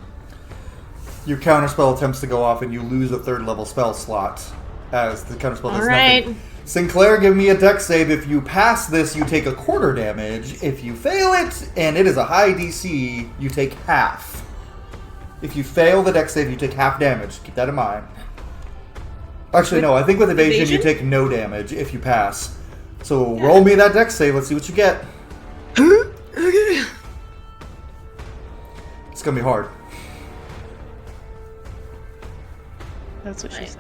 Your counterspell attempts to go off and you lose a 3rd level spell slot as the counterspell does Alright. nothing. Sinclair, give me a dex save. If you pass this, you take a quarter damage. If you fail it, and it is a high DC, you take half. If you fail the dex save, you take half damage. Keep that in mind. Actually, no, I think with evasion, you take no damage if you pass. So roll me that dex save. Let's see what you get. It's gonna be hard. That's what she's.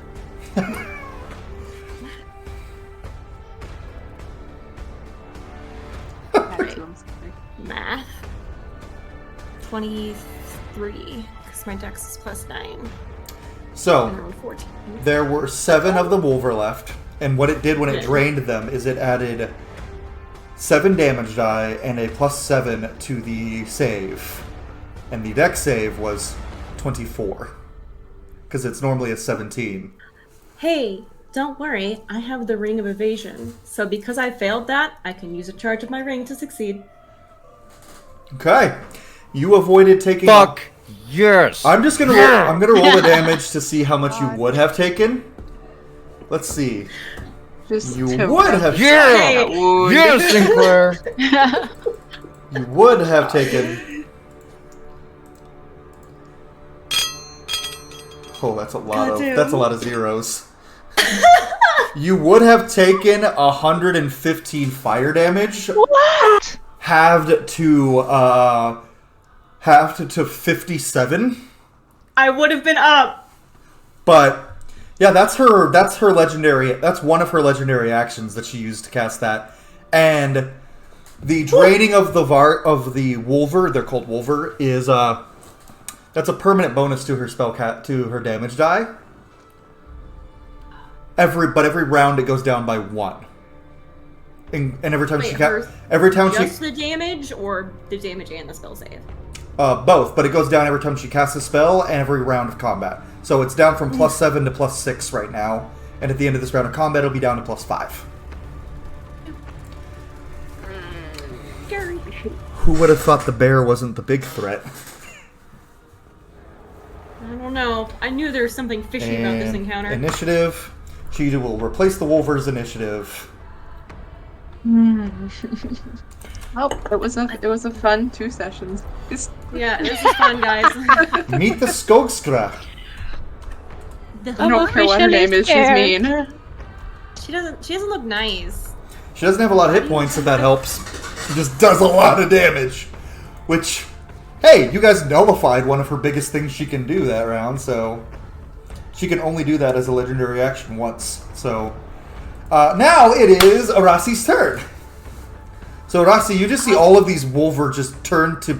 Alright. Math. 23. Because my dex is plus 9. So, And I'm 14. there were 7 of the Wulfrun left, and what it did when it drained them is it added 7 damage die and a plus 7 to the save. And the dex save was 24. Because it's normally a 17. Hey, don't worry. I have the Ring of Evasion. So because I failed that, I can use a charge of my ring to succeed. Okay. You avoided taking... Fuck yes! I'm just gonna roll, I'm gonna roll the damage to see how much you would have taken. Let's see. Just You to would have... Yeah! that wound. Yes, Sinclair! You would have taken... Oh, that's a lot of zeros. You would have taken 115 fire damage. What? Halved to 57. I would have been up. But yeah, that's her legendary. That's one of her legendary actions that she used to cast that. And the draining of the Wulfrun, they're called Wulfrun, is that's a permanent bonus to her to her damage die. Every round it goes down by 1. And every time Just the damage or the damage and the spell save? Both, but it goes down every time she casts a spell and every round of combat. So it's down from plus 7 to plus 6 right now, and at the end of this round of combat, it'll be down to plus 5. Scary. Who would have thought the bear wasn't the big threat? I don't know. I knew there was something fishy about this encounter. Initiative. She will replace the Wulfrun's initiative. Oh, it was a fun 2 sessions. Yeah, this is fun, guys. Meet the Skogskra. I don't care what her name is, she's mean. She doesn't look nice. She doesn't have a lot of hit points, if that helps. She just does a lot of damage. Which, hey, you guys nullified one of her biggest things she can do that round, so... She can only do that as a legendary action once. So, now it is Arasi's turn. So, Arasi, you just see all of these Wulfrun just turn to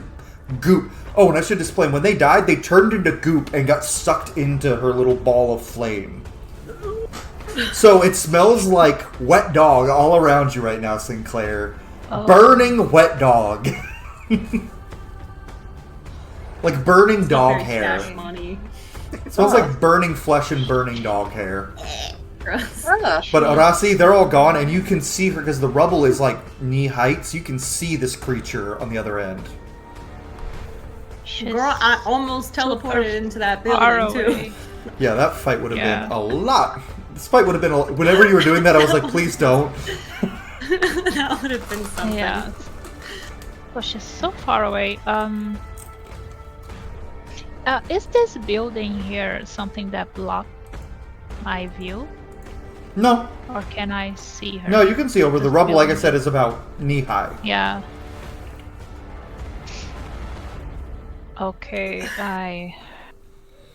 goop. Oh, and I should explain. When they died, they turned into goop and got sucked into her little ball of flame. So it smells like wet dog all around you right now, Sinclair. Oh. Burning wet dog. Like burning dog Very hair. stash money. It smells like burning flesh and burning dog hair. Gross. But Arasi, they're all gone, and you can see her because the rubble is like knee height, so you can see this creature on the other end. She's Girl, I almost teleported into that far building away. too. Yeah, that fight would have Yeah. been a lot. This fight would have been whenever you were doing that, I was like, please don't. That would have been something. Yeah. Well, she's so far away. Is this building here something that blocked my view? No, Or can I see her? no, you can see over the This rubble. Like I building. said, is about knee high. Yeah. Okay,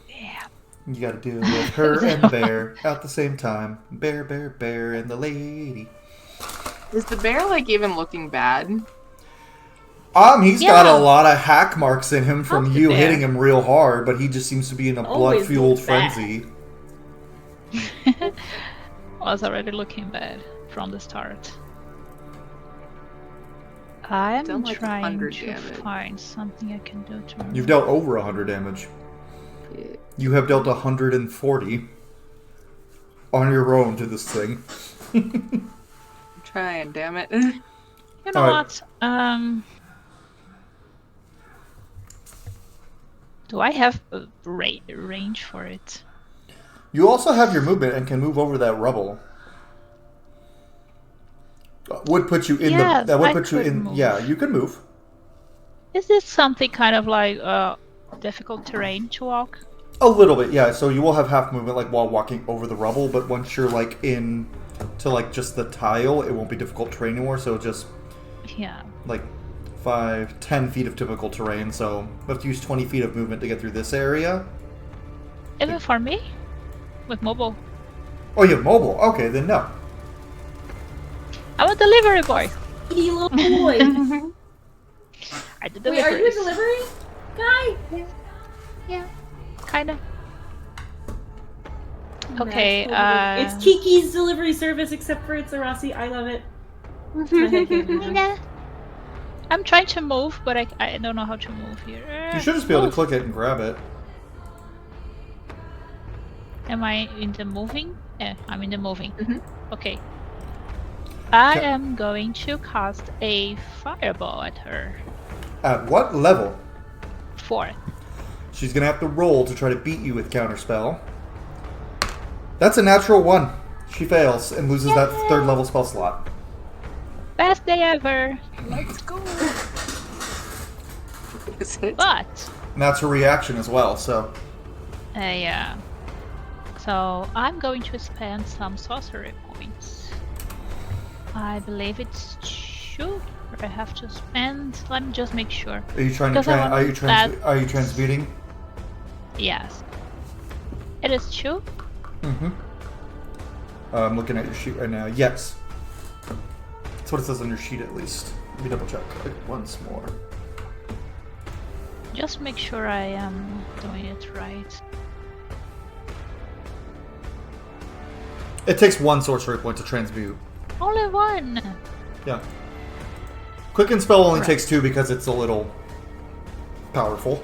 Yeah. You got to deal with her and the bear at the same time. Bear, bear, bear, and the lady. Is the bear like even looking bad? He's got Yeah. a lot of hack marks in him from How's the you bear? hitting him real hard, but he just seems to be in a Always blood-fueled looks bad. frenzy. Was already looking bad from the start. I'm Done like trying 100 to damage. find something I can do to You've dealt over 100 damage. Yeah. You have dealt 140 on your own to this thing. I'm trying, damn it. You know Alright. what? Do I have a range for it? You also have your movement and can move over that rubble. Would put you in Yes, that would I put you could in. move. Yeah, you can move. Is this something kind of like difficult terrain to walk? A little bit, yeah. So you will have half movement like while walking over the rubble, but once you're like in to like just the tile, it won't be difficult terrain anymore. So just Yeah. like 5-10 feet of typical terrain. So you have to use 20 feet of movement to get through this area. Even for me? With mobile. Oh, you have mobile. Okay, then no. I'm a delivery boy. Itty little boy. I did Wait, are you a deliveries. delivery guy? Yeah. Kinda. Okay, It's Kiki's delivery service, except for it's Arasi. I love it. It's my head candy. Yeah. I'm trying to move, but I don't know how to move here. You should just be able to Move. click it and grab it. Am I in the moving? Yeah, I'm in the moving. Mhm. Okay. I Okay. am going to cast a fireball at her. At what level? 4. She's gonna have to roll to try to beat you with counterspell. That's a natural 1. She fails and loses that 3rd level spell slot. Best day ever. Let's go. Is it? But And that's her reaction as well, so. yeah. So I'm going to spend some sorcery points. I believe it's 2. I have to spend. Let me just make sure. Are you trying to Because I are you want are you transmuting? Yes. It is 2. Mm-hmm. I'm looking at your sheet right now. Yes. That's what it says on your sheet at least. Let me double check once more. Just make sure I am doing it right. It takes 1 sorcery point to transmute. Only 1. Yeah. Quicken spell only Right. takes 2 because it's a little powerful.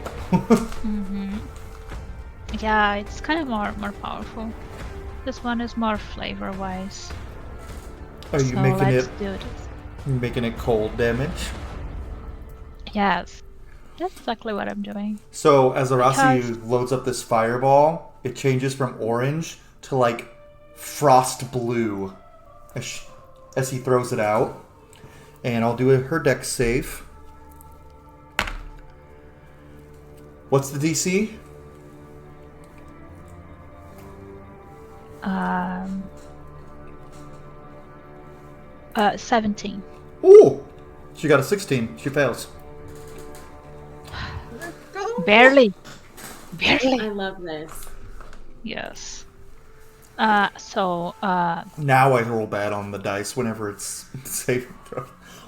Yeah, it's kind of more powerful. This one is more flavor wise. Are you So making let's it do this. making it cold damage? Yes. That's exactly what I'm doing. So as Arasi Because- loads up this fireball, it changes from orange to like frost blue as he throws it out. And I'll do her dex save. What's the DC? 17. Ooh! She got a 16. She fails. Barely. Barely. I love this. Yes. So, Now I roll bad on the dice whenever it's saving throw.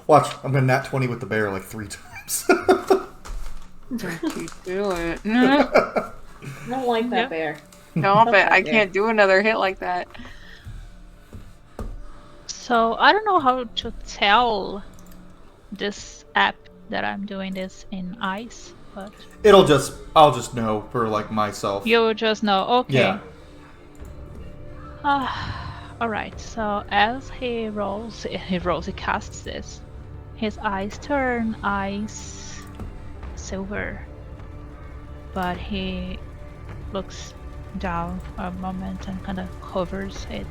Watch, I'm gonna nat 20 with the bear like 3 times. Don't you do it. I don't like that Yep. bear. No, but I There. can't do another hit like that. So I don't know how to tell this app that I'm doing this in ice, but I'll just know for like myself. you will just know. Okay. Yeah. Alright, so as he casts this, his eyes turn ice silver. But he looks down a moment and kind of covers it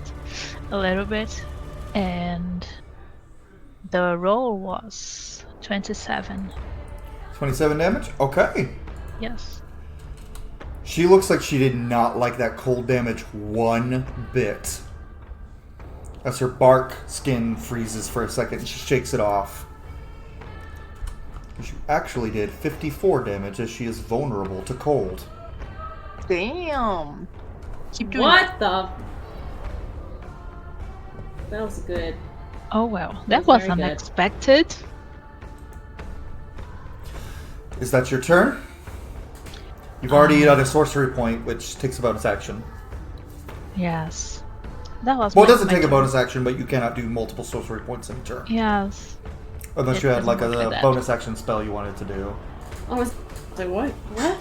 a little bit. And the roll was 27. 27 damage? Okay. Yes. She looks like she did not like that cold damage one bit. As her bark skin freezes for a second, she shakes it off. She actually did 54 damage as she is vulnerable to cold. Damn. Keep doing What the? That was good. Oh well, That that was was very good. unexpected. Is that your turn? You've already done a sorcery point, which takes a bonus action. Yes. That was Well, it my- doesn't my take a turn. bonus action, but you cannot do multiple sorcery points in a turn. Yes. Unless It you had doesn't like work a like that. bonus action spell you wanted to do. I was like, what? What?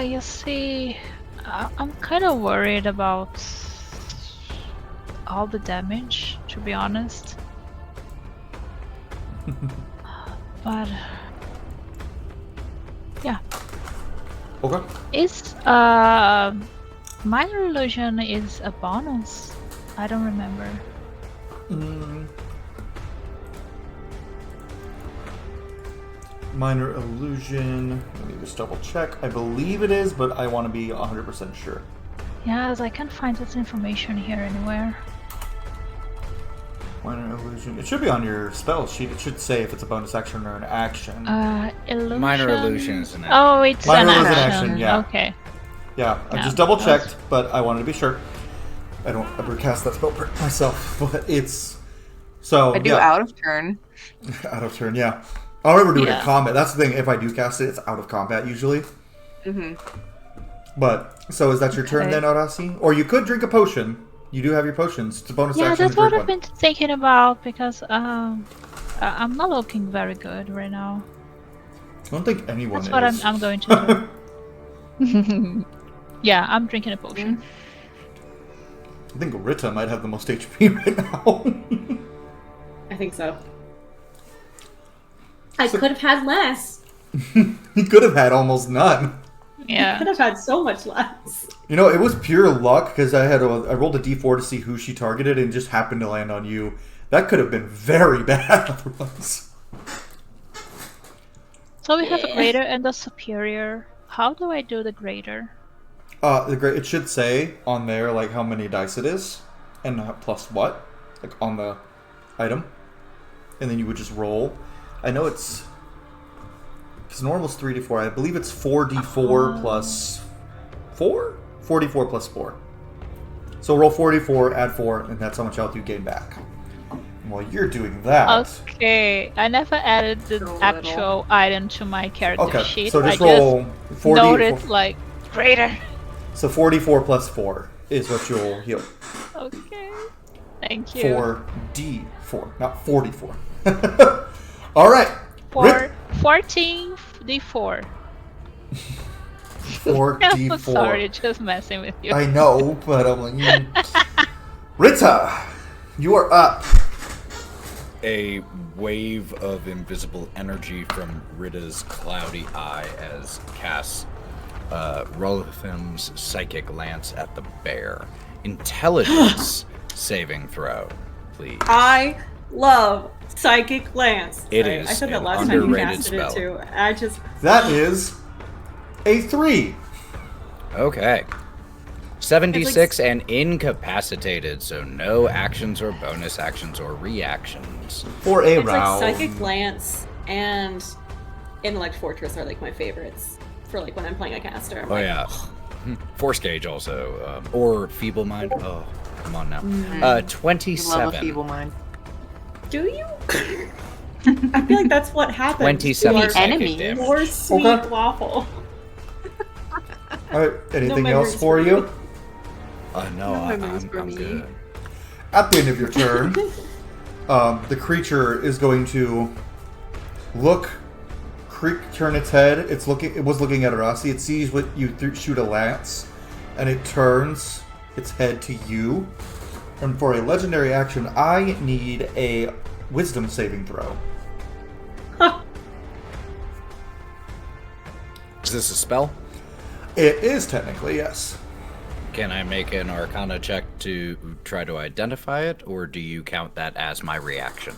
You see, I'm kind of worried about all the damage, to be honest. But yeah, Okay. is minor illusion is a bonus? I don't remember. Minor illusion. Let me just double check. I believe it is, but I want to be 100% sure. Yes, I can't find this information here anywhere. Minor illusion. It should be on your spell sheet. It should say if it's a bonus action or an action. Illusion. Minor illusion is an Oh, it's Minor an is an action. action, yeah. Okay. Yeah, I Yeah, just double that was- checked, but I wanted to be sure. I don't ever cast that spell myself, but it's so. I do yeah. out of turn. Out of turn, yeah. I'll never do it in Yeah. combat. That's the thing. If I do cast it, it's out of combat usually. Mm-hmm. But so is that your turn Okay. then, Arasi? Or you could drink a potion. You do have your potions. It's a bonus Yeah, action that's to drink what I've one. been thinking about because I'm not looking very good right now. I don't think anyone That's is. what I'm going to do. Yeah, I'm drinking a potion. I think Ritte might have the most HP right now. I think so. I could have had less. He could have had almost none. Yeah. Could have had so much less. You know, it was pure luck because I rolled a d4 to see who she targeted and just happened to land on you. That could have been very bad otherwise. So we have a greater and a superior. How do I do the greater? It should say on there like how many dice it is and plus what, like on the item, and then you would just roll. I know it's because normal is 3d4. I believe it's 4d4 plus 4. 4d4 plus 4. So roll 4d4, add 4, and that's how much health you gain back. And while you're doing that, Okay, I never added the So actual little. item to my character okay, sheet. so just I roll just 4d4. noted like greater. So 44 plus 4 is what you'll heal. Okay, thank you. 4d4, not 44. All right. For 14d4. 4d4. I'm sorry, just messing with you. I know, but I'm like, Ritte, you are up. A wave of invisible energy from Ritte's cloudy eye as casts Rolitham's psychic lance at the bear. Intelligence saving throw, please. I love Psychic Lance. It Sorry, is I said that an last time you underrated casted spell. it too. I just That is a 3 Okay. 76 and incapacitated, so no actions or bonus actions or reactions. for a it's like round. Psychic Lance and Intellect Fortress are like my favorites for like when I'm playing a caster. I'm Oh like, yeah. Force gauge also, or feeble mind. Oh, come on now. Love a 27. feeble mind. do you? I feel like that's what happens. 27 to our psychic enemy. damage. More sweet Okay. waffle. All right. Anything memories else for for you? No, No I'm memories for me. good. At the end of your turn, the creature is going to turn its head. It was looking at Arasi. It sees what you shoot a lance, and it turns its head to you. And for a legendary action, I need a Wisdom saving throw. Is this a spell? It is technically, yes. Can I make an Arcana check to try to identify it, or do you count that as my reaction?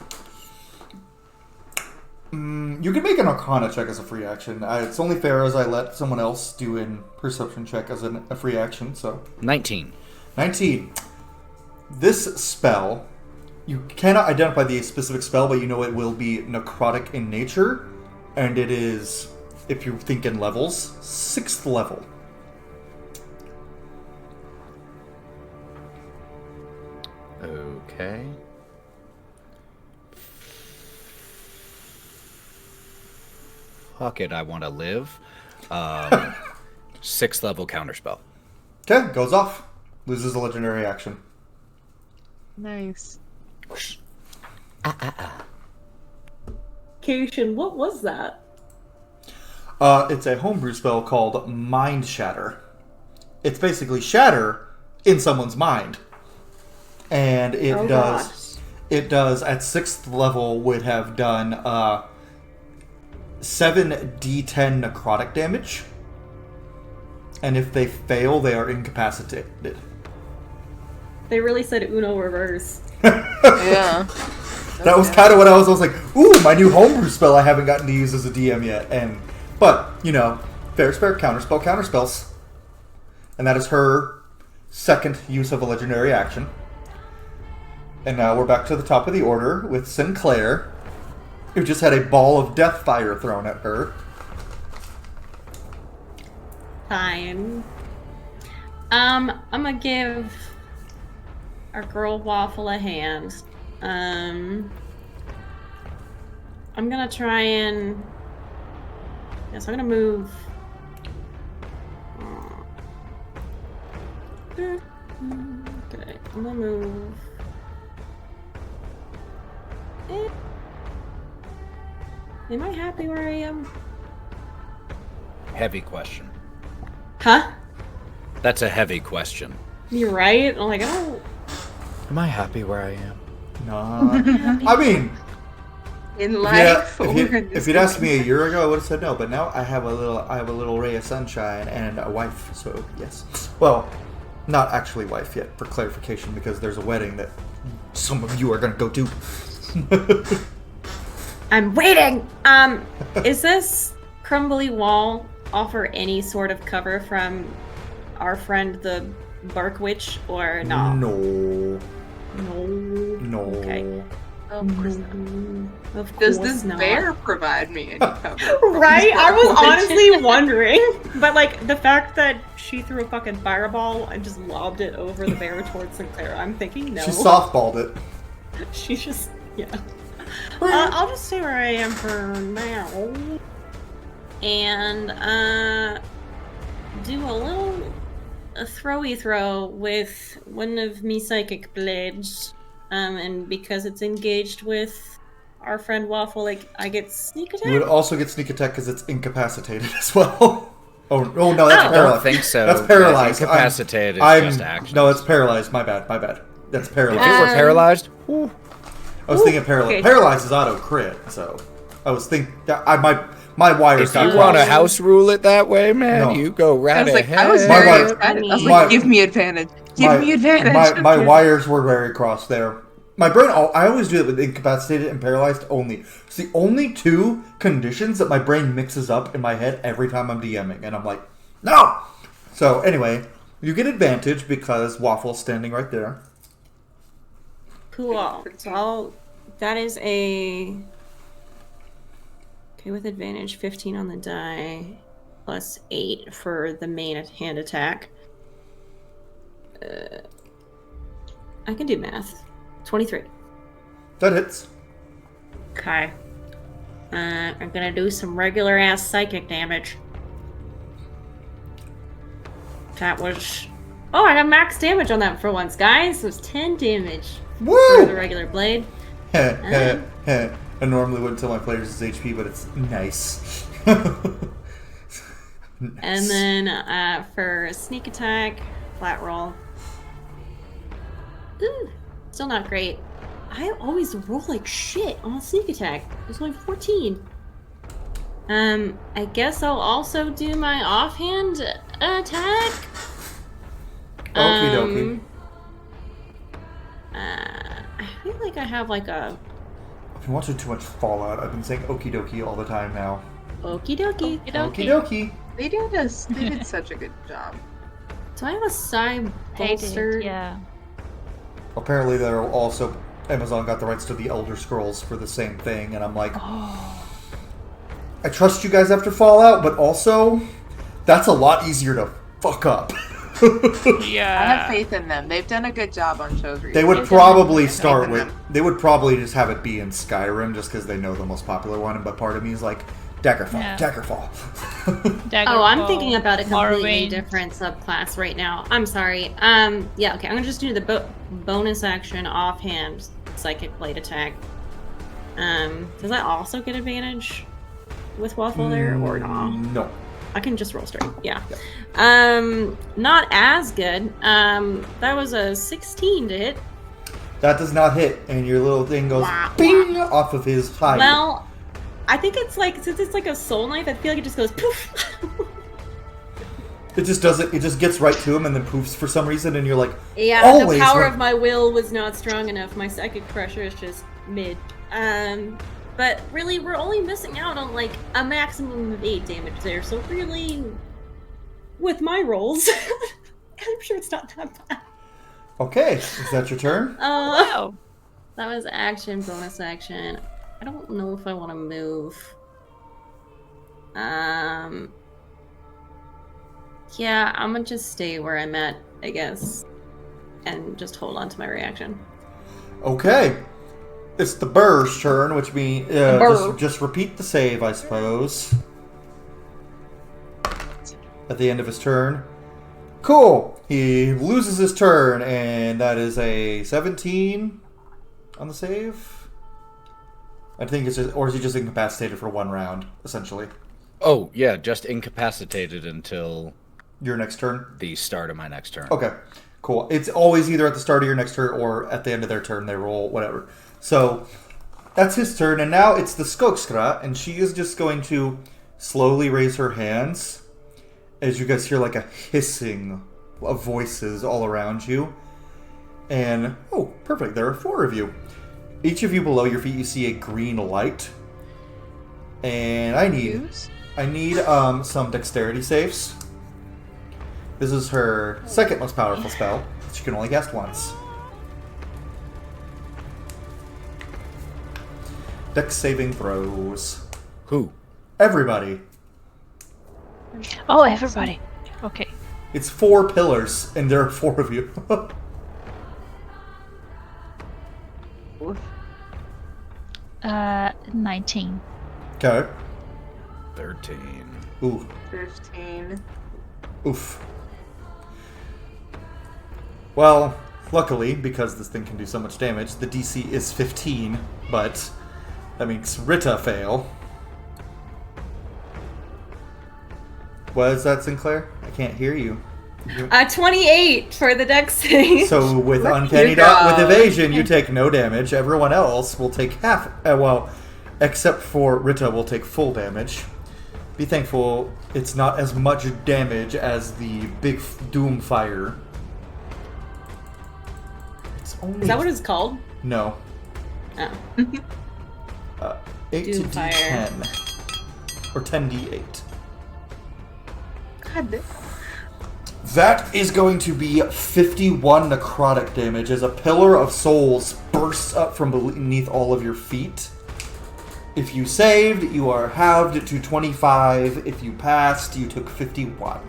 You can make an Arcana check as a free action. It's only fair as I let someone else do a Perception check as a free action. So 19. 19. This spell, you cannot identify the specific spell, but you know it will be necrotic in nature, and it is, if you think in levels, 6th level. Okay. Fuck it, I want to live. 6th level counterspell. Okay, goes off. Loses a legendary action. Nice. Cation, what was that? It's a homebrew spell called Mind Shatter. It's basically shatter in someone's mind. And it does at 6th level would have done 7d10 necrotic damage. And if they fail, they are incapacitated. They really said Uno reverse. Yeah. That was kind of what I was like, ooh, my new homebrew spell I haven't gotten to use as a DM yet. But, you know, fair is fair, counterspells. And that is her second use of a legendary action. And now we're back to the top of the order with Sinclair, who just had a ball of death fire thrown at her. Fine. I'm gonna give our girl Waffle a hand. I'm gonna try and... Yes, I'm gonna move... Okay, I'm gonna move... Am I happy where I am? Heavy question. Huh? That's a heavy question. You're right? I'm like, I don't... Am I happy where I am? Nah. I mean, In life, if you'd asked me a year ago, I would have said no. But now I have a little ray of sunshine and a wife. So yes. Well, not actually wife yet, for clarification, because there's a wedding that some of you are gonna go to. I'm waiting! Is this crumbly wall offer any sort of cover from our friend the Bark Witch, or not? No. No. Okay. Of course not. Of Does course this not. bear provide me any cover? Right? I was honestly wondering. But, like, the fact that she threw a fucking fireball and just lobbed it over the bear towards Sinclair, I'm thinking no. She softballed it. She just, yeah. I'll just stay where I am for now. And, do a throwy throw with one of me psychic blades. And because it's engaged with our friend Waffle, like, I get sneak attack? You would also get sneak attack because it's incapacitated as well. Oh no, that's I paralyzed. don't think so. That's paralyzed. Incapacitated is I'm just action. No, it's paralyzed. My bad. That's If paralyzed. it were paralyzed, I was thinking paralyzed. okay. Paralyzed is auto crit, so I was thinking that my wires if got you want to crossed. house rule it that way, man, No. you go right I was like, ahead. I was My very wife- excited. I was my- like, give me advantage. Give me advantage. My wires were very crossed there. My brain, I always do it with incapacitated and paralyzed only. It's the only two conditions that my brain mixes up in my head every time I'm DMing, and I'm like, no! So anyway, you get advantage because Waffle's standing right there. Cool. So that is a... Okay, with advantage, 15 on the die, plus 8 for the main hand attack. I can do math. 23. That hits. Okay. I'm gonna do some regular ass psychic damage. That was. Oh, I got max damage on that for once, guys. It was 10 damage for the Woo! regular blade. I normally wouldn't tell my players it's HP, but it's nice. Nice. And then for sneak attack, flat roll. Ooh, still not great. I always roll like shit on sneak attack. It's only 14. I guess I'll also do my offhand attack. Okie dokie. I feel like I have like a I've been watching too much Fallout. I've been saying okie dokie all the time now. okie dokie. Okie dokie. They did such a good job. Do I have a side They did, bolster? yeah. Apparently, they're also Amazon got the rights to the Elder Scrolls for the same thing, and I'm like, I trust you guys after Fallout, but also, that's a lot easier to fuck up. Yeah. I have faith in them. They've done a good job on shows recently. They would Faith probably in start them. with. They would probably just have it be in Skyrim, just because they know the most popular one. But part of me is like, Daggerfall, Yeah. Daggerfall. Oh, I'm thinking about a completely Morrowind. different subclass right now. I'm sorry. Yeah, okay. I'm gonna just do the bonus action offhand psychic blade attack. Does that also get advantage with Waffle there or not? No. I can just roll straight. Yeah. Not as good. That was a 16 to hit. That does not hit, and your little thing goes Wah, bing off of his hide. Well, I think it's like, since it's like a soul knife, I feel like it just goes poof. It just does it. It just gets right to him and then poofs for some reason, and you're like, Yeah, always the power right. of my will was not strong enough. My psychic pressure is just mid. But really, we're only missing out on like a maximum of 8 damage there. So really, with my rolls, I'm sure it's not that bad. Okay, is that your turn? Wow. That was action, bonus action. I don't know if I want to move. Yeah, I'm gonna just stay where I'm at, I guess, and just hold on to my reaction. Okay. It's the Burr's turn, which means Burr. just repeat the save, I suppose. At the end of his turn. Cool. He loses his turn, and that is a 17 on the save. I think it's just, or is he just incapacitated for 1 round, essentially? Oh, yeah, just incapacitated until Your next turn. the start of my next turn. Okay, cool. It's always either at the start of your next turn or at the end of their turn. They roll whatever. So that's his turn, and now it's the Skokskra, and she is just going to slowly raise her hands as you guys hear like a hissing of voices all around you. And oh, perfect! There are 4 of you. Each of you below your feet, you see a green light, and I need some dexterity saves. This is her second most powerful spell. She can only cast once. Dex saving throws. Who? Everybody. Oh, everybody. Okay. It's 4 pillars, and there are 4 of you. 19. Okay. 13. Ooh. 15. Oof. Well, luckily, because this thing can do so much damage, the DC is 15, but that makes Ritte fail. What is that, Sinclair? I can't hear you. 28 for the dex save. So with Look uncanny you dot with go. evasion, you take no damage. Everyone else will take half. Well, except for Ritte, will take full damage. Be thankful it's not as much damage as the big doom fire. It's only Is that what it's called? no. Oh. 8 to Doom fire. D10 or 10d8. God, That is going to be 51 necrotic damage as a pillar of souls bursts up from beneath all of your feet. If you saved, you are halved to 25. If you passed, you took 51.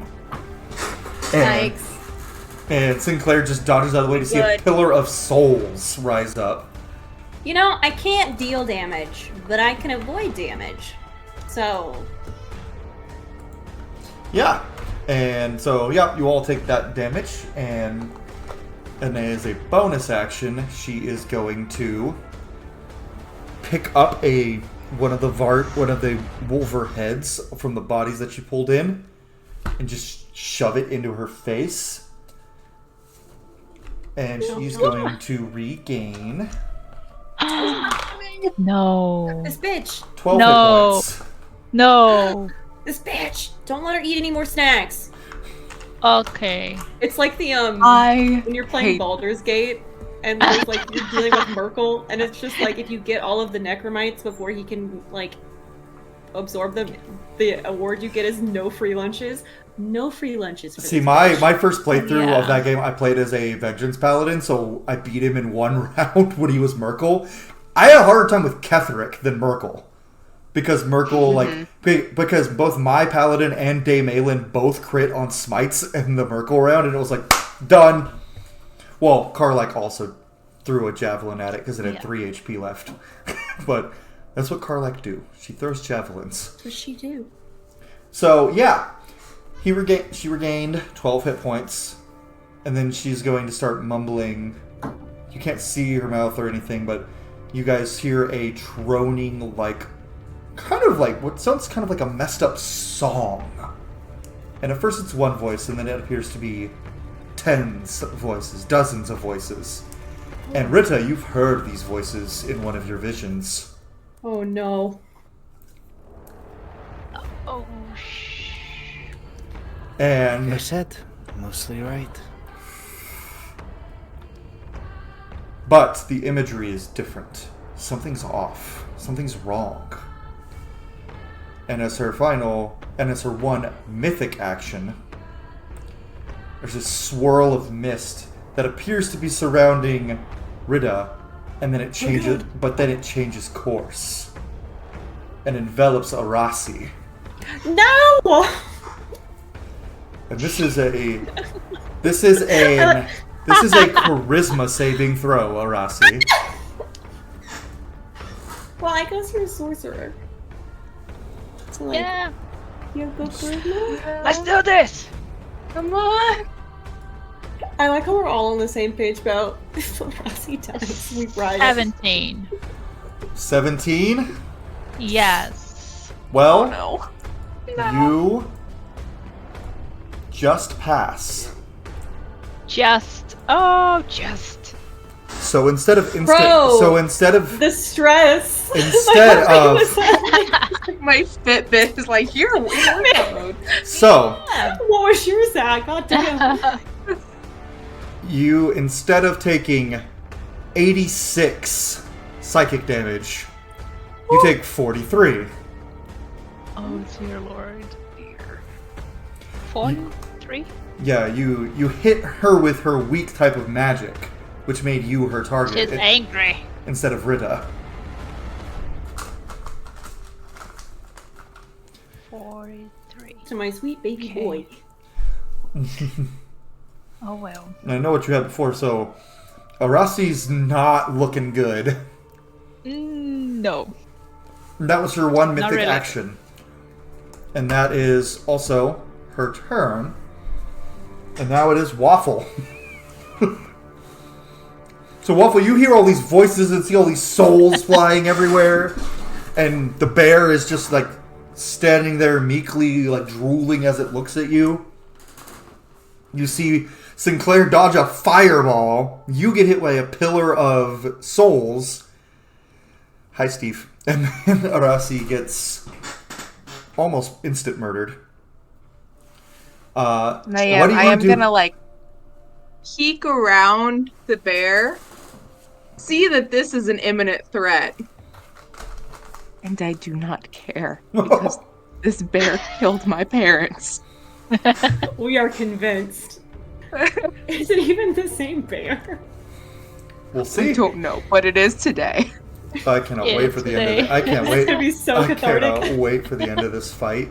And, Yikes. and Sinclair just dodges out of the way to see a Good. pillar of souls rise up. You know, I can't deal damage, but I can avoid damage. So... Yeah. And so, yeah, you all take that damage, and as a bonus action, she is going to pick up one of the Wulfrun heads from the bodies that she pulled in, and just shove it into her face. And she's going to regain No. This bitch! 12 No. hit points. No. This bitch! Don't let her eat any more snacks! Okay. It's like the, when you're playing hate- Baldur's Gate, and there's, like, you're dealing with Merkel, and it's just, like, if you get all of the necromites before he can, like, absorb them, the award you get is no free lunches. No free lunches for See, this my bitch. first playthrough Yeah. of that game, I played as a Vengeance Paladin, so I beat him in one round when he was Merkel. I had a harder time with Ketheric than Merkel. Because Merkel, because both my Paladin and Dame Aelin both crit on smites in the Merkel round, and it was like, done. Well, Karlach also threw a javelin at it because it had 3 HP left. But that's what Karlach do. She throws javelins. That's what she do. So, yeah. She regained 12 hit points, and then she's going to start mumbling. You can't see her mouth or anything, but you guys hear a droning, what sounds kind of like a messed up song. And at first it's one voice, and then it appears to be tens of voices, dozens of voices. And Ritte, you've heard these voices in one of your visions. Oh no. Oh, And You said mostly right. but the imagery is different. Something's off. Something's wrong. And as her one mythic action, there's this swirl of mist that appears to be surrounding Ritte, and then it changes course and envelops Arasi. No! And this is a charisma saving throw, Arasi. Well, I guess you're a sorcerer. So, like, yeah. you have good charisma? Let's do this. Come on! I like how we're all on the same page about Rossi dies. We ride it. 17. 17? Yes. Well, No. you just pass. Just. So instead of Bro! instead The stress. Instead My of- was like, My Fitbit is like, you're weird mode. so what was yours at? God damn. you, instead of taking 86 psychic damage, you take 43. Oh dear lord. 43? Yeah, you hit her with her weak type of magic, which made you her target She's angry. instead of Ritte. 43. To my sweet baby Okay. boy. Oh well. And I know what you had before, so Arasi's not looking good. No. That was her one mythic really. action. And that is also her turn. And now it is Waffle. So Waffle, you hear all these voices and see all these souls flying everywhere. And the bear is just like standing there meekly, like drooling as it looks at you. You see Sinclair dodge a fireball. You get hit by a pillar of souls. Hi, Steve. And then Arasi gets almost instant murdered. I what am, do you I am do? gonna like peek around the bear, see that this is an imminent threat, and I do not care because this bear killed my parents. We are convinced. Is it even the same bear? We'll I see. don't know, but it is today. I cannot wait for the end of it. I can't wait. It's gonna be so I cathartic. cannot wait for the end of this fight.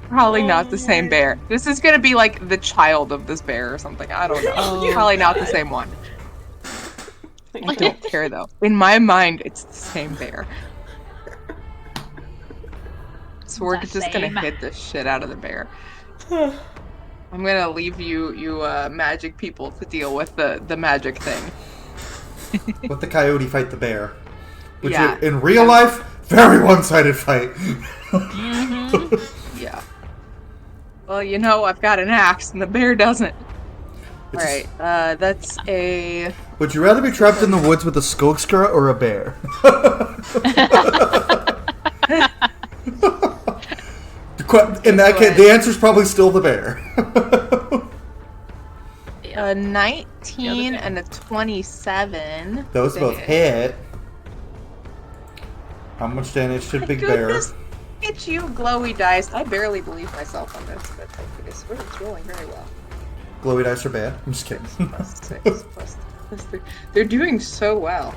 Probably not the same bear. This is gonna be like the child of this bear or something. I don't know. Oh. Probably not the same one. I don't care though. In my mind, it's the same bear. So we're The just gonna same. hit the shit out of the bear. I'm gonna leave you magic people to deal with the magic thing. Let the coyote fight the bear. Which Yeah. in real life, very one-sided fight. Yeah. Well, you know, I've got an axe and the bear doesn't. It's Alright, that's a... Would you rather be trapped in the woods with a skogskra or a bear? In that case, the answer's probably still the bear. A 19 and a 27. Those both hit. How much damage should Big Bear? It's you, glowy dice. I barely believe myself on this, but I swear it's rolling very well. Glowy dice are bad? I'm just kidding. +6, +3. They're doing so well.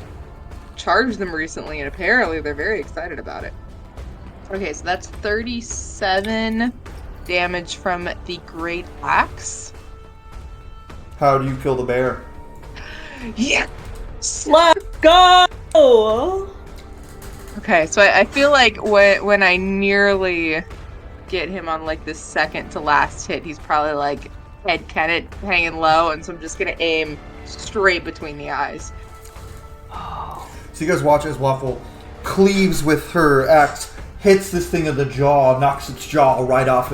Charged them recently, and apparently they're very excited about it. Okay, so that's 37 damage from the Great Axe. How do you kill the bear? Yeah! Let's go! Okay, so I feel like when I nearly get him on like the second to last hit, he's probably like head cannon hanging low, and so I'm just gonna aim straight between the eyes. So you guys watch as Waffle cleaves with her axe, hits this thing in the jaw, knocks its jaw right out.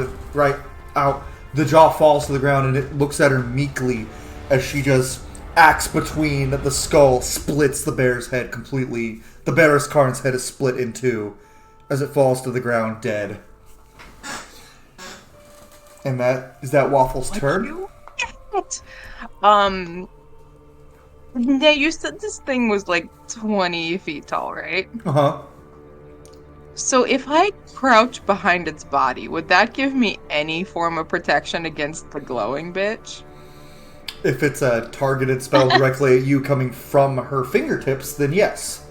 The jaw falls to the ground, and it looks at her meekly as she just axe between the skull, splits the bear's head completely. The Barriscarn's head is split in two as it falls to the ground dead. And is that Waffle's turn? Yeah, you said this thing was like 20 feet tall, right? Uh-huh. So if I crouch behind its body, would that give me any form of protection against the glowing bitch? If it's a targeted spell directly at you coming from her fingertips, then yes.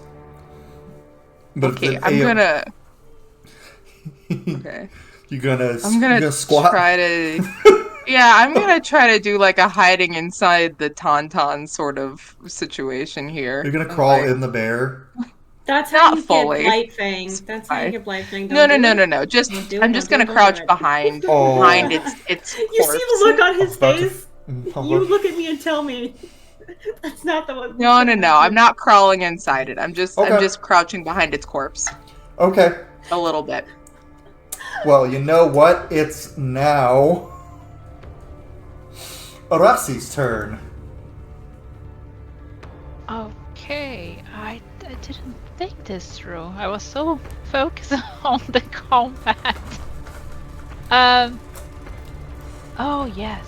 But okay, I'm gonna... Okay. I'm gonna squat? Try to... Yeah, I'm gonna try to do like a hiding inside the tauntaun sort of situation here. You're gonna crawl in the bear? That's how Not you fully. get Blight Fang. That's how you get Blight Fang. No. I'm just gonna crouch behind its corpse. You see the look on his face? You look at me and tell me. That's not the one. No. I'm not crawling inside it. I'm just crouching behind its corpse. Okay. A little bit. Well, you know what? It's now Arassi's turn. Okay, I didn't think this through. I was so focused on the combat. Oh, yes.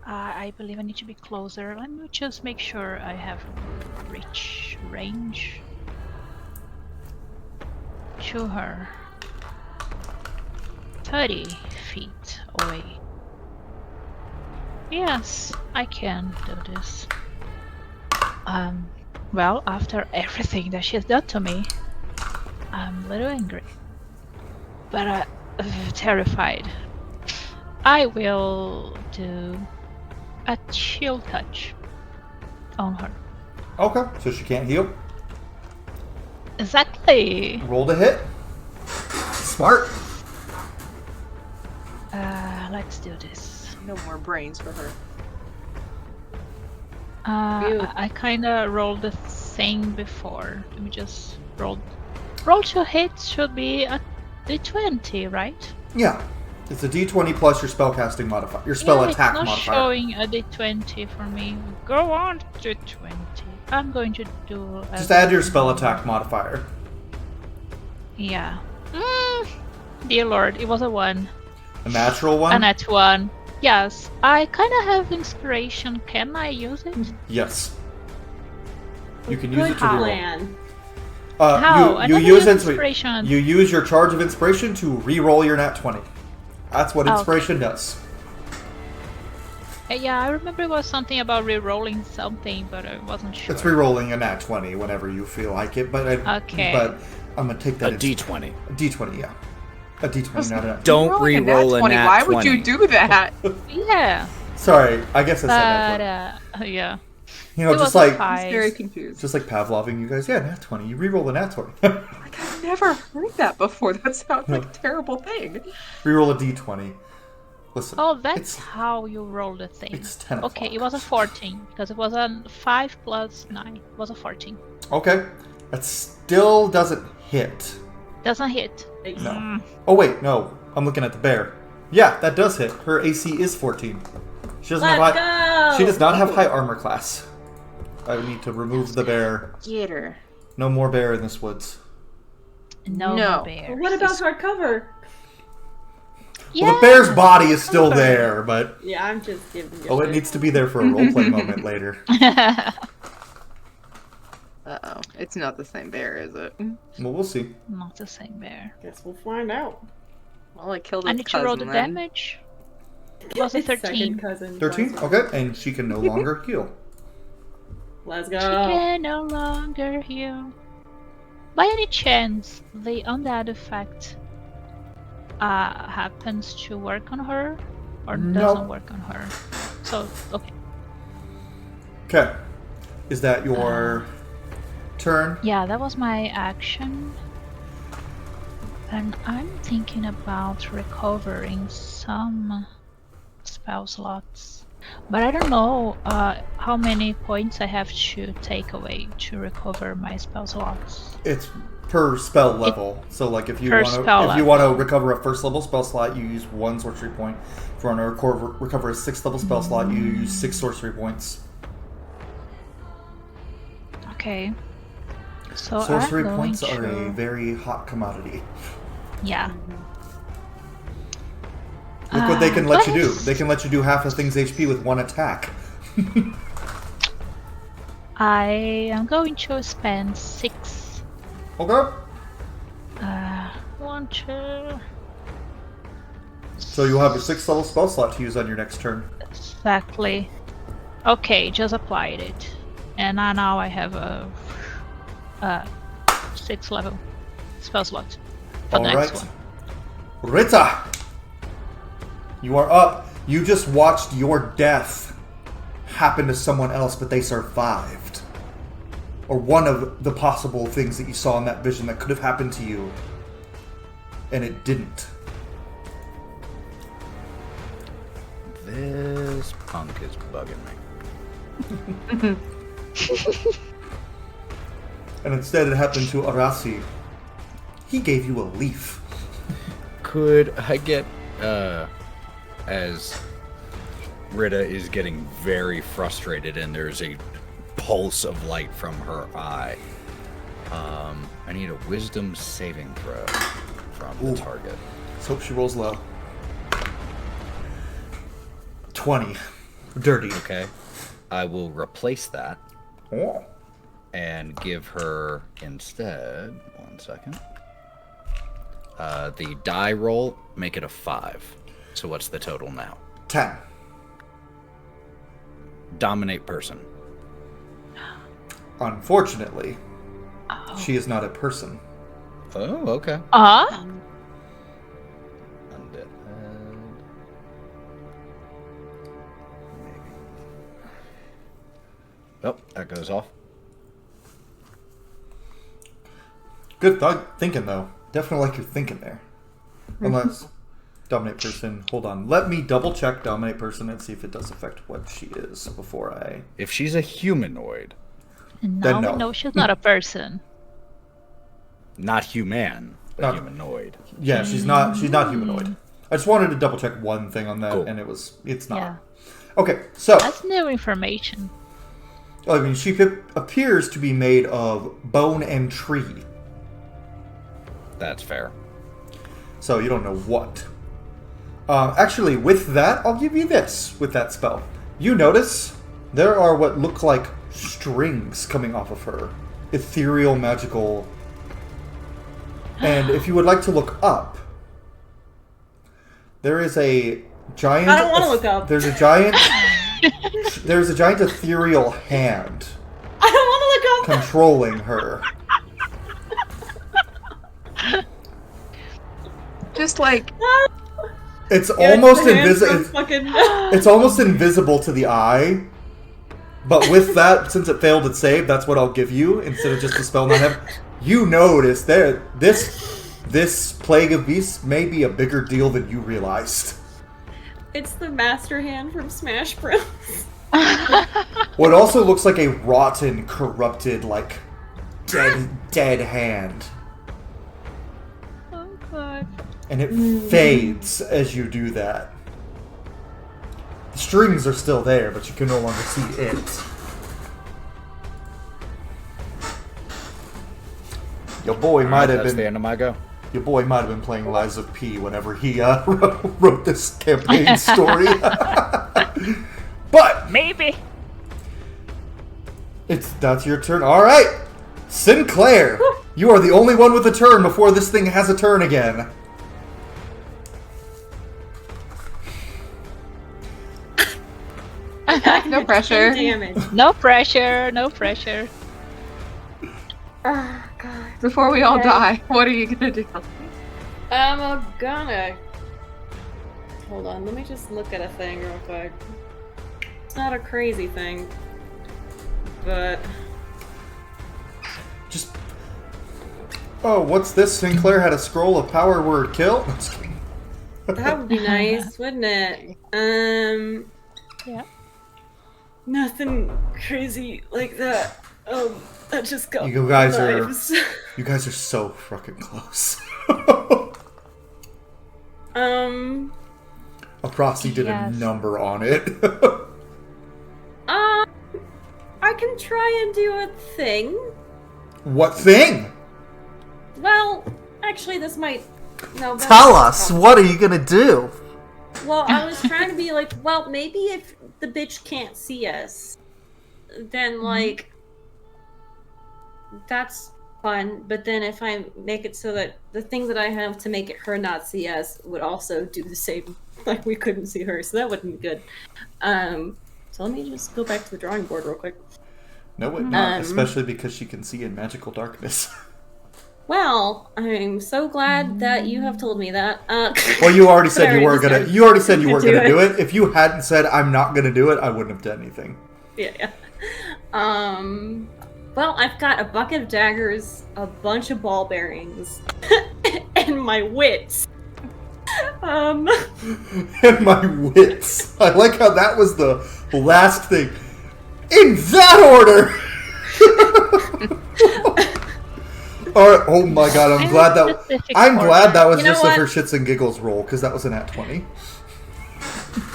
I believe I need to be closer. Let me just make sure I have range to her. 30 feet away. Yes, I can do this. Well, after everything that she has done to me, I'm a little angry. But terrified. I will do a chill touch on her. Okay, so she can't heal. Exactly. Roll to hit. Smart. Let's do this. No more brains for her. I kinda rolled the thing before. Let me just roll. Roll to hit should be a d20, right? Yeah. It's a d20 plus your spellcasting modifier. Your spell attack modifier. It's not showing a d20 for me. Go on to 20. I'm going to do... Just add your spell attack modifier. Yeah. Dear Lord, it was a 1. A natural one? A nat 1. Yes. I kind of have inspiration. Can I use it? Yes. You can use it to reroll. How? You use inspiration. You use your charge of inspiration to reroll your nat 20. That's what inspiration does. Yeah, I remember it was something about re-rolling something, but I wasn't sure. It's re-rolling a nat 20 whenever you feel like it, but but I'm gonna take that a d20. A d20, yeah. A d20, not a nat 20. Don't re-roll a nat 20. Why would you do that? Yeah. Sorry, I guess I said that. Yeah. You know, It just was a like I'm five. very confused. just like Pavloving you guys. Yeah, nat 20. You reroll the nat 20. Like, I've never heard that before. That sounds like a terrible thing. Reroll a d20. Listen. Oh, that's it's, how you roll the thing. it's 10 Okay, it o'clock. was a 14 because it was a 5 plus 9. It was a 14. Okay. That still doesn't hit. Doesn't hit. No. Oh, wait. No. I'm looking at the bear. Yeah, that does hit. Her AC is 14. She doesn't have Let's high, go! She does not have high armor class. I would need to remove the bear. Get her. No more bear in this woods. No, No. bears. But what about hardcover? Yeah. Well, the bear's body is still there, but Yeah, I'm just giving you. oh, it needs to be there for a roleplay moment later. Uh-oh. It's not the same bear, is it? Well, we'll see. Not the same bear. Guess we'll find out. Well, I killed I its need to cousin roll the then. damage. It was a It's second 13. cousin. 13? Okay, and she can no longer heal. Let's She go. can no longer heal. By any chance, the undead effect happens to work on her, or No. doesn't work on her? So okay. Okay. Is that your turn? Yeah, that was my action. And I'm thinking about recovering some spell slots. But I don't know how many points I have to take away to recover my spell slots. It's per spell level. So, like, if you Per want to, spell if you level. want to recover a first level spell slot, you use 1 sorcery point. If you want to recover a 6th level spell slot, you use 6 sorcery points. Okay. So Sorcery I'm going points are a to... very hot commodity. Yeah. Look what they can let you do. Nice. They can let you do half a thing's HP with 1 attack. I am going to spend 6. Okay. 1, 2... So you'll have a 6th level spell slot to use on your next turn. Exactly. Okay, just applied it. And now I have a 6th level spell slot for the next Alright. one. Ritte! You are up. You just watched your death happen to someone else, but they survived. Or one of the possible things that you saw in that vision that could have happened to you, and it didn't. This punk is bugging me. And instead it happened to Arasi. He gave you a leaf. Could I get, as Ritte is getting very frustrated and there's a pulse of light from her eye, I need a wisdom saving throw from the Ooh. target. Let's hope she rolls low. 20. Dirty. Okay. I will replace that Oh. and give her instead, 1 second, the die roll, make it a 5. So what's the total now? 10. Dominate person. Unfortunately, she is not a person. Oh, okay. Ah? Undead. Maybe. Oh, that goes off. Good thinking, though. Definitely like you're thinking there. Unless dominate person. Hold on. Let me double check dominate person and see if it does affect what she is before I. If she's a humanoid, And Then now no. we know she's not a person. not human, but Not- humanoid. Yeah, she's not humanoid. I just wanted to double check one thing on that, Cool. and it's not. Yeah. Okay, so That's new information. I mean, she appears to be made of bone and tree, That's fair. so you don't know what. Actually, with that, I'll give you this with that spell. You notice there are what look like strings coming off of her, ethereal, magical. And if you would like to look up, there is a giant. I don't wanna look up. There's a giant. There's a giant ethereal hand I don't want to look up. controlling her. Just like, It's Yeah, almost the hand from invisible. Fucking... It's almost invisible to the eye, But with that, since it failed its save, that's what I'll give you instead of just a spell not have. You notice there this plague of beasts may be a bigger deal than you realized. It's the master hand from Smash Bros. What also looks like a rotten, corrupted, like dead hand. Oh god. And it fades as you do that. The strings are still there, but you can no longer see it. Your boy might have That's been the end of my go. Your boy might have been playing Lies of P whenever he wrote this campaign story. But Maybe. that's your turn. All right, Sinclair, you are the only one with a turn before this thing has a turn again. No pressure. Damage. No pressure, no pressure. Oh, God. Before we all Okay. die, what are you gonna do? I'm gonna... Hold on, let me just look at a thing real quick. It's not a crazy thing, but... Just. Oh, what's this? Sinclair had a scroll of power word kill. That would be nice, wouldn't it? Yeah. Nothing crazy like that. I just got You guys knives. You guys are so fucking close. A proxy did a Yes. number on it. I can try and do a thing. What thing? Well, actually, this might. No. that's Tell not us. possible. What are you gonna do? Well, I was trying to be like, well, maybe if the bitch can't see us, then like that's fun. But then if I make it so that the thing that I have to make it her not see us would also do the same, like we couldn't see her, so that wouldn't be good. So let me just go back to the drawing board real quick. No, it not. Especially because she can see in magical darkness. Well, I'm so glad that you have told me that. Well, you already said you Sorry, weren't just gonna. gonna You already said you weren't do gonna it. do it. If you hadn't said I'm not gonna do it, I wouldn't have done anything. Yeah. Well, I've got a bucket of daggers, a bunch of ball bearings, and my wits. And my wits. I like how that was the last thing. In that order. All right. Oh my god! I'm glad that was You know just what? a for shits and giggles roll because that was an at 20.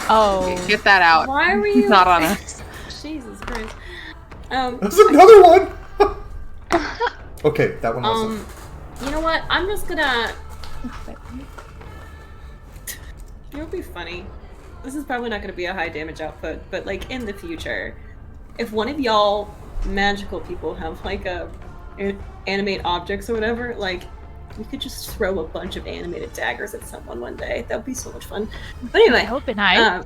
Oh. Get that out. Why were you? Not on us. Jesus Christ. That's another one. Okay, that one wasn't. You know what? I'm just gonna. It would be funny. This is probably not gonna be a high damage output, but like in the future, if one of y'all magical people have like animate objects or whatever, like we could just throw a bunch of animated daggers at someone one day. That would be so much fun. But anyway, That would be nice.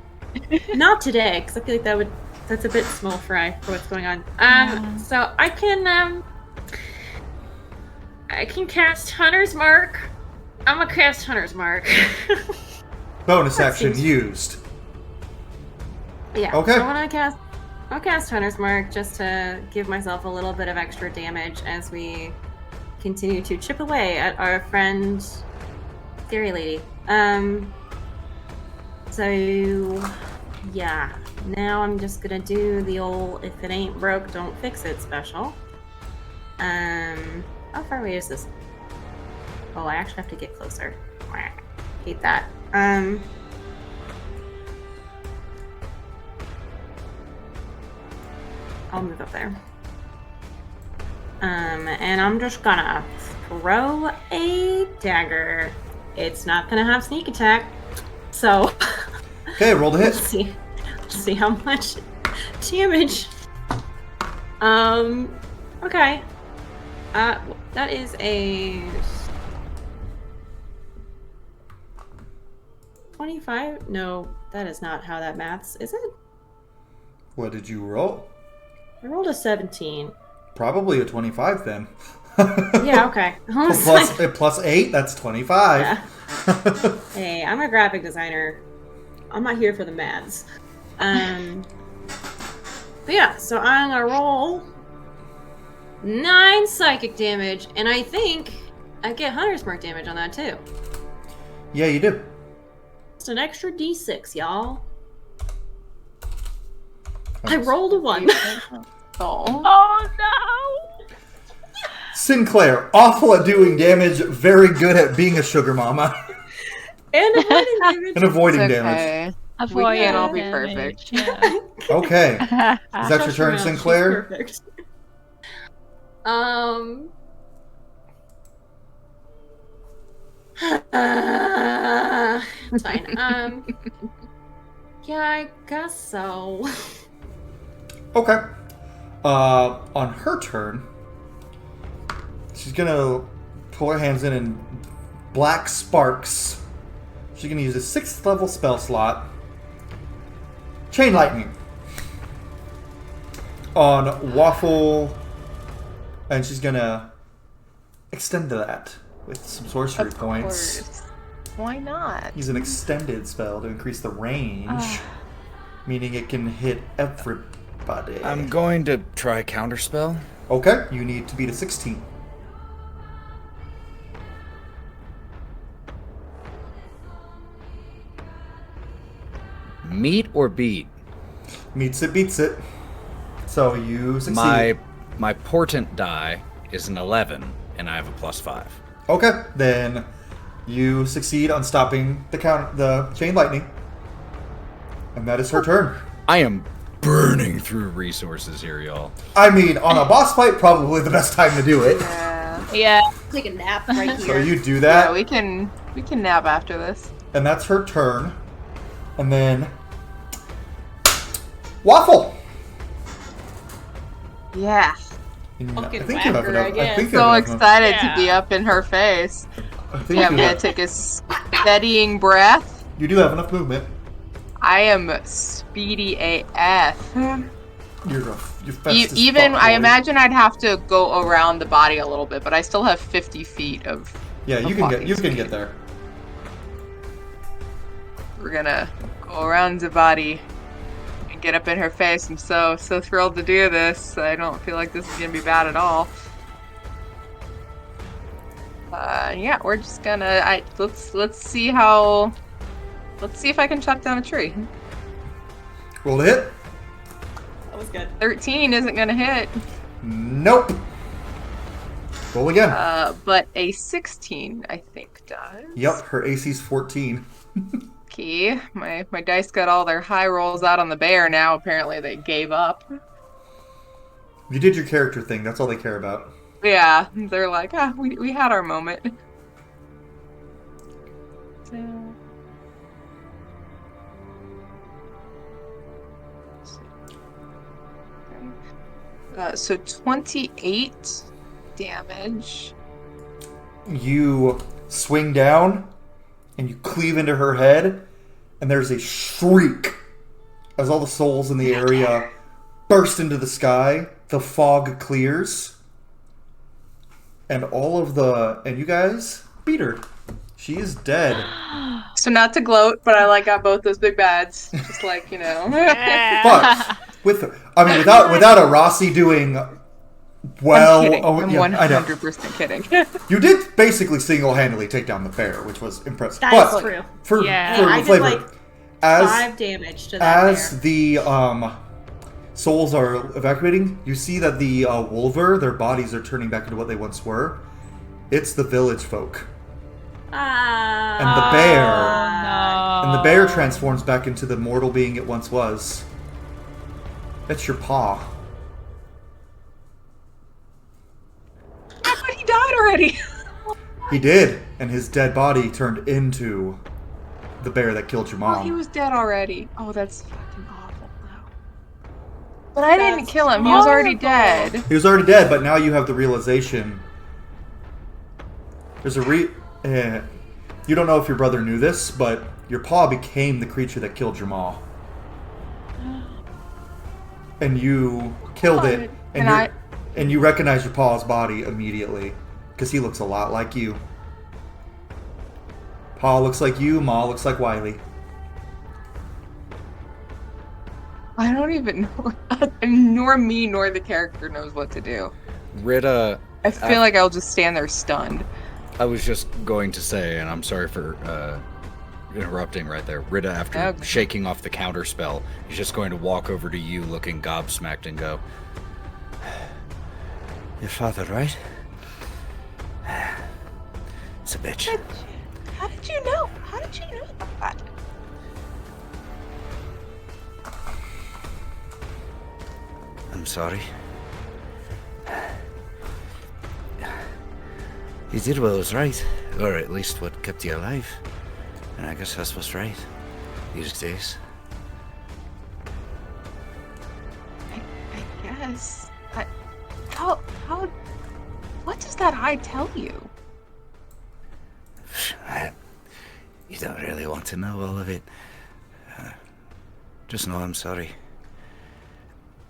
not today, because I feel like that's a bit small fry for what's going on. So I can cast Hunter's Mark. I'm gonna cast Hunter's Mark. Bonus that action seems- used. Yeah. Okay. So I'll cast Hunter's Mark just to give myself a little bit of extra damage as we continue to chip away at our friend Fairy Lady. So yeah. Now I'm just gonna do the old if it ain't broke, don't fix it special. How far away is this? Oh, I actually have to get closer. Hate that. I'll move up there. And I'm just gonna throw a dagger. It's not gonna have sneak attack, so Okay, roll to let's hit. see how much damage. Okay. That is a 25? No, that is not how that maths, is it? What did you roll? I rolled a 17. Probably a 25 then. Yeah, okay. I was like, Plus 8, that's 25. yeah. Hey, I'm a graphic designer. I'm not here for the maths. But yeah, so I'm gonna roll 9 psychic damage, and I think I get Hunter's Mark damage on that too. Yeah, you do. Just an extra d6, y'all. I rolled a 1. Oh no! Sinclair, awful at doing damage, very good at being a sugar mama. And avoiding damage. And avoiding It's damage. okay. We can't all be perfect. Yeah. Okay. Is that your Trust turn, her out, Sinclair? she's perfect. It's fine. Yeah, I guess so. Okay. On her turn, she's gonna pull her hands in and black sparks. She's gonna use a 6th level spell slot. Chain Lightning. On Waffle. And she's gonna extend that with some sorcery Of points. course. Why not? Use an extended spell to increase the range. Meaning it can hit everybody. I'm going to try counterspell. Okay, you need to beat a 16. Meet or beat? Meets it, beats it. So you succeed. My portent die is an 11, and I have a +5. Okay, then you succeed on stopping the chain lightning. And that is her turn. I am burning through resources here, y'all. I mean, on a boss fight, probably the best time to do it. Yeah. Yeah. Take a nap right So here. you do that, Yeah, we can nap after this. and that's her turn. And then Waffle. Yeah. Fucking I think you have whacker enough. I again. think you So have enough. excited to Yeah. be up in her face. I think Yeah, I'm you, gonna have, take a steadying breath. you do have enough movement. I am speedy AF. You're fast as Even fuck, I boy. imagine I'd have to go around the body a little bit, but I still have 50 feet of. Yeah, you of can get walking you can speed. get there. We're gonna go around the body and get up in her face. I'm so thrilled to do this. I don't feel like this is gonna be bad at all. Yeah, we're just gonna. Let's see how. Let's see if I can chop down a tree. Roll to hit. That was good. 13 isn't gonna hit. Nope. Roll again. But a 16 I think does. Yep, her AC's 14. Okay, my dice got all their high rolls out on the bear now. Apparently they gave up. You did your character thing. That's all they care about. Yeah, they're like, we had our moment. So, so 28 damage. You swing down and you cleave into her head, and there's a shriek as all the souls in the area burst into the sky. The fog clears, and and you guys beat her. She is dead. So not to gloat, but I got both those big bads. Just But without a Rossi doing well. I'm kidding. I'm yeah, I know. 100% kidding. You did basically single-handedly take down the bear, which was impressive. That's but true. For I did flavor, as 5 damage to that as bear. the souls are evacuating, you see that the Wulfrun, their bodies are turning back into what they once were. It's the village folk, and the bear transforms back into the mortal being it once was. That's your paw. I thought he died already. He did, and his dead body turned into the bear that killed your Oh, mom. he was dead already. Oh, that's fucking awful, though. But I didn't That's kill him. He was already horrible. dead. He was already dead, but now you have the realization. There's you don't know if your brother knew this, but your paw became the creature that killed your mom. And you killed it, and you recognize your paw's body immediately, because he looks a lot like you. Paw looks like you, Ma looks like Wiley. I don't even know. Nor me, nor the character knows what to do. Ritte, I feel like I'll just stand there stunned. I was just going to say, and I'm sorry for interrupting right there. Ritte, after Okay. shaking off the counter spell, is just going to walk over to you looking gobsmacked and go, Your father, right? It's a bitch. How did you know? How did you know about that? I'm sorry. You did what was right, or at least what kept you alive. And I guess that's what's right these days. I guess. How? What does that eye tell you? You don't really want to know all of it. Just know I'm sorry.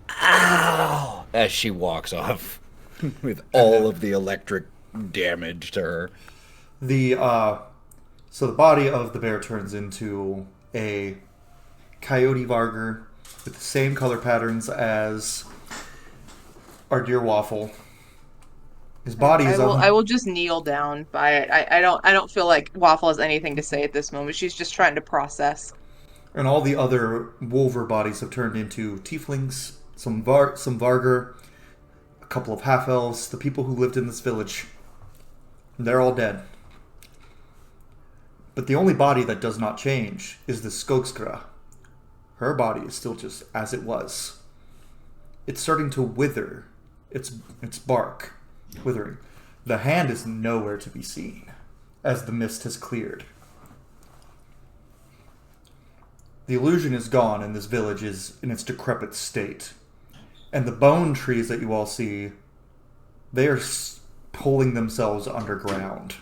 ow, as she walks off with all of the electric damage to her. So the body of the bear turns into a coyote varger with the same color patterns as our dear Waffle. His body is I will just kneel down by it. I don't feel like Waffle has anything to say at this moment. She's just trying to process. and all the other wolver bodies have turned into tieflings, some varger, a couple of half elves, the people who lived in this village. They're all dead. But the only body that does not change is the Skogskra. Her body is still just as it was. It's starting to wither. Its bark withering. The hand is nowhere to be seen as the mist has cleared. The illusion is gone and this village is in its decrepit state. And the bone trees that you all see, they are pulling themselves underground.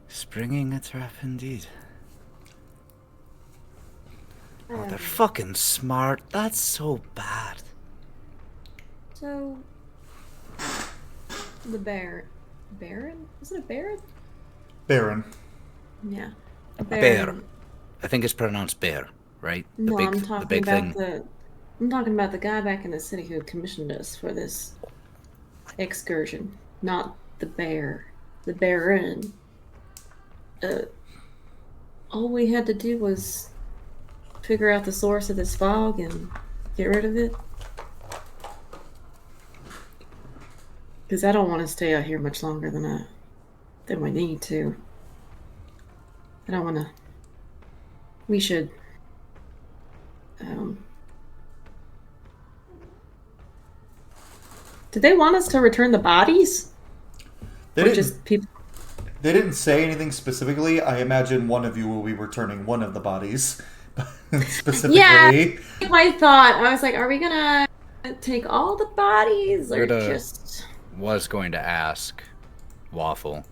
Springing a trap indeed. Oh, they're fucking smart. That's so bad. So, the Baron? Is it a Baron? Baron. Yeah. Bear. I think it's pronounced bear, right? No, I'm the talking big about thing. I'm talking about the guy back in the city who commissioned us for this excursion, not the bear. The Baron. All we had to do was figure out the source of this fog and get rid of it. Because I don't want to stay out here much longer than we need to. I don't want to. We should. Did they want us to return the bodies? They Or didn't, just people? they didn't say anything specifically. I imagine one of you will be returning one of the bodies. Specifically. Yeah. My thought. I was like, are we gonna take all the bodies or Ritte just? was going to ask Waffle.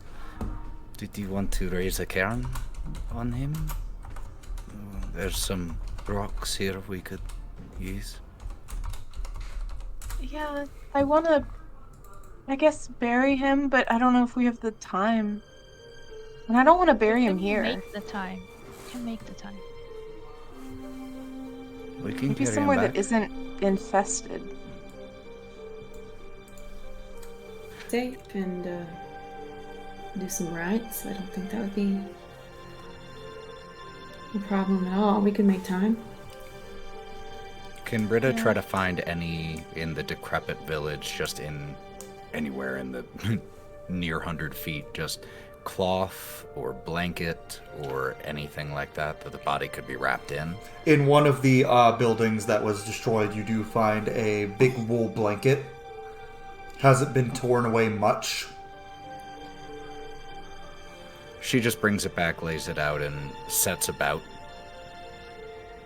Did you want to raise a cairn on him? There's some rocks here we could use. Yeah, I want to, I guess, bury him, but I don't know if we have the time. And I don't want to bury him here. Make the time. Can make the time. We can Maybe carry somewhere him that back. isn't infested. Safe and do some rites. I don't think that would be a problem at all. We can make time. Can Ritte try to find any in the decrepit village, just in anywhere in the near 100 feet, just cloth or blanket or anything like that that the body could be wrapped in? In one of the buildings that was destroyed, you do find a big wool blanket. Hasn't been torn away much. She just brings it back, lays it out, and sets about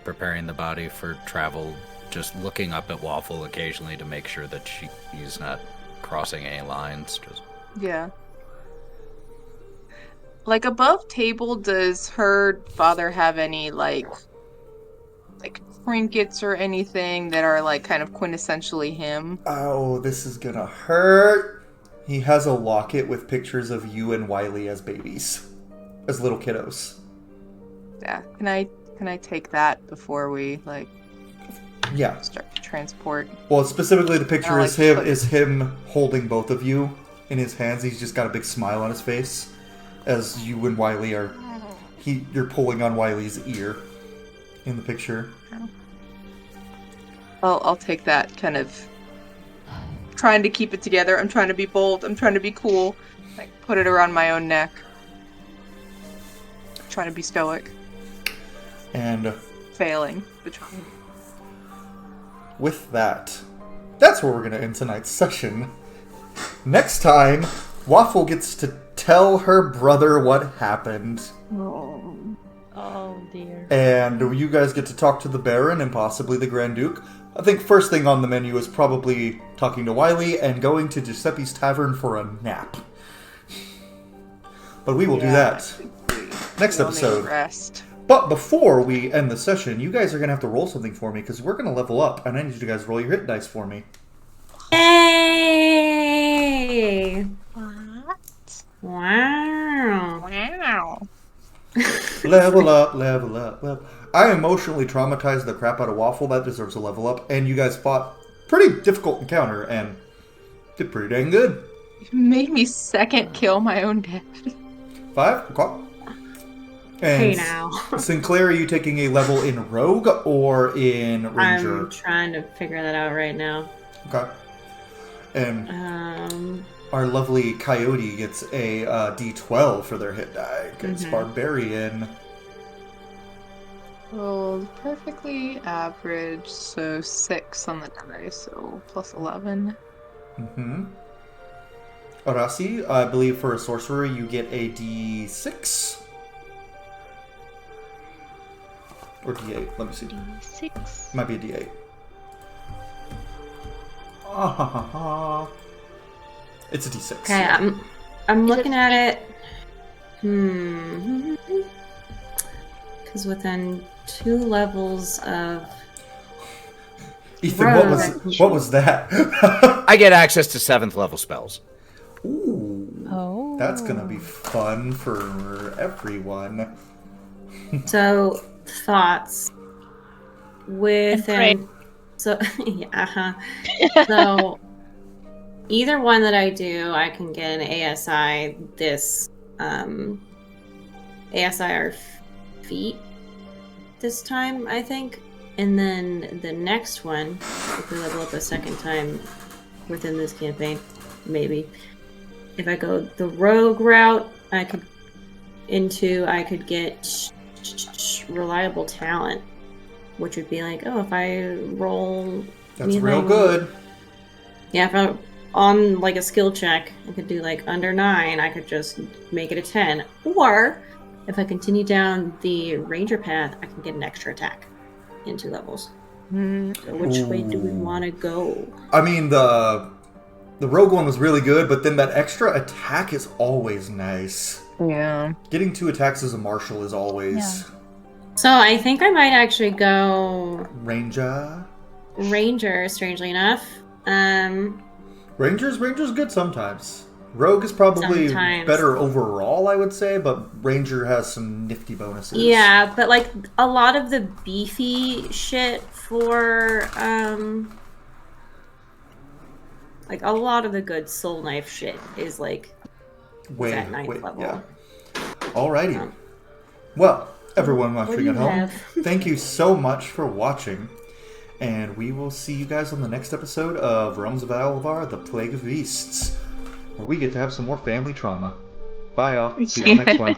preparing the body for travel, just looking up at Waffle occasionally to make sure that he's not crossing any lines. Just Yeah. Like above table, does her father have any like trinkets or anything that are like kind of quintessentially him? Oh, this is gonna hurt. He has a locket with pictures of you and Wiley as babies. As little kiddos. Yeah. Can I take that before we like Yeah. start to transport? Well, specifically, the picture I is like him put- is him holding both of you in his hands. He's just got a big smile on his face as you and Wiley are. You're pulling on Wiley's ear in the picture. I'll take that, kind of trying to keep it together. I'm trying to be bold. I'm trying to be cool. Like put it around my own neck. Trying to be stoic. And Failing, but trying. with that, that's where we're going to end tonight's session. Next time, Waffle gets to tell her brother what happened. Oh dear. And you guys get to talk to the Baron and possibly the Grand Duke. I think first thing on the menu is probably talking to Wiley and going to Giuseppe's Tavern for a nap. But we will do that next We'll need episode. Rest. But before we end the session, you guys are going to have to roll something for me because we're going to level up, and I need you guys to roll your hit dice for me. Yay! What? Wow. Wow. Level up, level up, level. I emotionally traumatized the crap out of Waffle. That deserves a level up. And you guys fought pretty difficult encounter and did pretty dang good. You made me second kill my own dad. 5. Okay. And Hey now. Sinclair, are you taking a level in Rogue or in Ranger? I'm trying to figure that out right now. Okay. And our lovely Coyote gets a D12 for their hit die. Gets Barbarian. Rolled perfectly average, so 6 on the die, so plus 11. Mm-hmm. Arasi, I believe for a sorcerer you get a D6. Or D8, let me see. D6. Might be a D8. Ah, ha, ha, ha. It's a D6. Okay, I'm looking at it. Because within 2 levels of Ethan, Rogue. what was that? I get access to 7th level spells. Ooh, Oh. that's gonna be fun for everyone. so thoughts within. pray. So yeah, so either one that I do, I can get an ASI. This ASI are feet this time, I think. And then the next one, if we level up a second time within this campaign, maybe. If I go the rogue route, I could get reliable talent, which would be like, oh, if I roll That's anything- real good. Yeah, if I'm on like a skill check, I could do like under 9, I could just make it a 10. Or if I continue down the ranger path, I can get an extra attack in 2 levels. So which way do we Ooh. want to go? I mean, the rogue one was really good, but then that extra attack is always nice. Yeah. Getting 2 attacks as a marshal is always Yeah. So I think I might actually go ranger. ranger, strangely enough. Ranger's good sometimes. Rogue is probably Sometimes. better overall, I would say, but Ranger has some nifty bonuses. Yeah, but like a lot of the beefy shit for like a lot of the good soul knife shit is like at 9th level. Yeah. Alrighty. Well, everyone What do watching you at home, have? thank you so much for watching, and we will see you guys on the next episode of Realms of Alovar: The Plague of Beasts, where we get to have some more family trauma. Bye, y'all. See you on the next one.